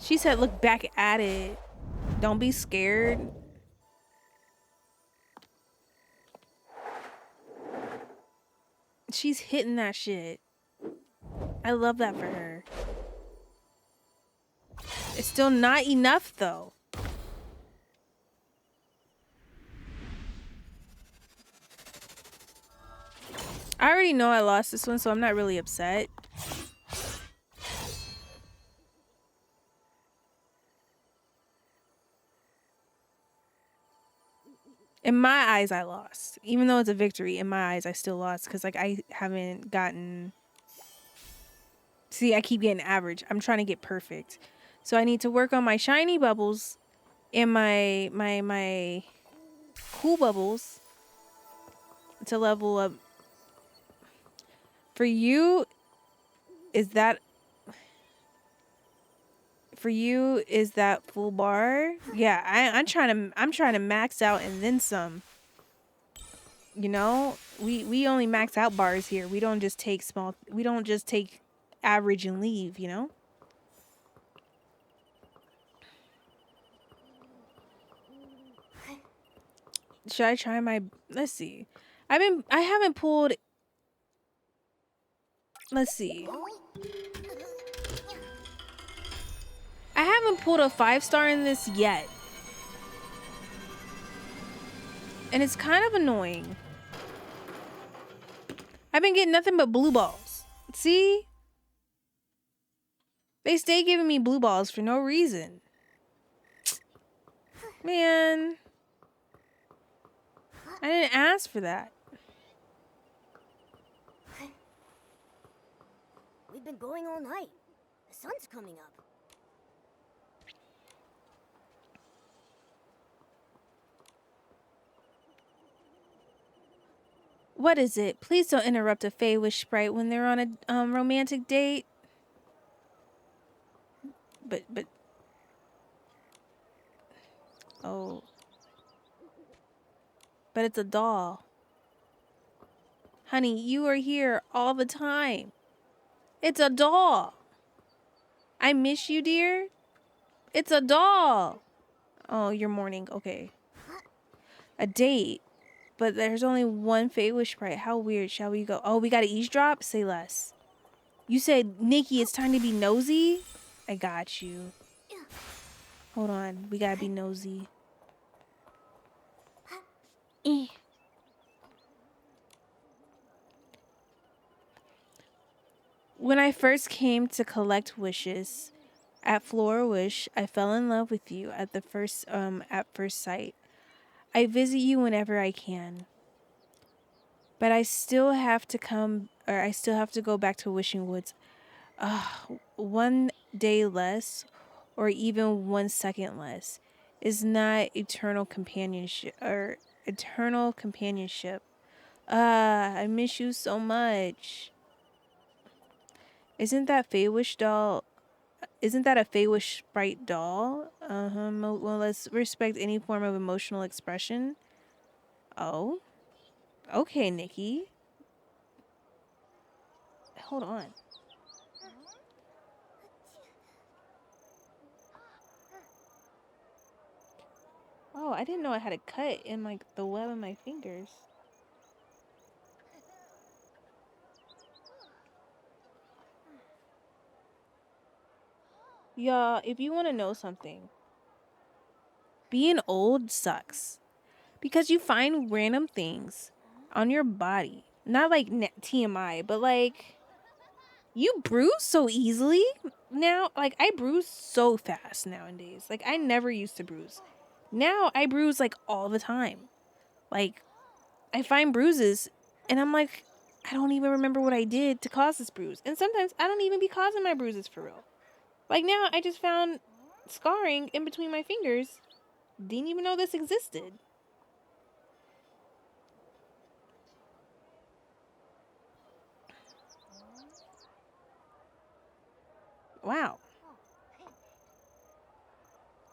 She said, look back at it. Don't be scared. She's hitting that shit. I love that for her. It's still not enough, though. I already know I lost this one, so I'm not really upset. In my eyes, I lost. Even though it's a victory, in my eyes, I still lost. Because, like, I haven't gotten... See, I keep getting average. I'm trying to get perfect. So I need to work on my shiny bubbles and my cool bubbles to level up. For you, is that... For you, is that full bar? Yeah, I'm trying to max out and then some. You know, we only max out bars here. We don't just take average and leave, you know? Should I try my... Let's see. I haven't pulled... Let's see. I haven't pulled a 5-star in this yet. And it's kind of annoying. I've been getting nothing but blue balls. See? They stay giving me blue balls for no reason. Man. I didn't ask for that. We've been going all night. The sun's coming up. What is it? Please don't interrupt a Fae with Sprite when they're on a romantic date. But oh. But it's a doll. Honey, you are here all the time. It's a doll. I miss you, dear. It's a doll. Oh, you're mourning. Okay. A date. But there's only one Fae with Sprite. How weird. Shall we go? Oh, we got to eavesdrop? Say less. You said, Nikki, it's time to be nosy? I got you. Hold on. We got to be nosy. Eh. When I first came to collect wishes at Flora Wish, I fell in love with you at first sight. I visit you whenever I can. But I still have to go back to Wishing Woods. One day less, or even 1 second less, is not eternal companionship. I miss you so much. Isn't that Feywish doll? Isn't that a Feywish Sprite doll? Well, let's respect any form of emotional expression. Oh, okay, Nikki. Hold on. Oh, I didn't know I had a cut in like the web of my fingers. Y'all, if you want to know something, being old sucks because you find random things on your body. Not like TMI, but like you bruise so easily now. Like I bruise so fast nowadays. Like I never used to bruise. Now I bruise like all the time. Like I find bruises and I'm like, I don't even remember what I did to cause this bruise. And sometimes I don't even be causing my bruises for real. Like now I just found scarring in between my fingers. Didn't even know this existed. Wow.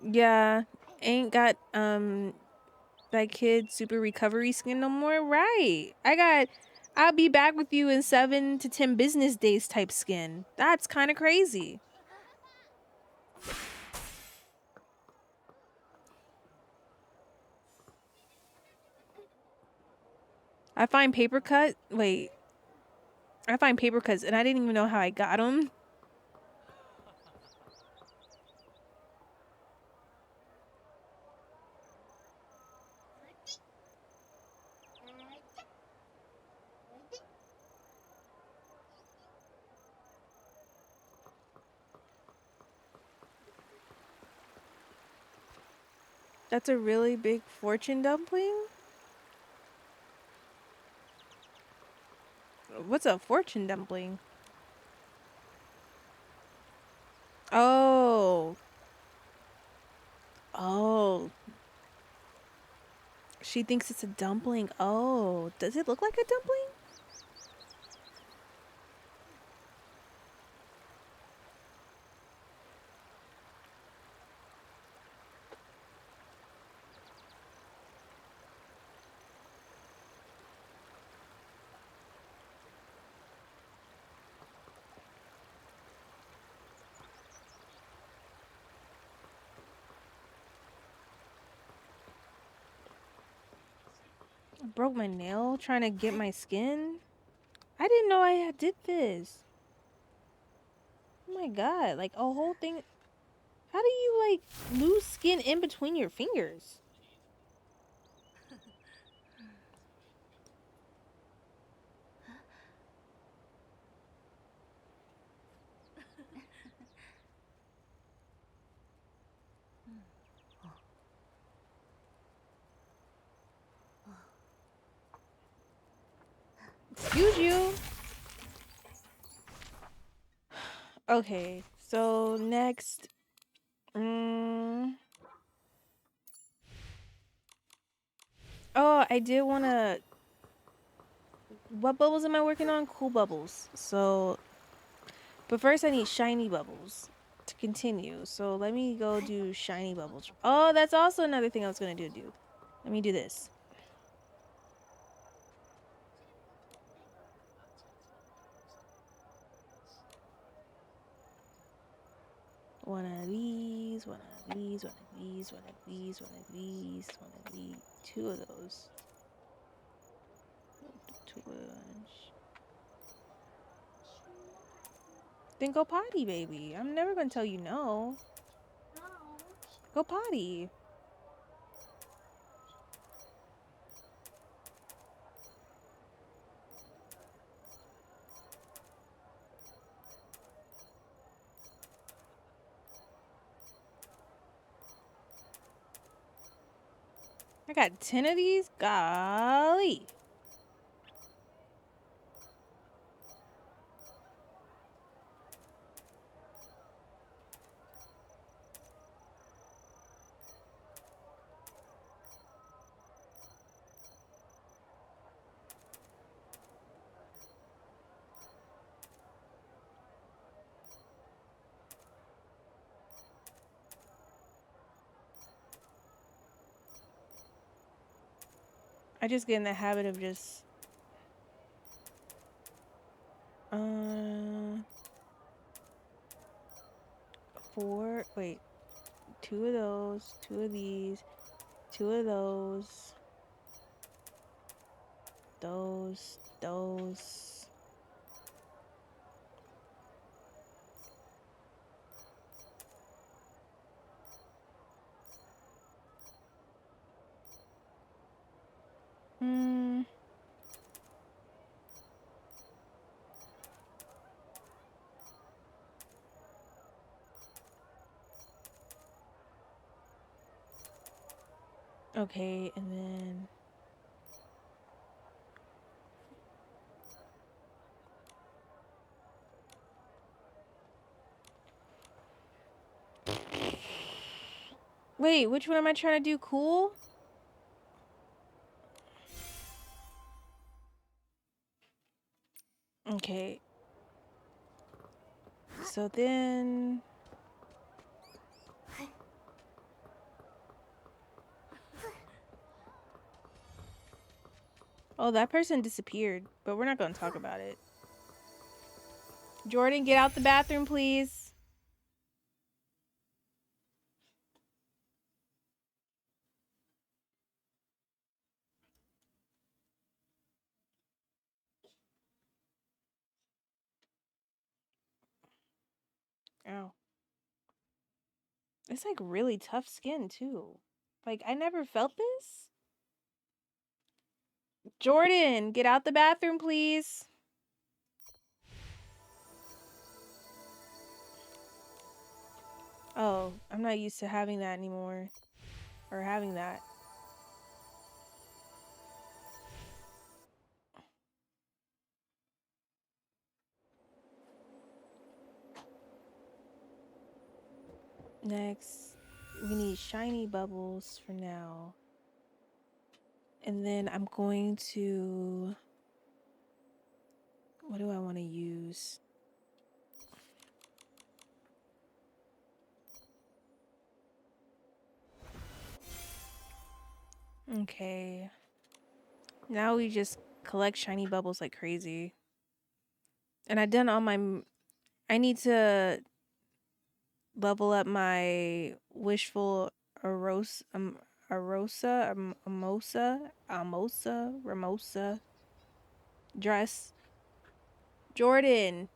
Yeah, ain't got that kid super recovery skin no more. Right. I'll be back with you in 7 to 10 business days type skin. That's kind of crazy. I find paper cuts and I didn't even know how I got them. That's a really big fortune dumpling? What's a fortune dumpling? Oh. Oh. She thinks it's a dumpling. Oh. Does it look like a dumpling? I broke my nail trying to get my skin. I didn't know I did this. Oh my god, like a whole thing. How do you like lose skin in between your fingers? Excuse you. Okay, so next. Oh, I did want to. What bubbles am I working on? Cool bubbles. So, but first I need shiny bubbles to continue. So let me go do shiny bubbles. Oh, that's also another thing I was going to do. Let me do this. One of these, one of these, one of these, one of these, one of these, one of these, two of those. Too much. Then go potty, baby. I'm never gonna tell you no. Go potty. I got 10 of these? Golly. I just get in the habit of just 4, wait, 2 of those, 2 of these, 2 of those, those. Okay, and then wait, which one am I trying to do? Cool? Okay. So then oh, that person disappeared, but we're not going to talk about it. Jordan, get out the bathroom, please. Ow. It's like really tough skin too. Like I never felt this. Jordan, get out the bathroom, please. Oh, I'm not used to having that anymore. Or having that. Next, we need shiny bubbles for now. And then I'm going to... What do I want to use? Okay. Now we just collect shiny bubbles like crazy. And I've done all my... I need to level up my wishful Ramosa dress. Jordan.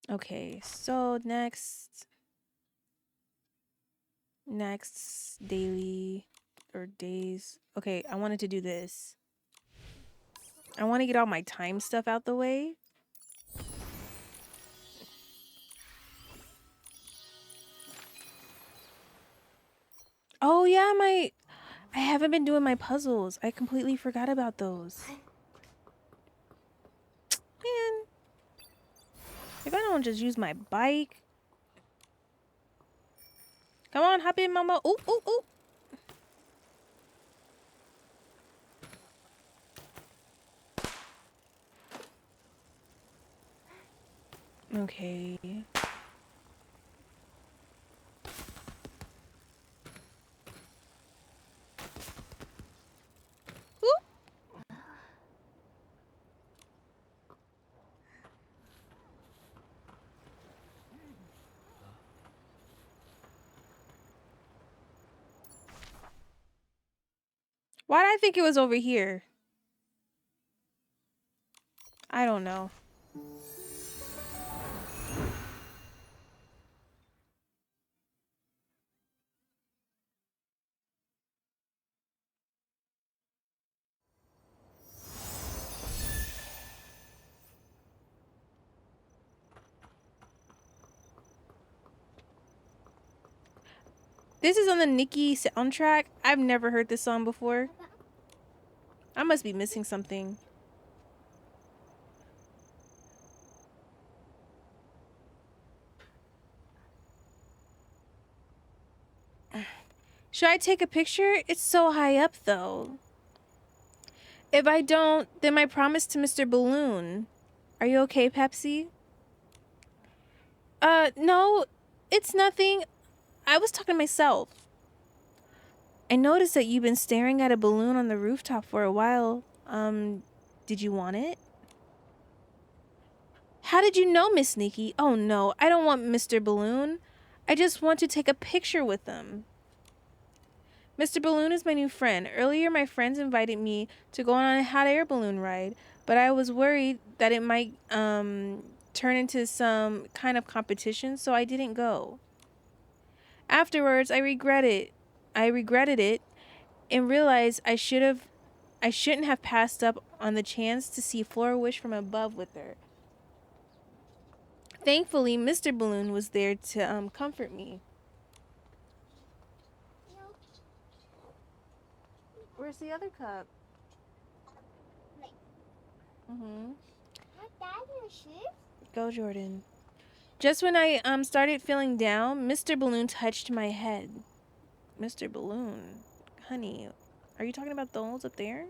Okay, so next daily or days. Okay, I wanted to do this. I want to get all my time stuff out the way. Oh yeah, I haven't been doing my puzzles. I completely forgot about those. Man, if I don't just use my bike. Come on, hop in, mama. Ooh, ooh, ooh. Okay. Ooh. Why did I think it was over here? I don't know. This is on the Nikki soundtrack. I've never heard this song before. I must be missing something. Should I take a picture? It's so high up though. If I don't, then my promise to Mr. Balloon. Are you okay, Pepsi? No, it's nothing. I was talking to myself. I noticed that you've been staring at a balloon on the rooftop for a while. Did you want it? How did you know, Miss Nikki? Oh no, I don't want Mr. Balloon. I just want to take a picture with him. Mr. Balloon is my new friend. Earlier, my friends invited me to go on a hot air balloon ride, but I was worried that it might turn into some kind of competition, so I didn't go. Afterwards, I regretted it and realized I shouldn't have passed up on the chance to see Flora Wish from above with her. Thankfully, Mr. Balloon was there to comfort me. Where's the other cup? Mm-hmm. Go, Jordan. Just when I started feeling down, Mr. Balloon touched my head. Mr. Balloon, honey, are you talking about those up there?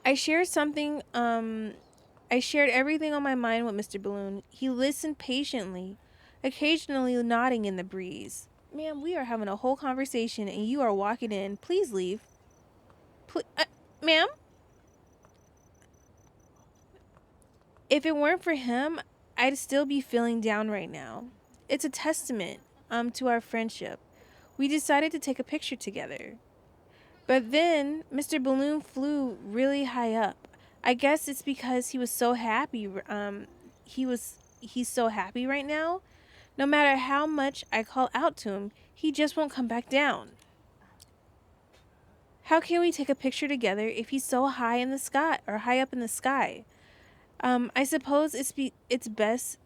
I shared everything on my mind with Mr. Balloon. He listened patiently, occasionally nodding in the breeze. Ma'am, we are having a whole conversation and you are walking in. Please leave. Ma'am? If it weren't for him, I'd still be feeling down right now. It's a testament to our friendship. We decided to take a picture together. But then Mr. Balloon flew really high up. I guess it's because he was so happy. He's so happy right now. No matter how much I call out to him, he just won't come back down. How can we take a picture together if he's so high in the sky or high up in the sky? I suppose it's best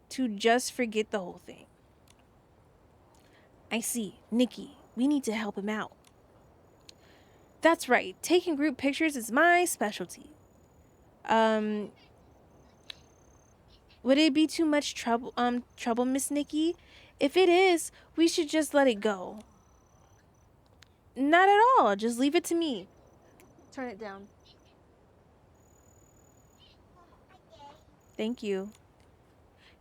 to just forget the whole thing. I see. Nikki, we need to help him out. That's right. Taking group pictures is my specialty. Would it be too much trouble, Miss Nikki? If it is, we should just let it go. Not at all. Just leave it to me. Turn it down. Thank you.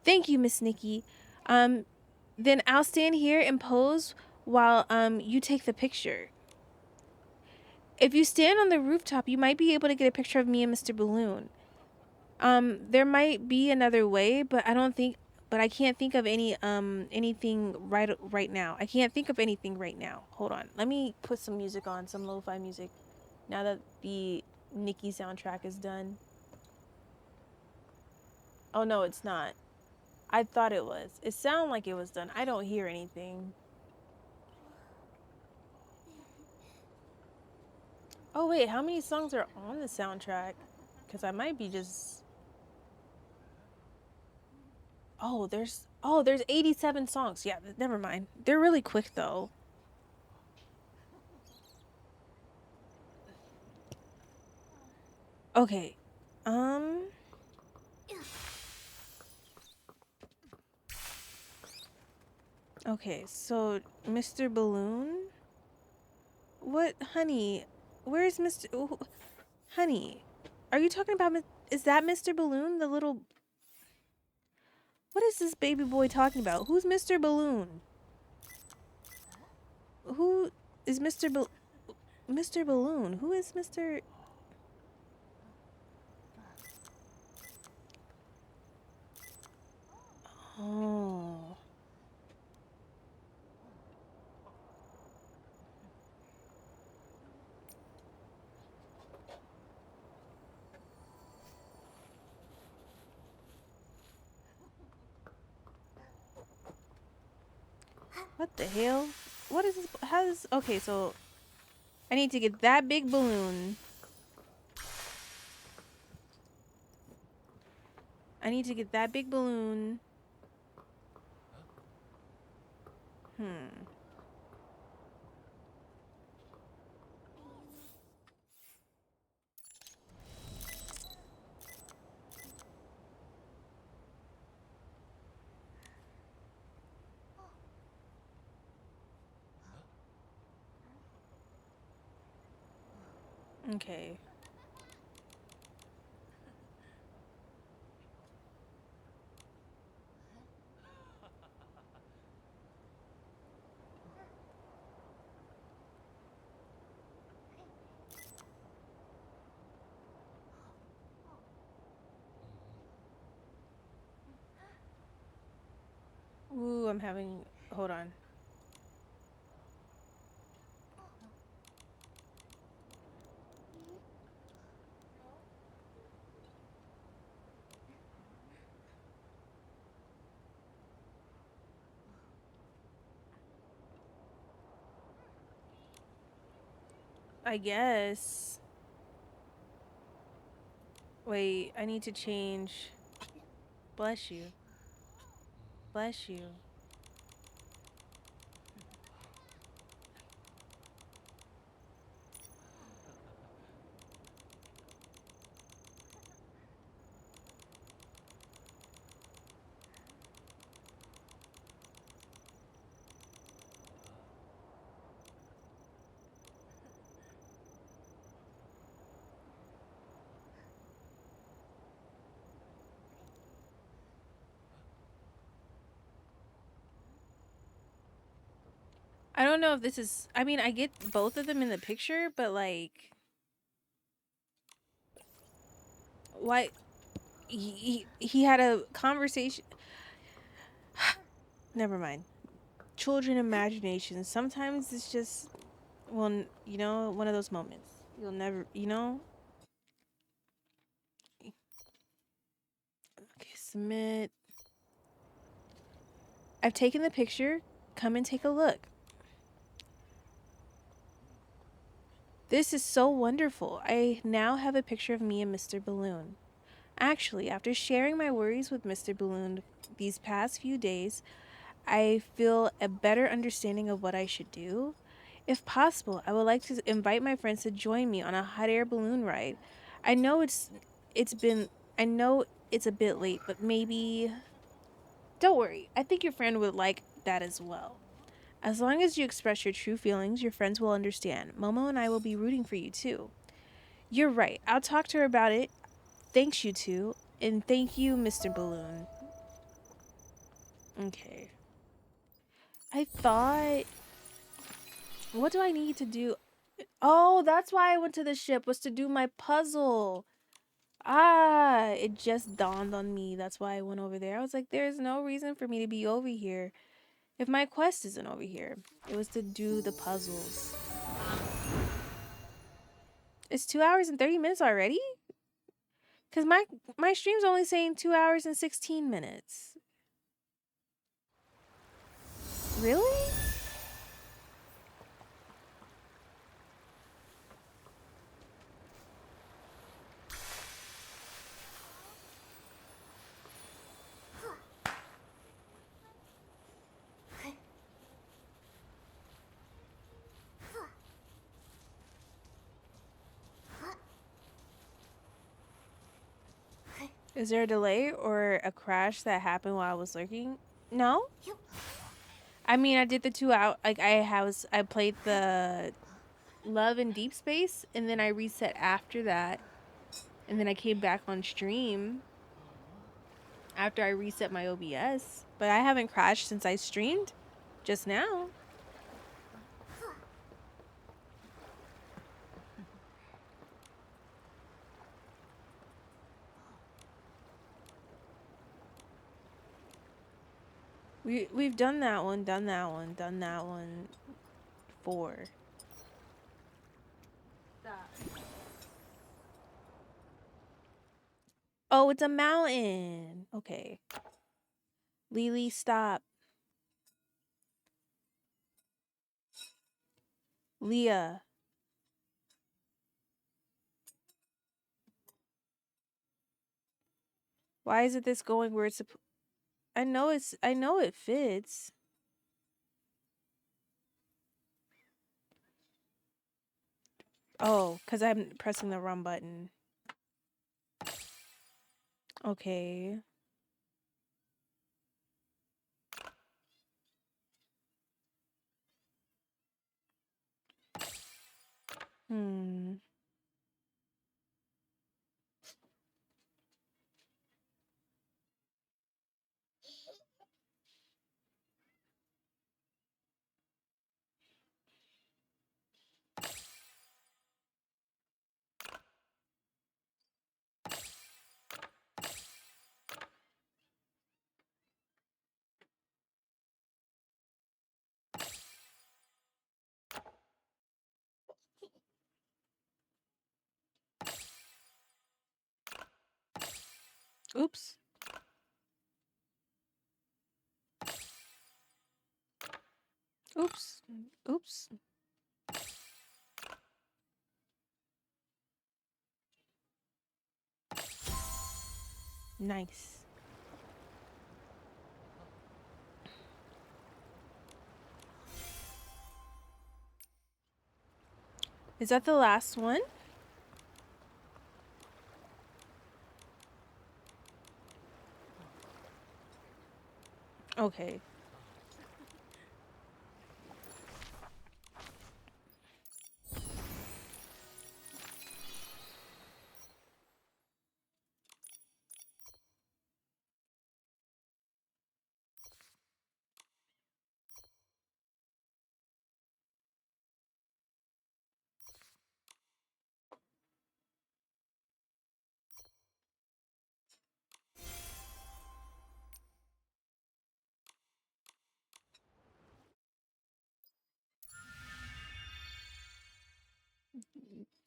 Thank you, Miss Nikki. Then I'll stand here and pose while you take the picture. If you stand on the rooftop, you might be able to get a picture of me and Mr. Balloon. There might be another way, but I can't think of anything right now. I can't think of anything right now. Hold on. Let me put some music on, some lo-fi music. Now that the Nikki soundtrack is done. Oh no, it's not. I thought it was. It sounded like it was done. I don't hear anything. Oh wait, how many songs are on the soundtrack? Because I might be just... Oh, Oh, there's 87 songs. Yeah, never mind. They're really quick though. Okay. Okay, so Mr. Balloon? What, honey? Where's Mr. Honey? Are you talking about is that Mr. Balloon, the little What is this baby boy talking about? Who's Mr. Balloon? Who is Mr. Balloon? Who is Mr. Oh. What the hell? What is this? How is okay, so I need to get that big balloon. I need to get that big balloon. Okay. Ooh, I'm having hold on. I guess. Wait, I need to change. Bless you. Bless you. I don't know if this is I mean, I get both of them in the picture, but like why he had a conversation. Never mind. Children imagination. Sometimes it's just well, you know, one of those moments. You'll never, you know? Okay, submit. I've taken the picture. Come and take a look. This is so wonderful. I now have a picture of me and Mr. Balloon. Actually, after sharing my worries with Mr. Balloon these past few days, I feel a better understanding of what I should do. If possible, I would like to invite my friends to join me on a hot air balloon ride. I know I know it's a bit late, but maybe don't worry. I think your friend would like that as well. As long as you express your true feelings, your friends will understand. Momo and I will be rooting for you too. You're right. I'll talk to her about it. Thanks, you two. And thank you, Mr. Balloon. Okay. I thought... What do I need to do? Oh, that's why I went to the ship, was to do my puzzle. Ah, it just dawned on me. That's why I went over there. I was like, there's no reason for me to be over here if my quest isn't over here. It was to do the puzzles. It's 2 hours and 30 minutes already? Because my stream's only saying 2 hours and 16 minutes. Really? Is there a delay or a crash that happened while I was lurking? No. I mean, I did the 2 out. Like I played the Love in Deep Space, and then I reset after that, and then I came back on stream after I reset my OBS. But I haven't crashed since I streamed just now. We've done that one, done that one, done that one 4. Oh, it's a mountain. Okay. Lily, stop. Leah. Why isn't this going where it's I know it fits. Oh, because I'm pressing the wrong button. Okay. Hmm. Oops. Oops. Oops. Nice. Is that the last one? Okay.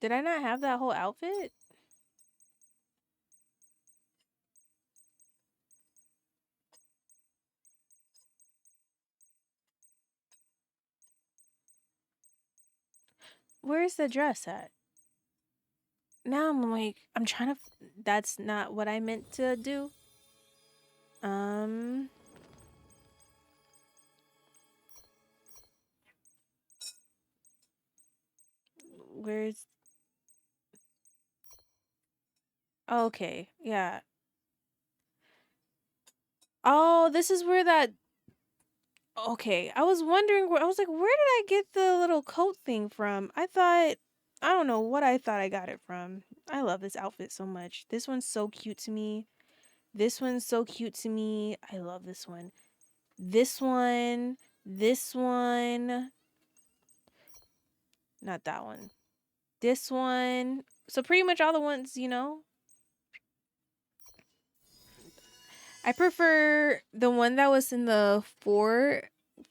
Did I not have that whole outfit? Where's the dress at? Now I'm like, I'm trying to. That's not what I meant to do. Where's. Okay. Yeah. Oh, this is where that. Okay. I was wondering where. I was like, where did I get the little coat thing from? I thought. I don't know what I thought I got it from. I love this outfit so much. This one's so cute to me. This one's so cute to me. I love this one. This one. This one. Not that one. This one. So pretty much all the ones, you know. I prefer the one that was in the four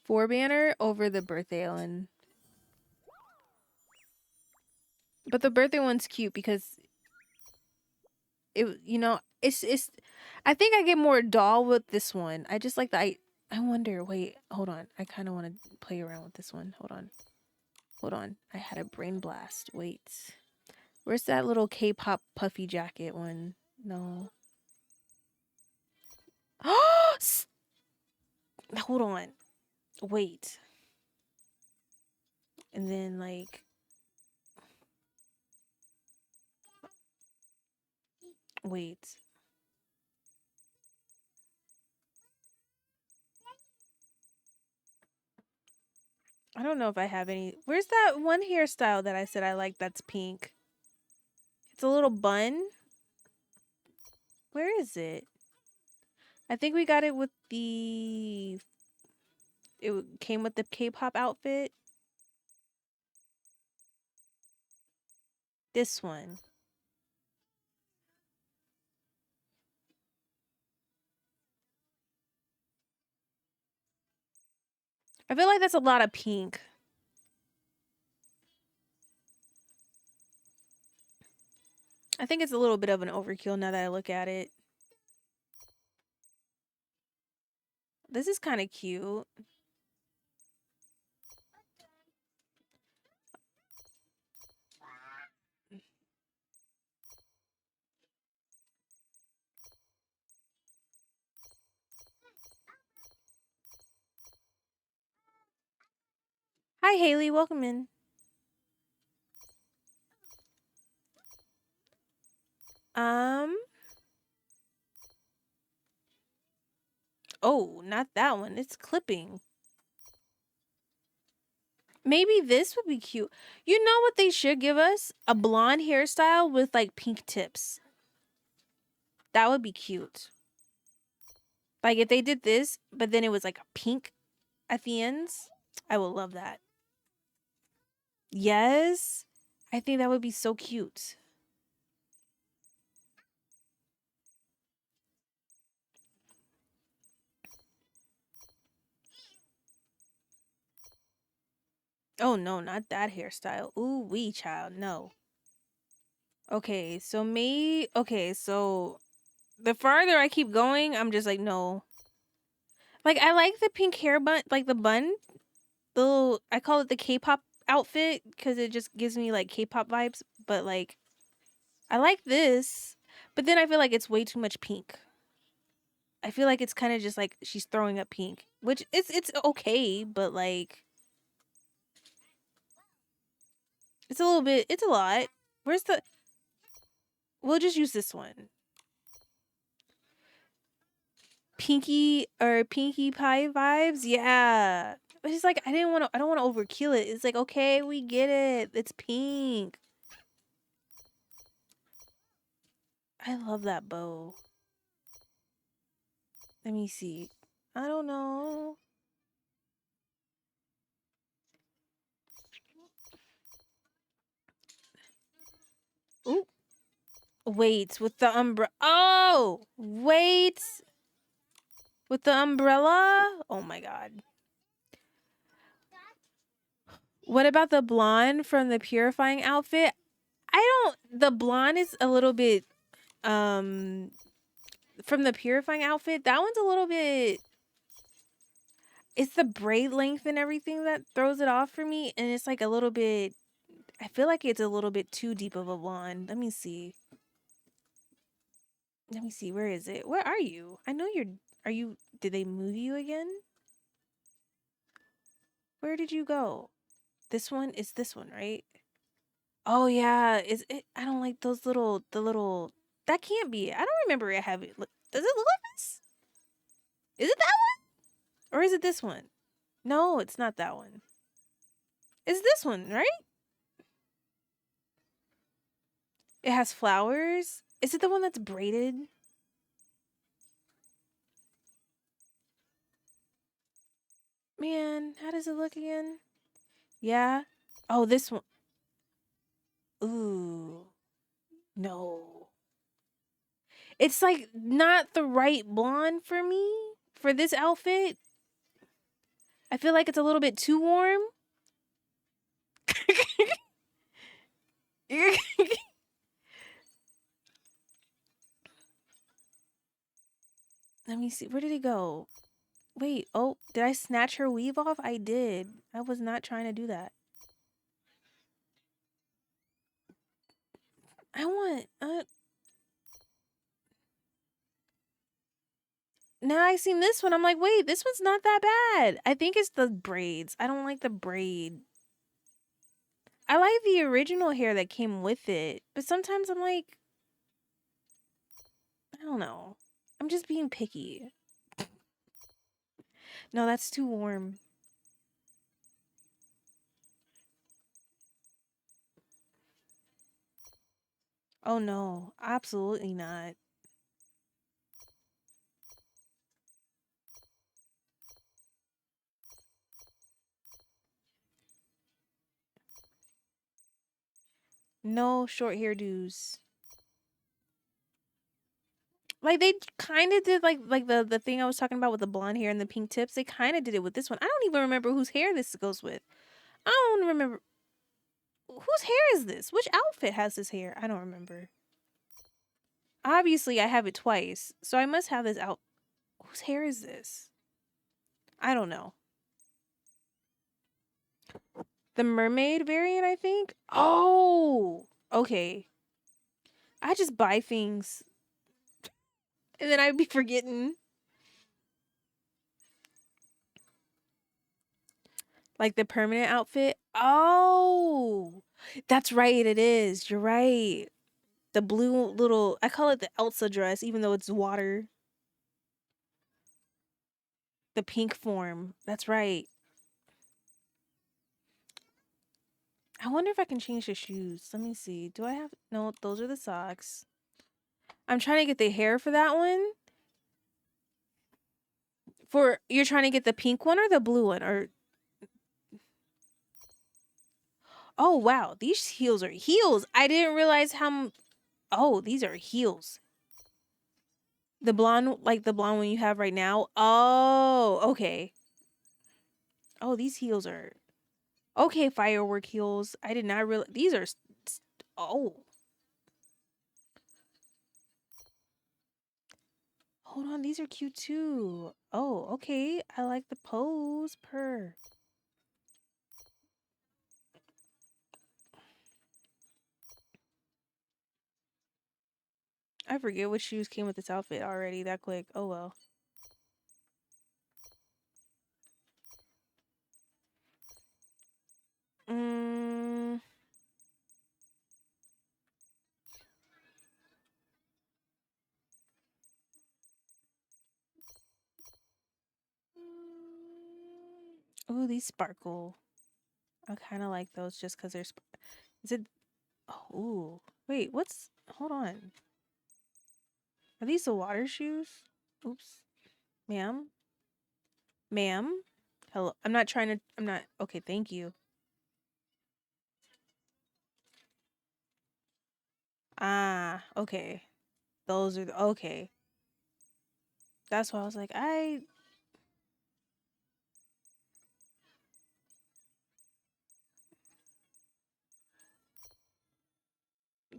banner over the birthday one. But the birthday one's cute because it, you know, it's I think I get more doll with this one. I just like the I wonder, wait, hold on. I kind of want to play around with this one. Hold on. Hold on. I had a brain blast. Wait. Where's that little K-pop puffy jacket one? No. Oh, hold on. Wait. And then like wait. I don't know if I have any. Where's that one hairstyle that I said I like that's pink? It's a little bun. Where is it? I think we got it with the... It came with the K-pop outfit. This one. I feel like that's a lot of pink. I think it's a little bit of an overkill now that I look at it. This is kind of cute. Hi, Haley. Welcome in. Oh, not that one. It's clipping. Maybe this would be cute. You know what they should give us? A blonde hairstyle with like pink tips. That would be cute. Like if they did this, but then it was like a pink at the ends, I would love that. Yes. I think that would be so cute. Oh no, not that hairstyle. Ooh, wee child, no. Okay, so so the farther I keep going, I'm just like, no. Like I like the pink hair bun, like the bun. The little, I call it the K-pop outfit because it just gives me like K-pop vibes, but like I like this, but then I feel like it's way too much pink. I feel like it's kind of just like she's throwing up pink, which it's okay, but like it's a little bit, it's a lot. Where's the... We'll just use this one. Pinky or Pinkie Pie vibes, yeah. But it's like I don't want to overkill it. It's like, okay, we get it. It's pink. I love that bow. Let me see. I don't know. Ooh. Wait, with the umbrella. Oh, wait. With the umbrella? Oh my god. What about the blonde from the purifying outfit? The blonde is a little bit from the purifying outfit. That one's a little bit... It's the braid length and everything that throws it off for me, and it's like a little bit... I feel like it's a little bit too deep of a blonde. Let me see. Let me see. Where is it? Where are you? I know you're... Are you... Did they move you again? Where did you go? This one is this one, right? Oh yeah, is it? I don't like those little, the little. That can't be it. I don't remember it having. Does it look like this? Is it that one, or is it this one? No, it's not that one. It's this one, right? It has flowers. Is it the one that's braided? Man, how does it look again? Yeah. Oh, this one. Ooh, no. It's like not the right blonde for me for this outfit. I feel like it's a little bit too warm. Let me see. Where did he go? Wait. Oh, did I snatch her weave off? I did. I was not trying to do that. I want... now I seen this one. I'm like, wait, this one's not that bad. I think it's the braids. I don't like the braid. I like the original hair that came with it. But sometimes I'm like... I don't know. I'm just being picky. No, that's too warm. Oh no, absolutely not. No short hairdos. Like they kind of did like the thing I was talking about with the blonde hair and the pink tips. They kind of did it with this one. I don't even remember whose hair this goes with. I don't remember whose hair is this. Which outfit has this hair? I don't remember. Obviously, I have it twice, so I must have this out. Whose hair is this? I don't know. The mermaid variant, I think. Oh, okay. I just buy things and then I'd be forgetting. Like the permanent outfit. Oh, that's right. It is. You're right. The blue little, I call it the Elsa dress, even though it's water. The pink form. That's right. I wonder if I can change the shoes. Let me see. Do I have, no, those are the socks. I'm trying to get the hair for that one. For, you're trying to get the pink one or the blue one? Or, oh, wow. These heels are heels. I didn't realize how, oh, these are heels. The blonde, like the blonde one you have right now. Oh, okay. Oh, these heels are okay. Firework heels. I did not realize these are. Oh, hold on. These are cute too. Oh, okay. I like the pose. Per. I forget which shoes came with this outfit already that quick. Oh well. Mm. Oh, these sparkle. I kind of like those just because they're. Is it? Oh, ooh. Wait. What's? Hold on. Are these the water shoes? Oops. Ma'am? Ma'am? Hello. I'm not trying to. I'm not. Okay, thank you. Ah, okay. Those are the. Okay. That's why I was like,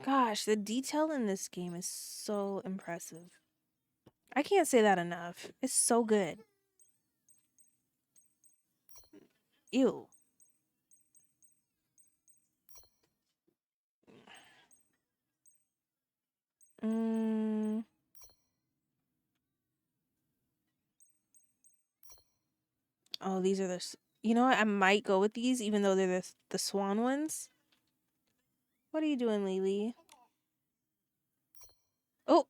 Gosh, the detail in this game is so impressive. I can't say that enough. It's so good. Ew. Mm. Oh, these are the. You know what? I might go with these, even though they're the swan ones. What are you doing, Lily? Oh,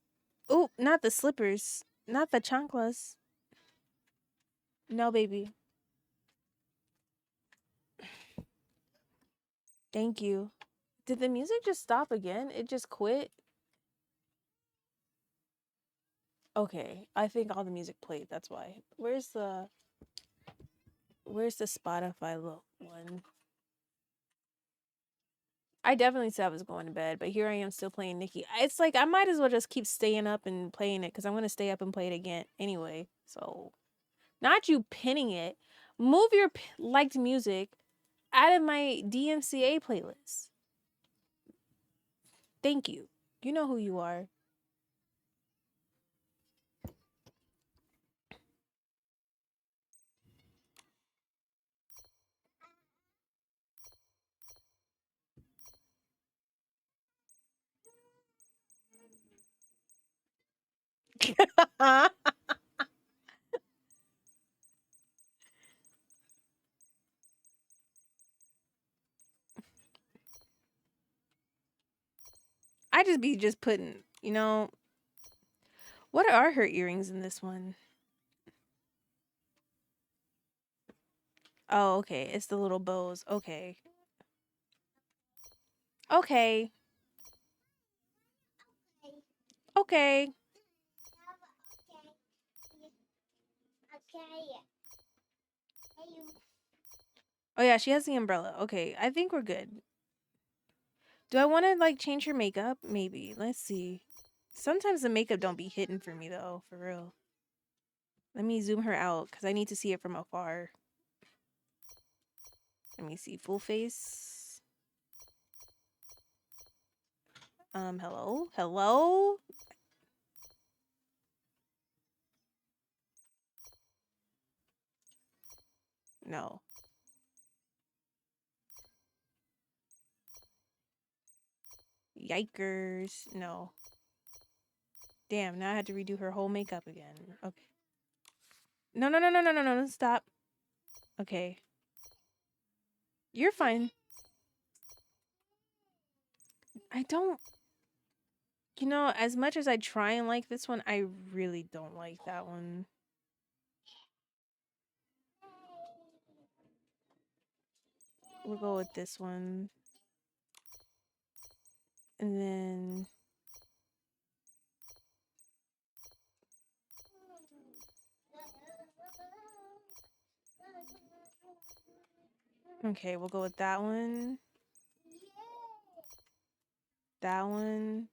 oh, not the slippers, not the chanclas. No, baby. Thank you. Did the music just stop again? It just quit? Okay, I think all the music played. That's why. Where's the Spotify one? I definitely said I was going to bed, but here I am still playing Nikki. It's like I might as well just keep staying up and playing it because I'm gonna stay up and play it again anyway. So, not you pinning it. Move your liked music out of my DMCA playlist. Thank you. You know who you are. I just be just putting, what are her earrings in this one? Oh, okay. It's the little bows. Okay. Okay. Okay. Okay. Hey, you. Oh yeah, she has the umbrella. Okay, I think we're good. Do I want to like change her makeup? Maybe. Let's see. Sometimes the makeup don't be hidden for me though, for real. Let me zoom her out because I need to see it from afar. Let me see. Full face. Hello? Hello? No. Yikers. No. Damn, now I had to redo her whole makeup again. Okay. No, no, no, no, no, no, no. Stop. Okay. You're fine. I don't... You know, as much as I try and like this one, I really don't like that one. We'll go with this one. And then... Okay, we'll go with that one. That one.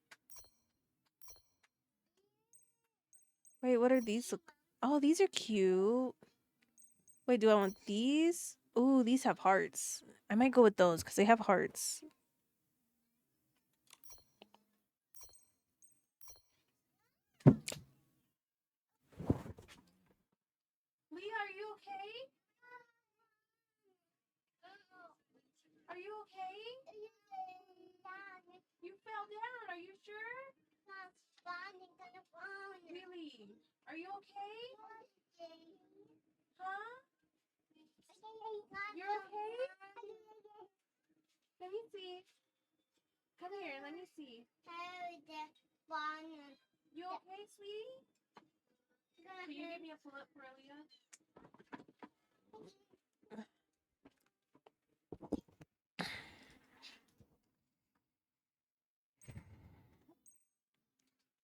Wait, what are these? Oh, these are cute. Wait, do I want these? Ooh, these have hearts. I might go with those because they have hearts. Leah, are you okay? Are you okay? You fell down. Are you sure? Really? Are you okay? Huh? You're okay? Let me see. Come here. Let me see. You okay, sweetie? Can you give me a pull-up for Leah?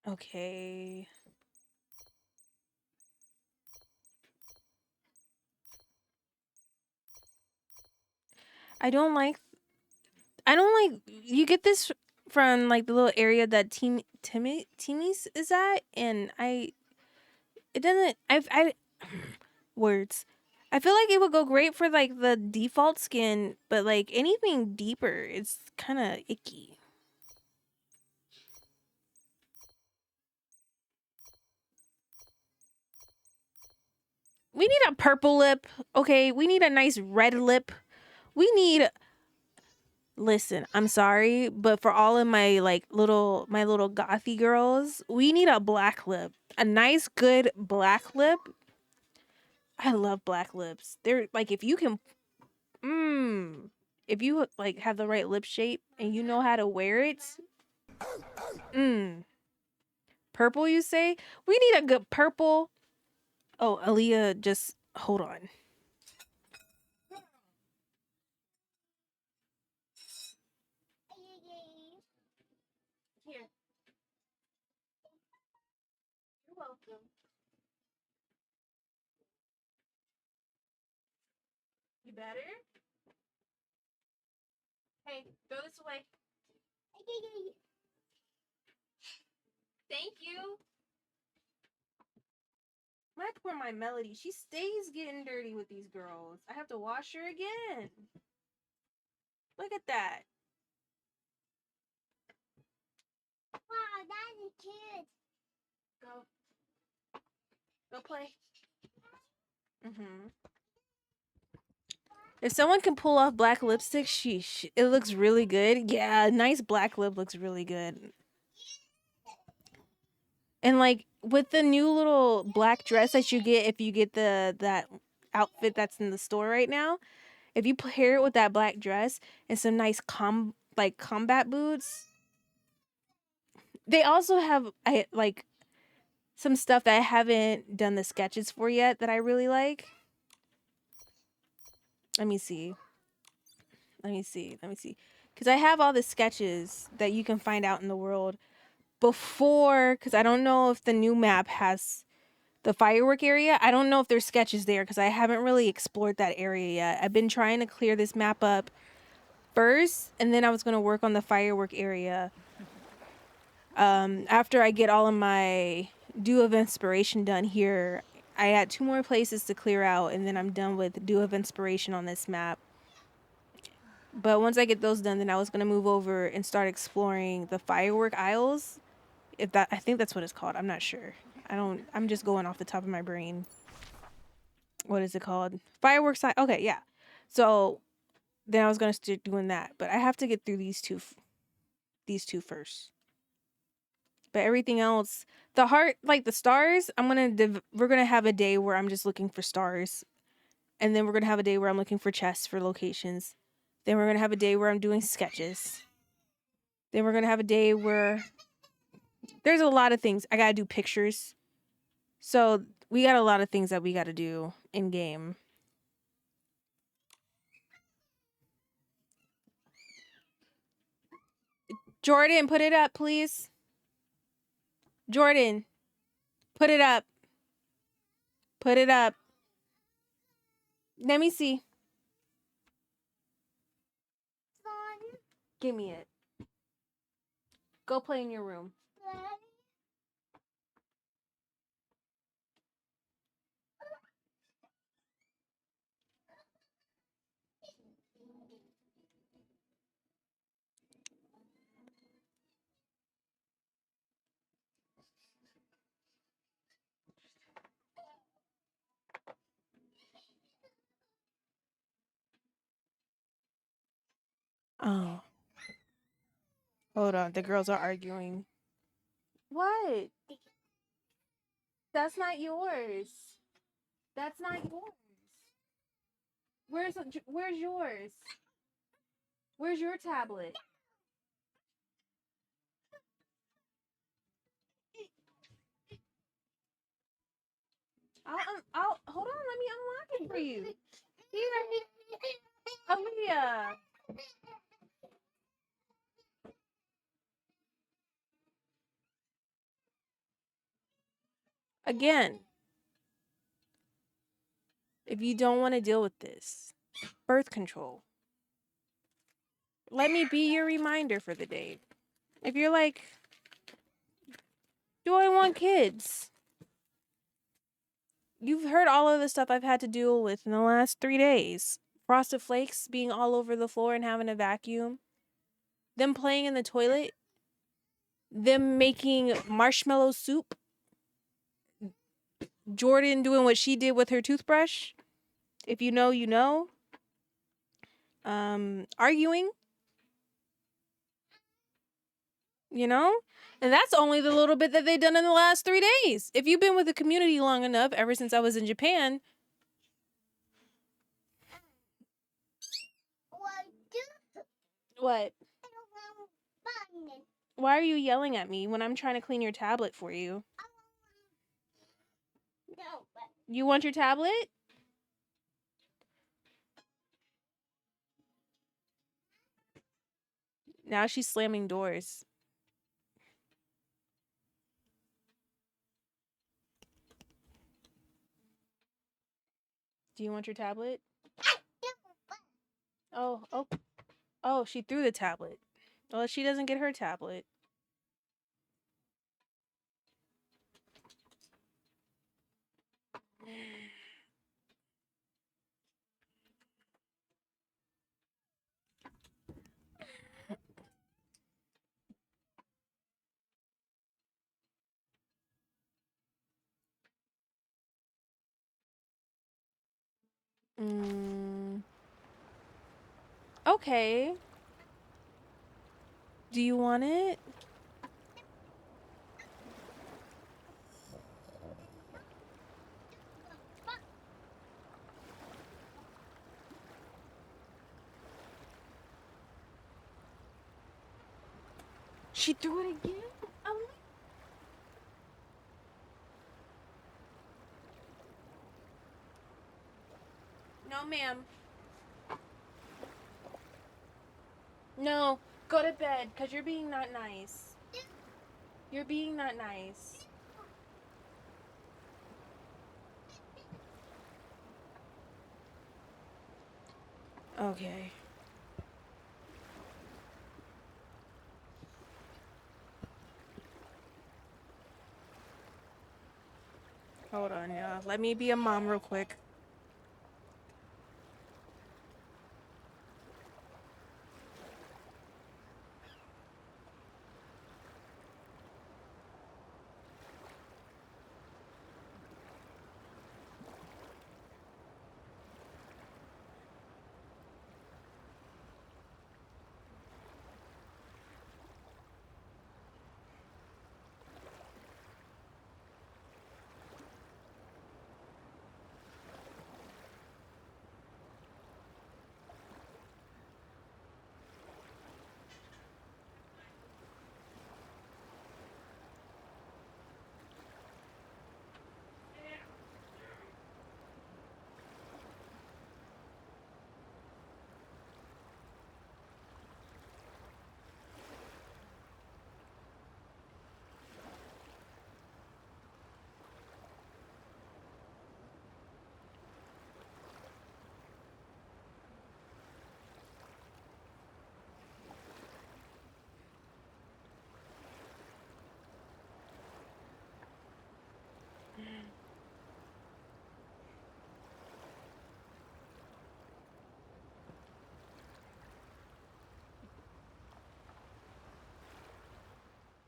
Okay. I don't like you get this from like the little area that Timmy's is at, and it doesn't I words. I feel like it would go great for like the default skin, but like anything deeper, it's kind of icky. We need a purple lip, okay? We need a nice red lip. We need... Listen, I'm sorry, but for all of my like little gothy girls, we need a black lip. A nice good black lip. I love black lips. They're like if you can if you like have the right lip shape and you know how to wear it. Purple, you say? We need a good purple. Oh, Aaliyah, just hold on. Here. You're welcome. You better? Hey, throw this away. Thank you. My poor my Melody. She stays getting dirty with these girls. I have to wash her again. Look at that. Wow, that's cute. Go. Go play. If someone can pull off black lipstick, sheesh, it looks really good. Yeah, nice black lip looks really good. And like with the new little black dress that you get if you get that outfit that's in the store right now, if you pair it with that black dress and some nice combat boots. They also have like some stuff that I haven't done the sketches for yet that I really like. Let me see. Because I have all the sketches that you can find out in the world. before, because I don't know if the new map has the firework area. I don't know if there's sketches there because I haven't really explored that area yet. I've been trying to clear this map up first, and then I was going to work on the firework area after I get all of my Dew of Inspiration done here. I had 2 more places to clear out, and then I'm done with Dew of Inspiration on this map. But once I get those done, then I was going to move over and start exploring the firework aisles. I think that's what it's called. I'm not sure. I'm just going off the top of my brain. What is it called? Fireworks. Okay, yeah. So then I was going to start doing that, but I have to get through these two first. But everything else, the heart, like the stars, we're going to have a day where I'm just looking for stars. And then we're going to have a day where I'm looking for chests for locations. Then we're going to have a day where I'm doing sketches. Then we're going to have a day where there's a lot of things. I got to do pictures. So we got a lot of things that we got to do in game. Jordan, put it up, please. Jordan, put it up. Put it up. Let me see. Fun. Give me it. Go play in your room. Oh. Hold on. The girls are arguing. What? That's not yours. That's not yours. Where's yours? Where's your tablet? I'll hold on. Let me unlock it for you. Here, Aaliyah. Again, if you don't want to deal with this, birth control. Let me be your reminder for the day. If you're like, do I want kids? You've heard all of the stuff I've had to deal with in the last 3 days. Frosted Flakes being all over the floor and having a vacuum. Them playing in the toilet. Them making marshmallow soup. Jordan doing what she did with her toothbrush. If you know, you know. Arguing. You know? And that's only the little bit that they've done in the last 3 days. If you've been with the community long enough, ever since I was in Japan. What? Why are you yelling at me when I'm trying to clean your tablet for you? No, but You want your tablet? Now she's slamming doors. Do you want your tablet? Oh, she threw the tablet. Well, she doesn't get her tablet. Okay. Do you want it? She threw it again? Oh. No, ma'am. No, go to bed, because you're being not nice. You're being not nice. Okay. Hold on, y'all. Let me be a mom real quick.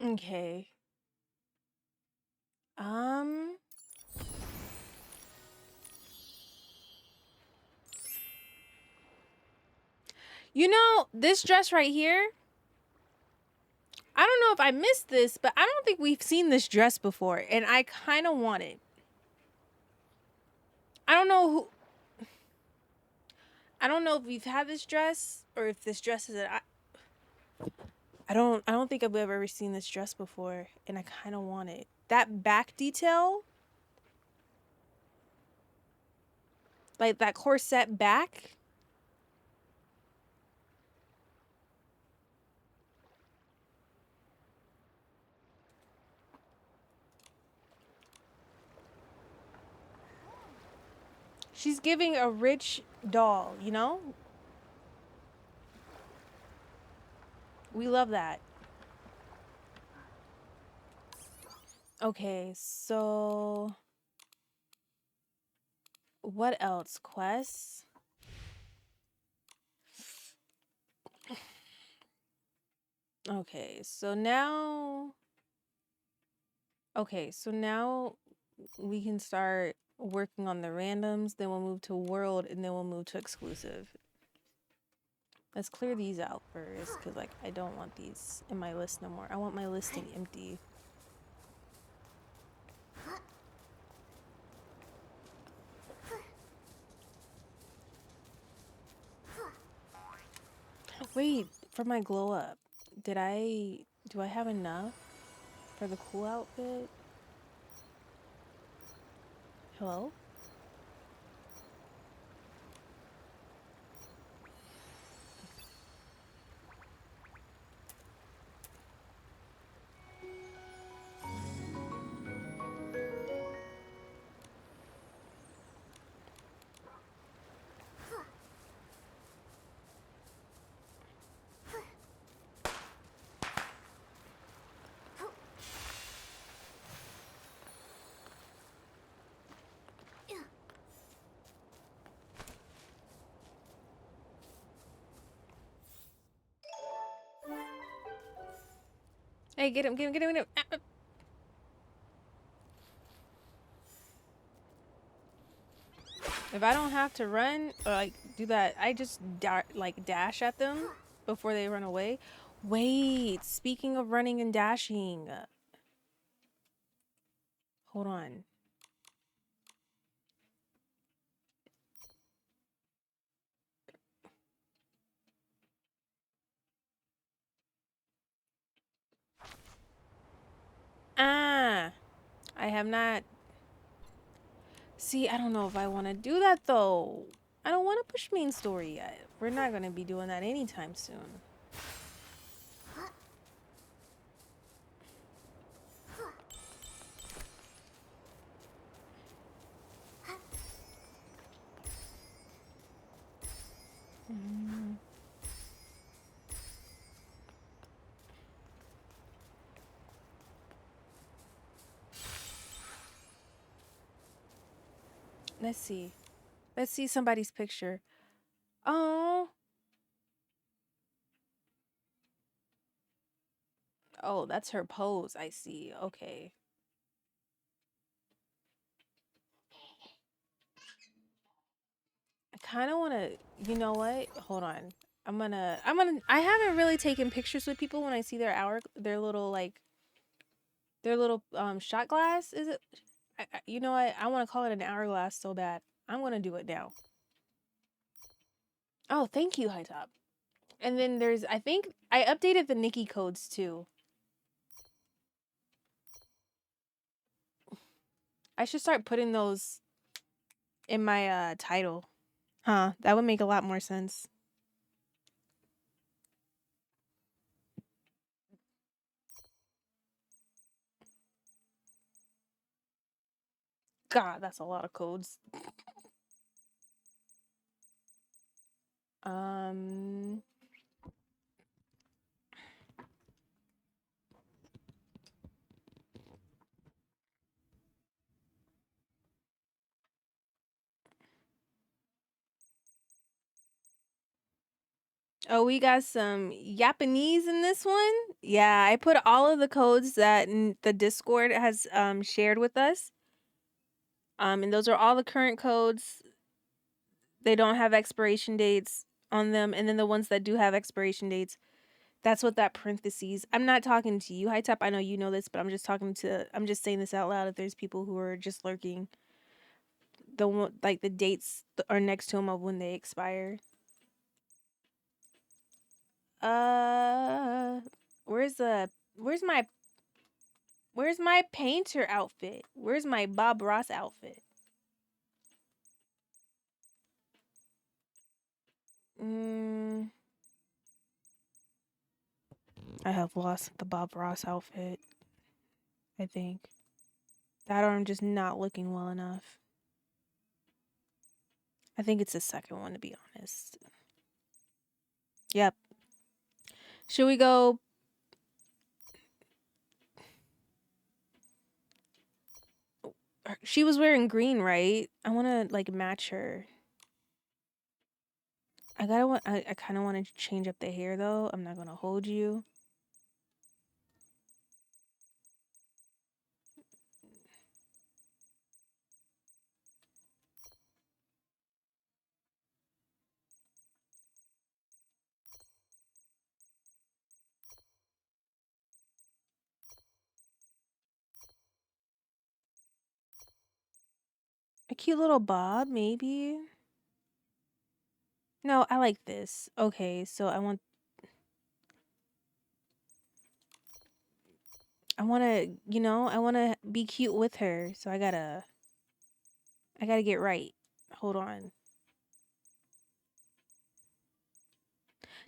Okay. Um, you know, this dress right here, I don't know if I missed this, but I don't think we've seen this dress before, and I kind of want it. I don't know who. I don't know if we've had this dress or if this dress is I don't think I've ever seen this dress before, and I kind of want it. That back detail, like that corset back. She's giving a rich doll, you know? We love that. Okay, so what else? Quests? Okay, so now we can start working on the randoms, then we'll move to world, and then we'll move to exclusive. Let's clear these out first, because like I don't want these in my list no more. I want my listing empty. Wait, for my glow up, do I have enough for the cool outfit? Hello? Hey, get him, get him, get him, get him. Ah, ah. If I don't have to run or like do that, I just like dash at them before they run away. Wait, speaking of running and dashing, hold on. Ah, I have not. See, I don't know if I want to do that though. I don't want to push main story yet. We're not going to be doing that anytime soon. Let's see. Let's see somebody's picture. Oh. Oh, that's her pose. I see. Okay. I kind of want to, you know what? Hold on. I haven't really taken pictures with people when I see their little, like, their little, shot glass. Is it? You know what? I want to call it an hourglass so bad. I'm going to do it now. Oh, thank you, High Top. And then I think I updated the Nikki codes too. I should start putting those in my title. Huh, that would make a lot more sense. God, that's a lot of codes. Oh, we got some Japanese in this one. Yeah, I put all of the codes that the Discord has shared with us. And those are all the current codes. They don't have expiration dates on them, and then the ones that do have expiration dates, that's what that parentheses. I'm not talking to you, High Top. I know you know this, but I'm just saying this out loud. If there's people who are just lurking, the dates are next to them of when they expire. Where's my painter outfit? Where's my Bob Ross outfit? I have lost the Bob Ross outfit, I think. That or I'm just not looking well enough. I think it's the second one, to be honest. Yep. Should we go? She was wearing green, right? I want to, like, match her. I kind of want to change up the hair, though. I'm not going to hold you. A cute little bob, maybe? No, I like this. Okay, so I want to be cute with her. So I gotta get right. Hold on.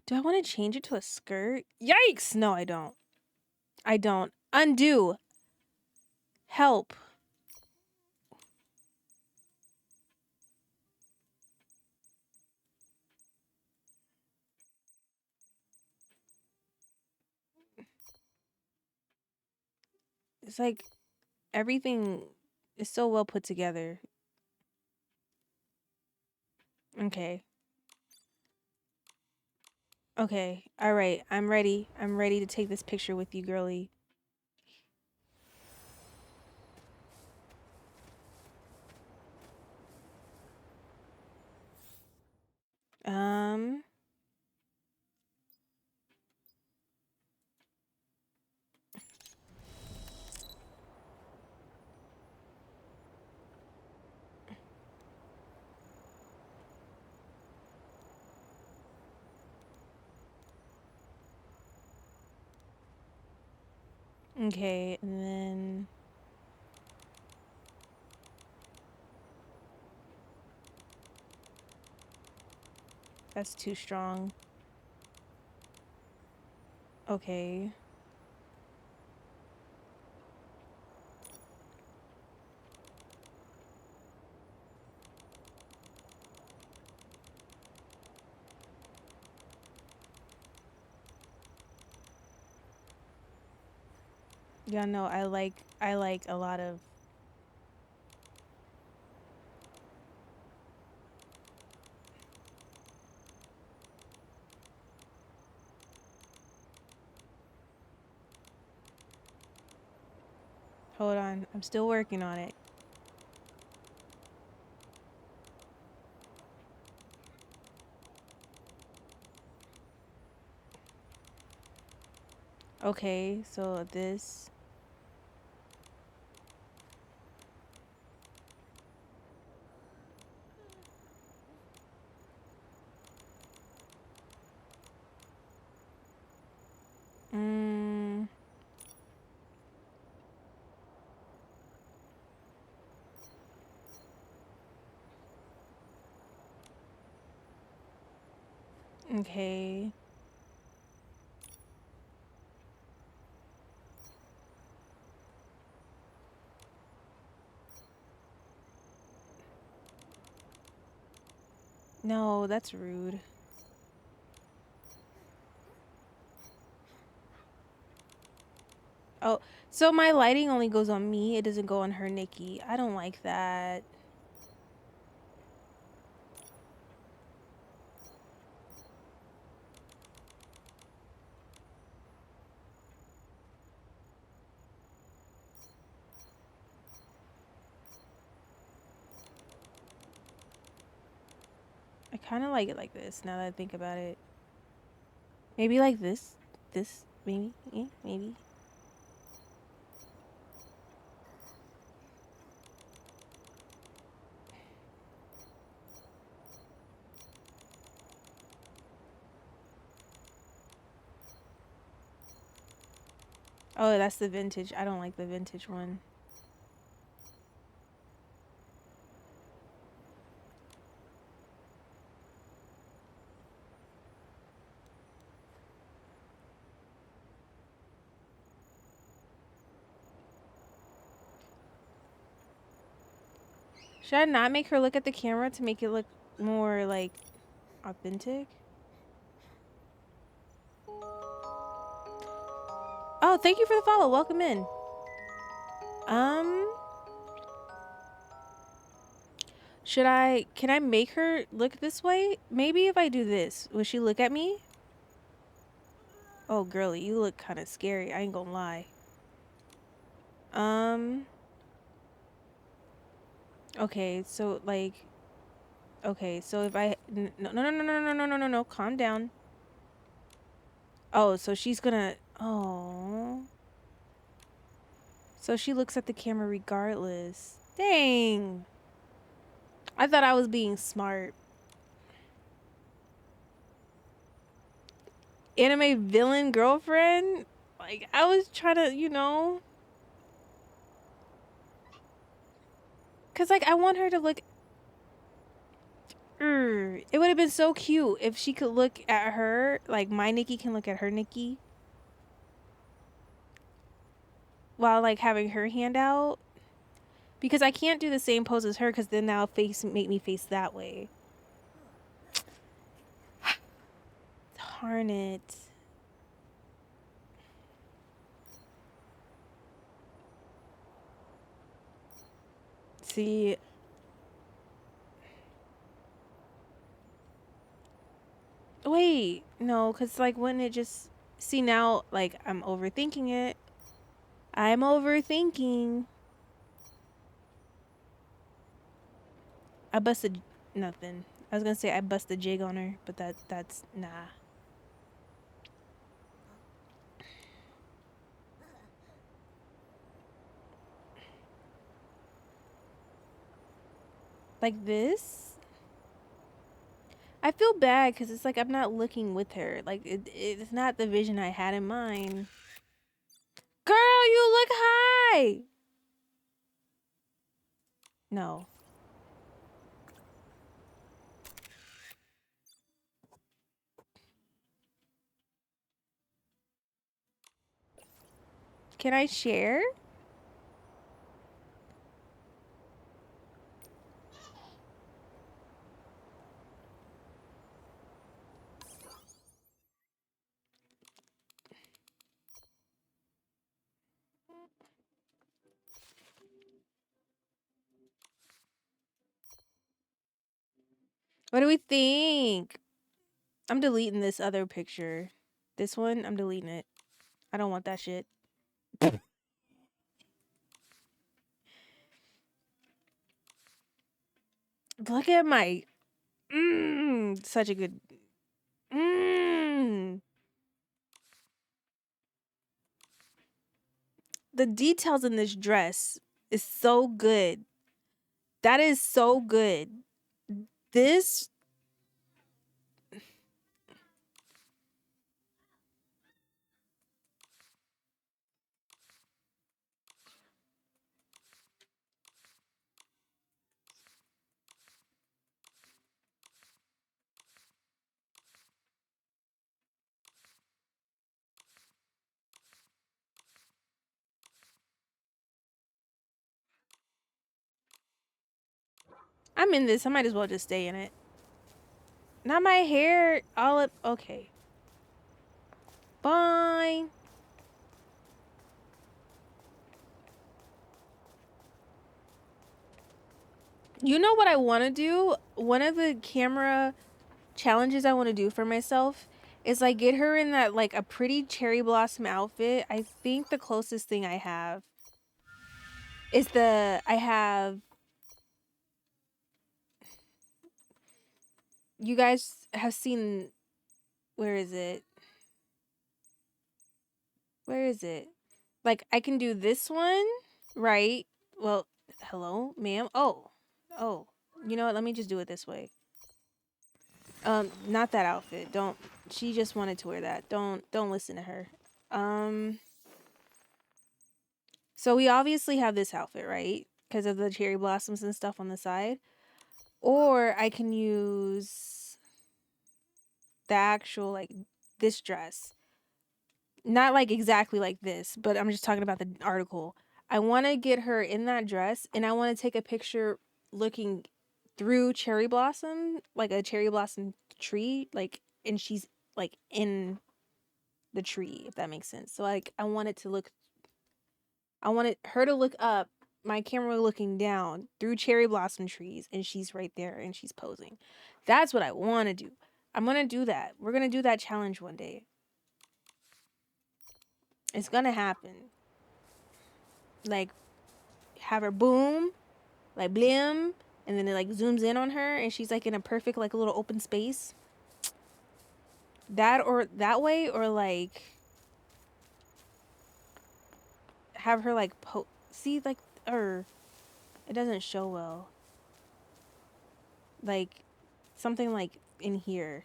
Do I want to change it to a skirt? Yikes! No, I don't. I don't. Undo. Help. It's like everything is so well put together. Okay. Okay. All right. I'm ready. I'm ready to take this picture with you, girly. Okay, and then that's too strong. Okay. Yeah, no, I like a lot of Hold on. I'm still working on it. Okay, so this. Mm. Okay. No, that's rude. Oh, so my lighting only goes on me. It doesn't go on her, Nikki. I don't like that. I kind of like it like this now that I think about it. Maybe like this. This, maybe. Yeah, maybe. Oh, that's the vintage. I don't like the vintage one. Should I not make her look at the camera to make it look more like authentic? Oh, thank you for the follow. Welcome in. Can I make her look this way? Maybe if I do this, will she look at me? Oh, girly, you look kind of scary. I ain't gonna lie. Okay, so like, okay, so if I, no, calm down. Oh, so she's gonna, oh. So she looks at the camera regardless. Dang. I thought I was being smart. Anime villain girlfriend? Like, I was trying to, you know. Because, like, I want her to look. It would have been so cute if she could look at her. Like, my Nikki can look at her Nikki. While, like, having her hand out. Because I can't do the same pose as her because then now make me face that way. Darn it. See. Wait. No, because, like, when it just... See, now, like, I'm overthinking it. I'm overthinking. I busted... Nothing. I was gonna say I busted a jig on her, but that's... Nah. Like this? I feel bad because it's like I'm not looking with her. Like, it's not the vision I had in mind. Girl, you look high! No. Can I share? What do we think? I'm deleting this other picture. This one, I'm deleting it. I don't want that shit. Look at my such a good the details in this dress is so good. That is so good. This I'm in this. I might as well just stay in it. Not my hair all up. Okay. Bye. You know what I want to do? One of the camera challenges I want to do for myself is like get her in that like a pretty cherry blossom outfit. I think the closest thing I have is you guys have seen, where is it? Where is it? Like I can do this one, right? Well, hello, ma'am. Oh. You know what? Let me just do it this way. Not that outfit. Don't. She just wanted to wear that. Don't listen to her. So we obviously have this outfit, right? Because of the cherry blossoms and stuff on the side. Or I can use the actual, like, this dress. Not like exactly like this, but I'm just talking about the article. I want to get her in that dress and I want to take a picture looking through cherry blossom, like a cherry blossom tree, like, and she's like in the tree, if that makes sense. So like I wanted her to look up, my camera looking down through cherry blossom trees, and she's right there and she's posing. That's what I want to do. I'm going to do that. We're going to do that challenge one day. It's going to happen. Like, have her boom, like blim, and then it like zooms in on her and she's like in a perfect like little open space. That or that way, or like have her like see like, or it doesn't show well. Like something like in here.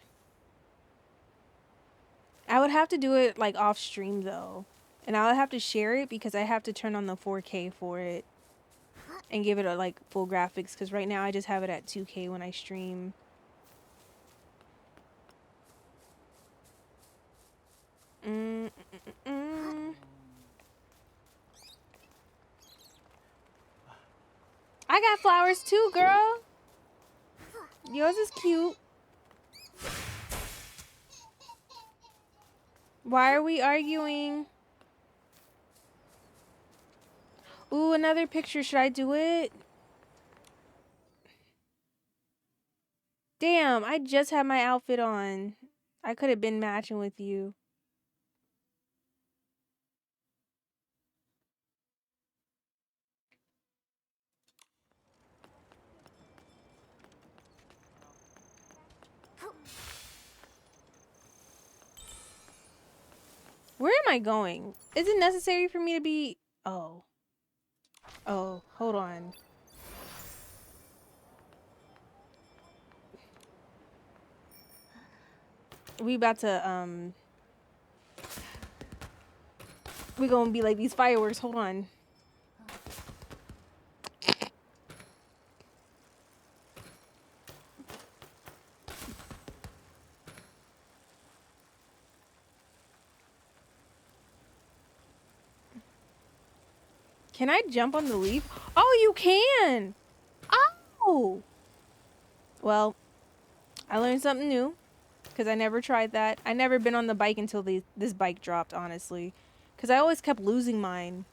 I would have to do it like off stream though. And I would have to share it because I have to turn on the 4K for it and give it a like full graphics, because right now I just have it at 2K when I stream. I got flowers too, girl. Yours is cute. Why are we arguing? Ooh, another picture. Should I do it? Damn, I just had my outfit on. I could have been matching with you. Where am I going? Is it necessary for me to be... Oh. Oh, hold on. We about to, we gonna be like these fireworks. Hold on. Can I jump on the leaf? Oh, you can! Oh! Well, I learned something new. Because I never tried that. I never been on the bike until this bike dropped, honestly. Because I always kept losing mine.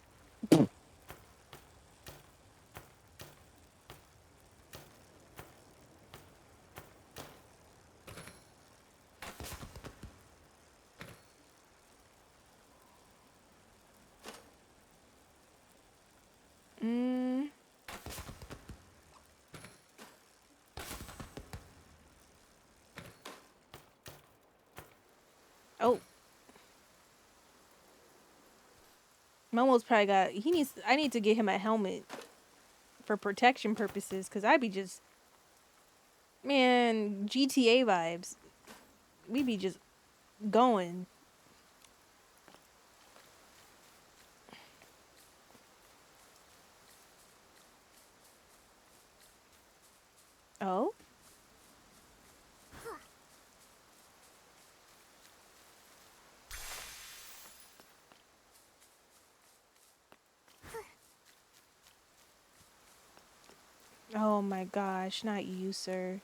Momo's probably got. He needs. I need to get him a helmet for protection purposes, cause I be just, man, GTA vibes. We be just going. Oh. Oh my gosh, not you, sir.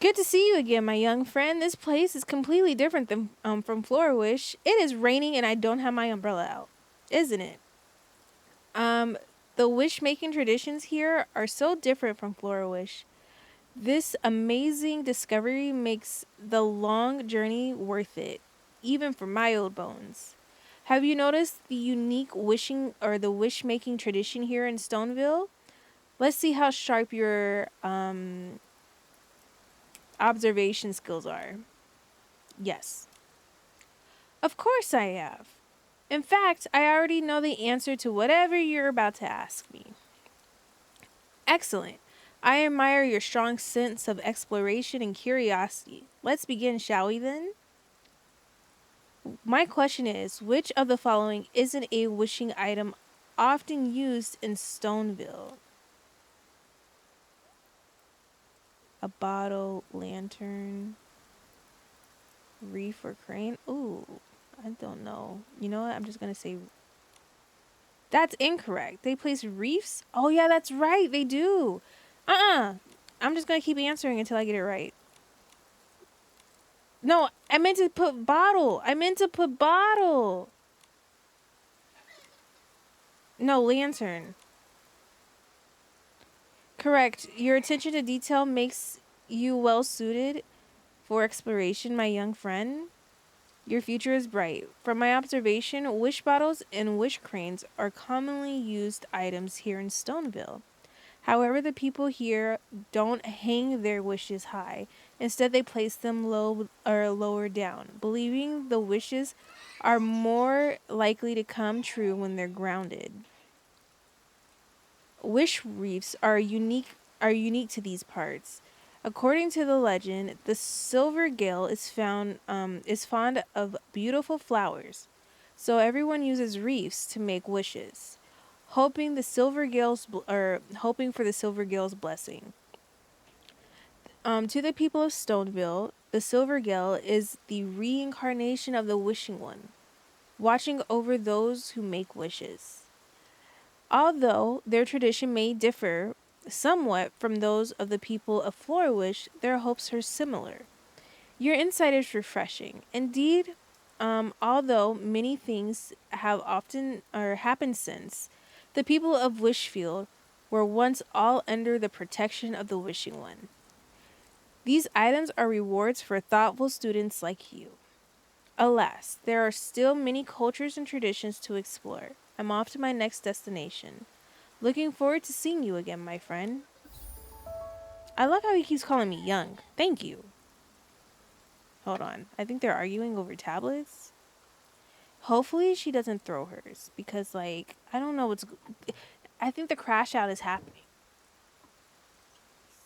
Good to see you again, my young friend. This place is completely different than from Florawish. It is raining and I don't have my umbrella out, isn't it? The wish making traditions here are so different from Florawish. This amazing discovery makes the long journey worth it, even for my old bones. Have you noticed the unique wishing or the wish making tradition here in Stoneville? Let's see how sharp your observation skills are. Yes. Of course I have. In fact, I already know the answer to whatever you're about to ask me. Excellent. I admire your strong sense of exploration and curiosity. Let's begin, shall we then? My question is, which of the following isn't a wishing item often used in Stoneville? A bottle, lantern, reef, or crane? Ooh, I don't know. You know what? I'm just going to say that's incorrect. They place reefs? Oh, yeah, that's right. They do. I'm just going to keep answering until I get it right. No, I meant to put bottle. No, lantern. Correct. Your attention to detail makes you well suited for exploration, my young friend. Your future is bright. From my observation, wish bottles and wish cranes are commonly used items here in Stoneville. However, the people here don't hang their wishes high. Instead, they place them low or lower down, believing the wishes are more likely to come true when they're grounded. Wish reefs are unique to these parts. According to the legend, the silver gale is fond of beautiful flowers, so everyone uses reefs to make wishes, hoping for the silver gale's blessing. To the people of Stoneville, the silver gale is the reincarnation of the wishing one, watching over those who make wishes. Although their tradition may differ somewhat from those of the people of Florawish, their hopes are similar. Your insight is refreshing. Indeed, although many things have often or happened since, the people of Wishfield were once all under the protection of the Wishing One. These items are rewards for thoughtful students like you. Alas, there are still many cultures and traditions to explore. I'm off to my next destination. Looking forward to seeing you again, my friend. I love how he keeps calling me young. Thank you. Hold on. I think they're arguing over tablets. Hopefully she doesn't throw hers because, like, I don't know what's... I think the crash out is happening.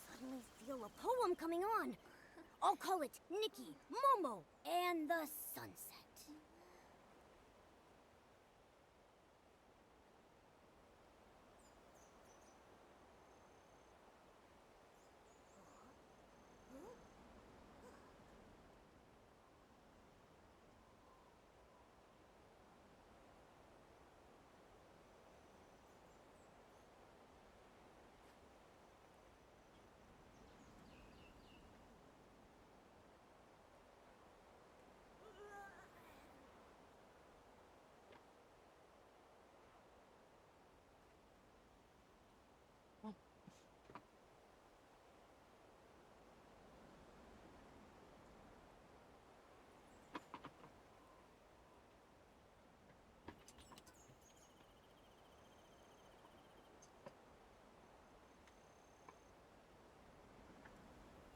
Suddenly feel a poem coming on. I'll call it Nikki, Momo, and the Sunset.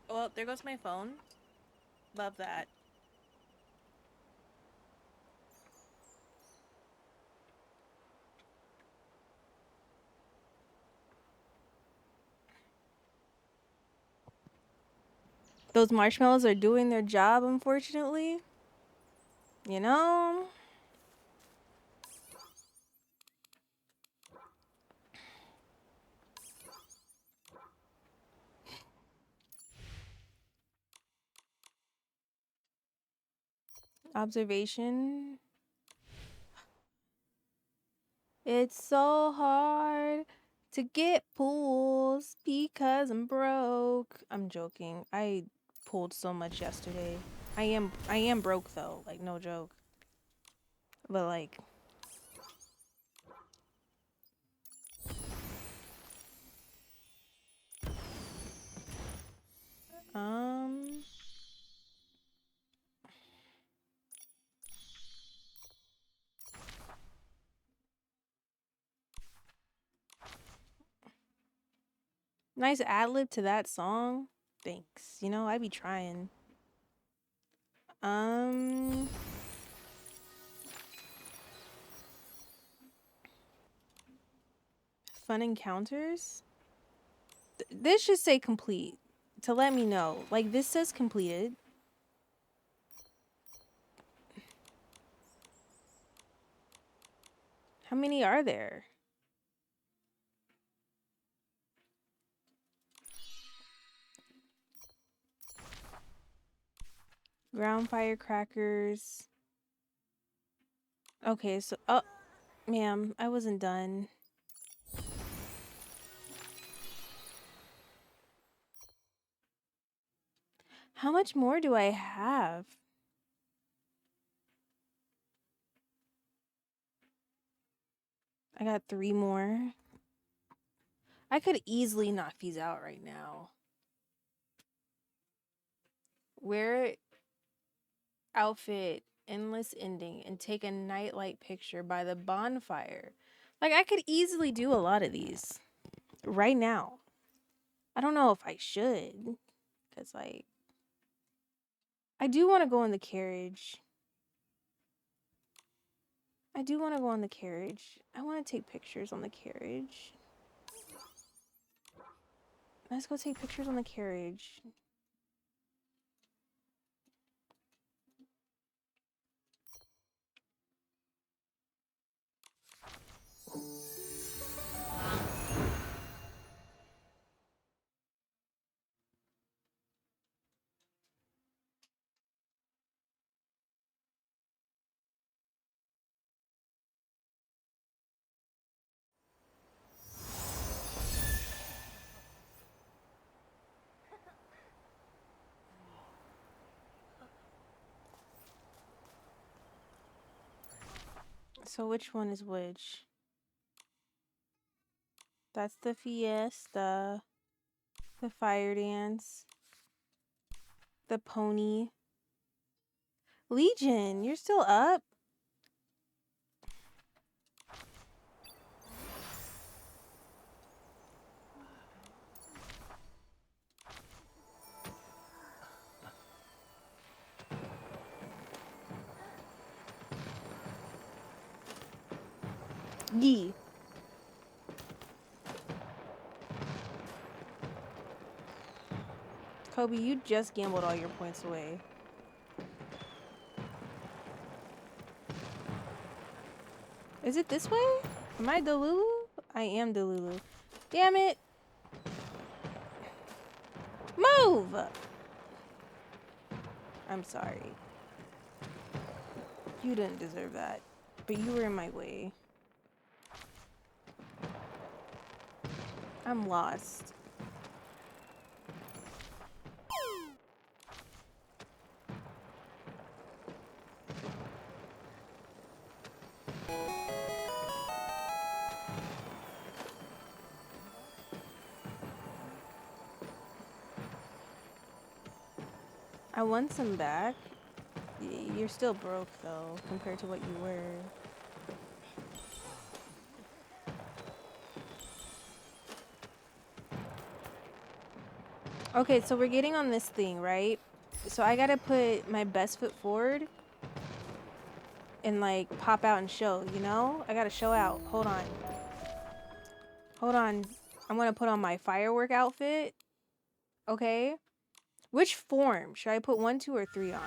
Well, there goes my phone. Love that. Those marshmallows are doing their job, unfortunately. You know? Observation. It's so hard to get pools because I'm broke. I'm joking. I pulled so much yesterday. I am broke though, like no joke. But like um nice ad lib to that song. Thanks. You know, I be trying. Fun encounters? This should say complete to let me know. Like this says completed. How many are there? Ground firecrackers. Okay, so oh, ma'am, I wasn't done. How much more do I have? I got 3 more. I could easily knock these out right now. Wear outfit, endless ending, and take a nightlight picture by the bonfire. Like, I could easily do a lot of these right now. I don't know if I should, because, like, I do want to go in the carriage. I do want to go on the carriage. I want to take pictures on the carriage. Let's go take pictures on the carriage. So which one is which? That's the fiesta, the fire dance, the pony. Legion, you're still up? Yee. Kobe, you just gambled all your points away. Is it this way? Am I Delulu? I am Delulu. Damn it. Move! I'm sorry. You didn't deserve that. But you were in my way. I'm lost. I want some back. You're still broke though, compared to what you were. Okay, so we're getting on this thing, right? So I gotta put my best foot forward and like pop out and show, you know? I gotta show out. Hold on. Hold on. I'm gonna put on my firework outfit. Okay? Which form? Should I put 1, 2, or 3 on?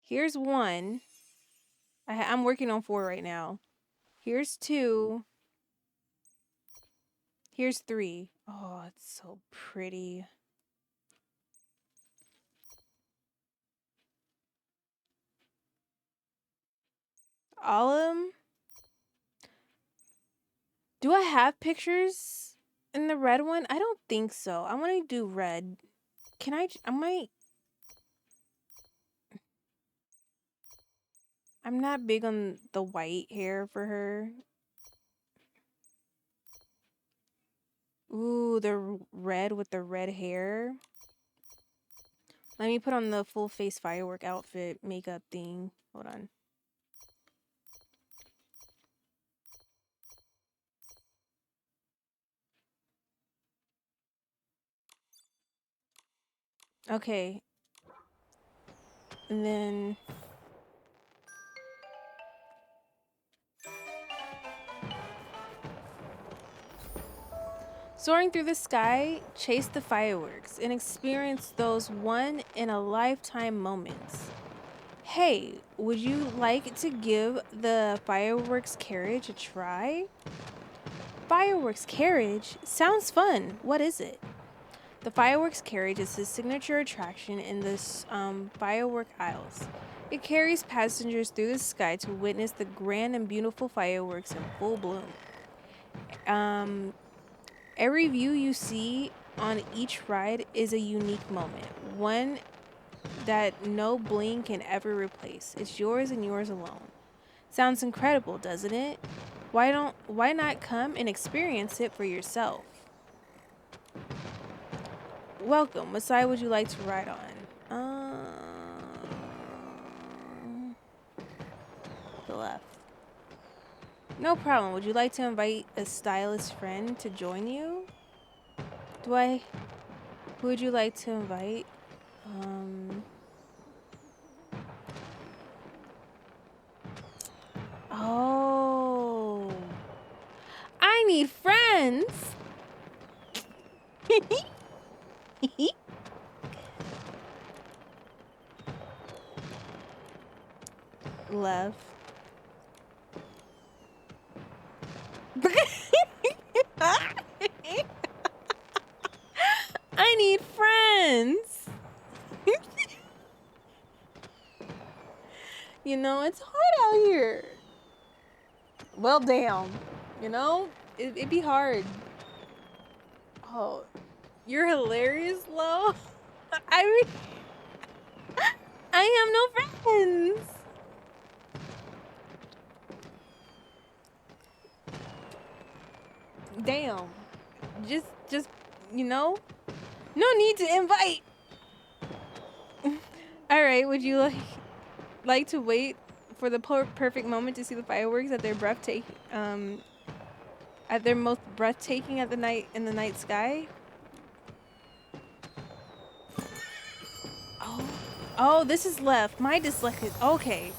Here's 1. I'm working on 4 right now. Here's 2. Here's 3. Oh, it's so pretty. All of them? Do I have pictures in the red one? I don't think so. I want to do red. Can I might. I'm not big on the white hair for her. Ooh, the red with the red hair. Let me put on the full face firework outfit makeup thing. Hold on. Okay. And then soaring through the sky, chase the fireworks and experience those one-in-a-lifetime moments. Hey, would you like to give the fireworks carriage a try? Fireworks carriage? Sounds fun. What is it? The fireworks carriage is his signature attraction in the firework aisles. It carries passengers through the sky to witness the grand and beautiful fireworks in full bloom. Every view you see on each ride is a unique moment, one that no bling can ever replace. It's yours and yours alone. Sounds incredible, doesn't it? Why not come and experience it for yourself? Welcome. What side would you like to ride on? The left. No problem. Would you like to invite a stylish friend to join you? Who would you like to invite? Oh. I need friends. Left. I need friends. You know, it's hard out here. Well, damn. You know, it'd be hard. Oh, you're hilarious, Lo. I have no friends. Damn. Just, you know, no need to invite. All right, would you like to wait for the perfect moment to see the fireworks at their at their most breathtaking in the night sky? Oh, this is left. My dyslexia. Okay.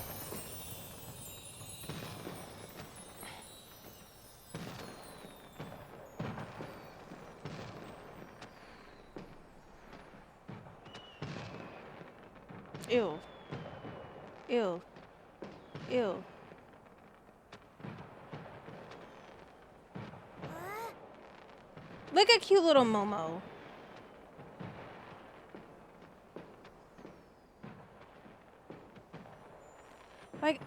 Ew. Ew. Ew. Look at cute little Momo. Like,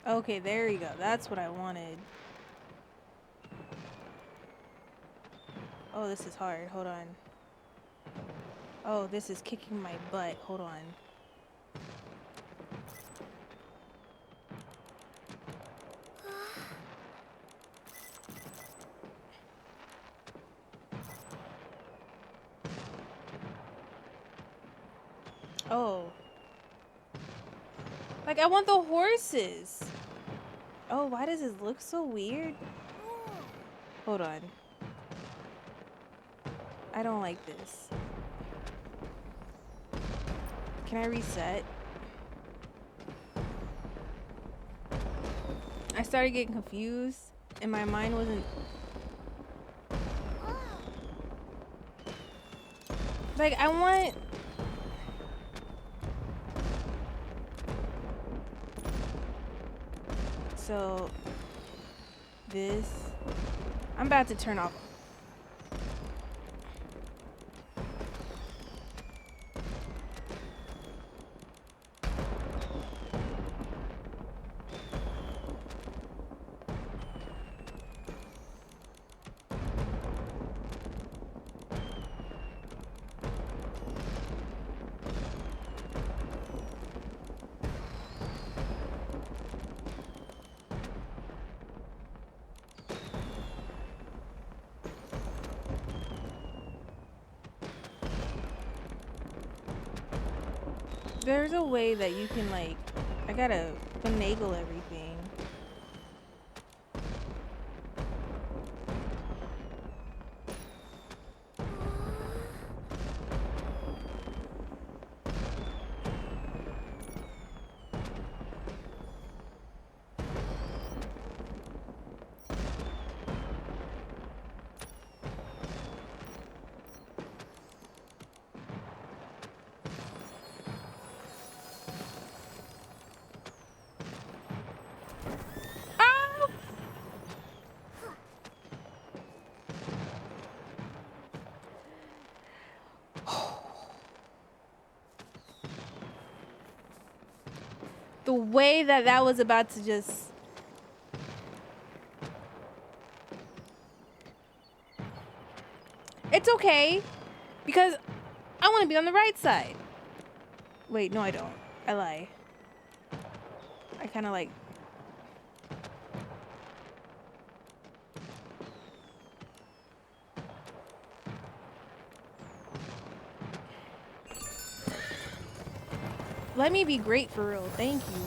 okay, there you go. That's what I wanted. Oh, this is hard. Hold on. Oh, this is kicking my butt. Hold on. Oh. Like, I want the horses. Oh, why does this look so weird? Hold on. I don't like this. Can I reset? I started getting confused and my mind wasn't... Like, I want... So... This... I'm about to turn off. There's a way that you can, like, I gotta finagle everything. The way that that was about to just... It's okay, because I want to be on the right side. Wait, no I don't. I lie. I kind of like... Let me be great for real. Thank you.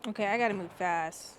Okay, I gotta move fast.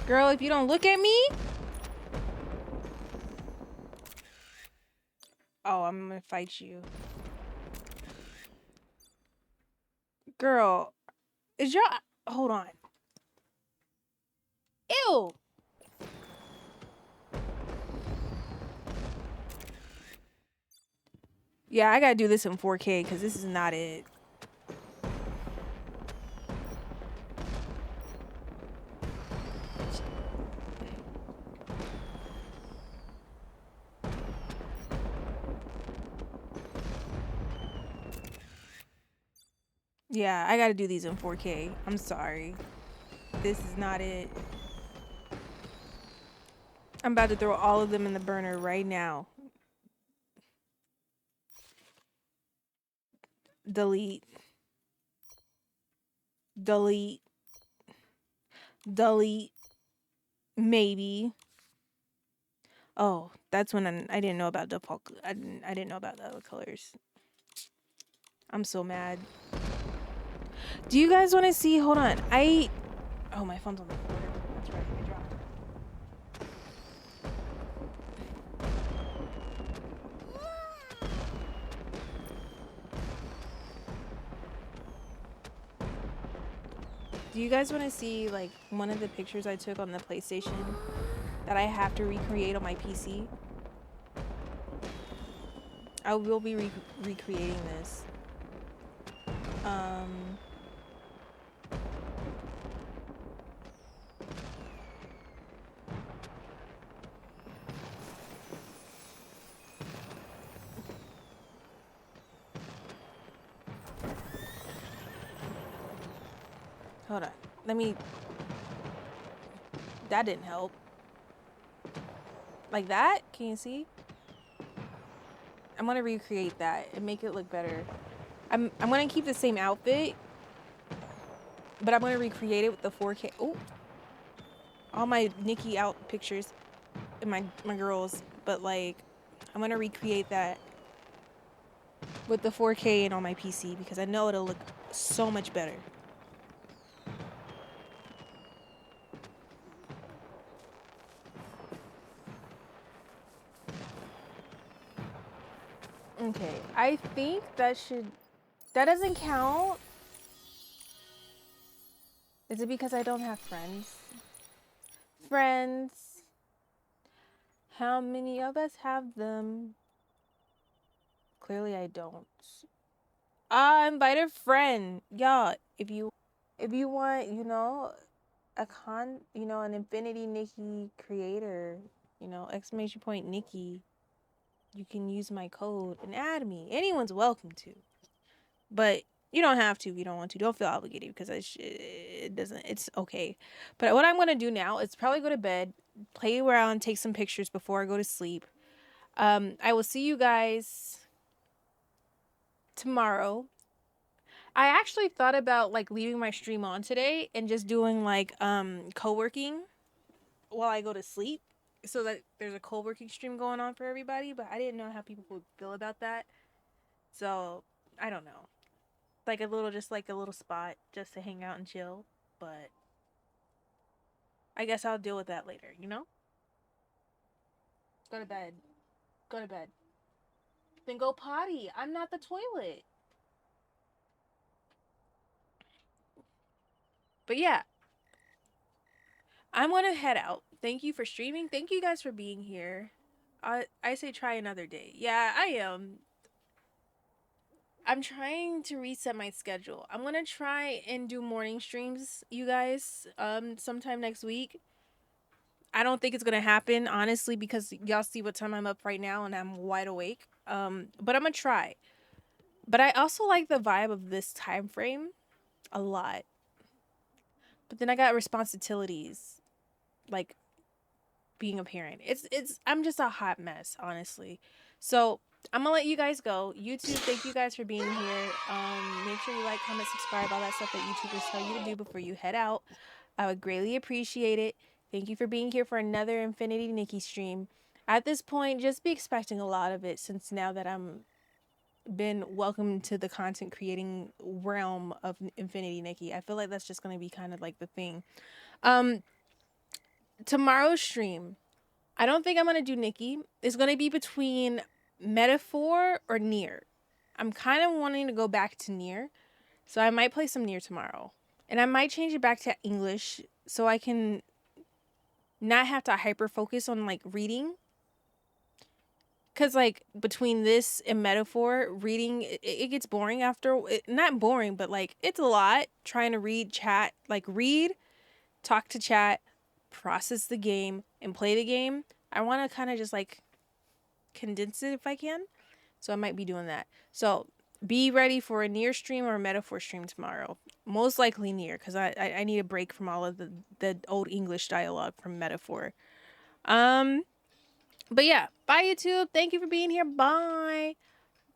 Girl, if you don't look at me... Oh, I'm gonna fight you. Girl, is your... Hold on. Ew! Yeah, I gotta do this in 4K because this is not it. Yeah, I gotta do these in 4K. I'm sorry. This is not it. I'm about to throw all of them in the burner right now. Delete. Delete. delete, maybe. Oh, that's when I didn't know about default. I didn't know about the other colors. I'm so mad. Do you guys want to see? Hold on. Oh, my phone's on the floor. That's right. I dropped it. Do you guys want to see like one of the pictures I took on the PlayStation that I have to recreate on my PC? I will be recreating this. Hold on. Let me. That didn't help. Like that? Can you see? I'm gonna recreate that and make it look better. I'm gonna keep the same outfit, but I'm gonna recreate it with the 4K. Oh, all my Nikki out pictures and my girls, but like I'm gonna recreate that with the 4K and on my PC because I know it'll look so much better. Okay, I think that doesn't count. Is it because I don't have friends? Friends. How many of us have them? Clearly I don't. Invite a friend. Y'all, if you want, an Infinity Nikki creator, exclamation point Nikki, you can use my code and add me. Anyone's welcome to. But you don't have to if you don't want to. Don't feel obligated because it's okay. But what I'm going to do now is probably go to bed, play around, take some pictures before I go to sleep. I will see you guys tomorrow. I actually thought about like leaving my stream on today and just doing like co-working while I go to sleep so that there's a co-working stream going on for everybody, but I didn't know how people would feel about that. So, I don't know. Like a little spot just to hang out and chill, but I guess I'll deal with that later, Go to bed. Go to bed. Then go potty. I'm not the toilet. But yeah, I'm gonna head out. Thank you for streaming. Thank you guys for being here. I say try another day. Yeah, I am. I'm trying to reset my schedule. I'm gonna try and do morning streams, you guys, sometime next week. I don't think it's gonna happen, honestly, because y'all see what time I'm up right now and I'm wide awake. But I'm gonna try. But I also like the vibe of this time frame a lot. But then I got responsibilities, like being a parent. I'm just a hot mess, honestly. So I'm gonna let you guys go. YouTube, thank you guys for being here. Make sure you like, comment, subscribe, all that stuff that YouTubers tell you to do before you head out. I would greatly appreciate it. Thank you for being here for another Infinity Nikki stream. At this point, just be expecting a lot of it since now that I'm been welcomed to the content creating realm of Infinity Nikki. I feel like that's just gonna be kind of like the thing. Tomorrow's stream, I don't think I'm gonna do Nikki. It's gonna be between Metaphor or Near. I'm kind of wanting to go back to Near, so I might play some Near tomorrow. And I might change it back to English so I can not have to hyper focus on like reading. Cause like between this and Metaphor, reading it gets boring after. Not boring, but like it's a lot trying to read chat. Like read, talk to chat, process the game, and play the game. I want to kind of just like condense it if I can. So I might be doing that. So be ready for a Near stream or a Metaphor stream tomorrow. Most likely Near, because I need a break from all of the old English dialogue from Metaphor. But yeah, bye YouTube. Thank you for being here. Bye.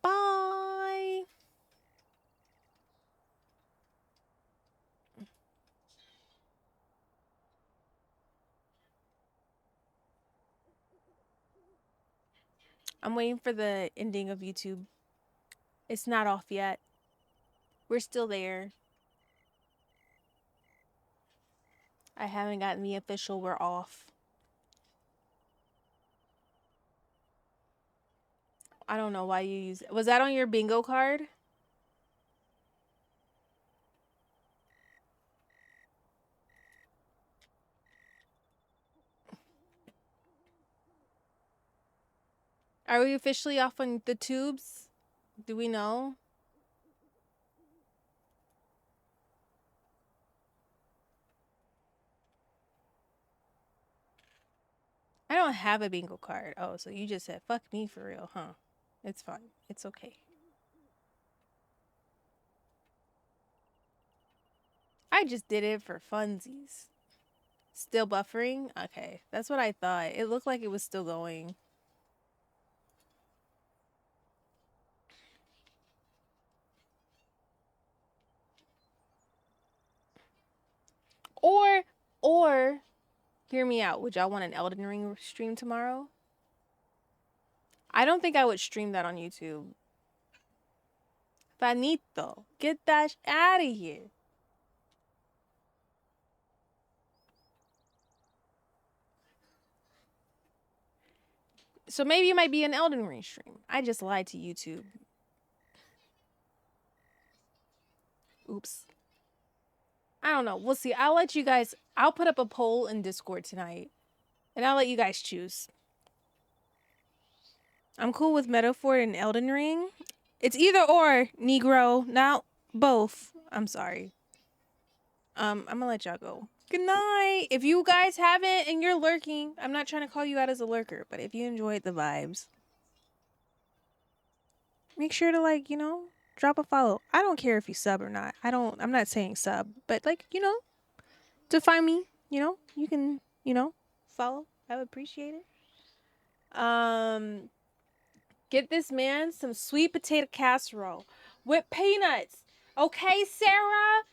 Bye. I'm waiting for the ending of YouTube. It's not off yet. We're still there. I haven't gotten the official we're off. I don't know why you use it. Was that on your bingo card? Are we officially off on the tubes? Do we know? I don't have a bingo card. Oh, so you just said fuck me for real, huh? It's fine. It's okay. I just did it for funsies. Still buffering? Okay, that's what I thought. It looked like it was still going. Or, hear me out. Would y'all want an Elden Ring stream tomorrow? I don't think I would stream that on YouTube. Fanito, get that out of here. So maybe it might be an Elden Ring stream. I just lied to YouTube. Oops. I don't know. We'll see. I'll let you guys... I'll put up a poll in Discord tonight. And I'll let you guys choose. I'm cool with Metaphor and Elden Ring. It's either or, Negro. Not both. I'm sorry. I'm gonna let y'all go. Good night. If you guys haven't and you're lurking, I'm not trying to call you out as a lurker, but if you enjoyed the vibes, make sure to, like, you know, drop a follow. I don't care if you sub or not. I'm not saying sub, but, like, you know, to find me, you know, you can, you know, follow. I would appreciate it. Get this man some sweet potato casserole with peanuts. Okay, Sarah?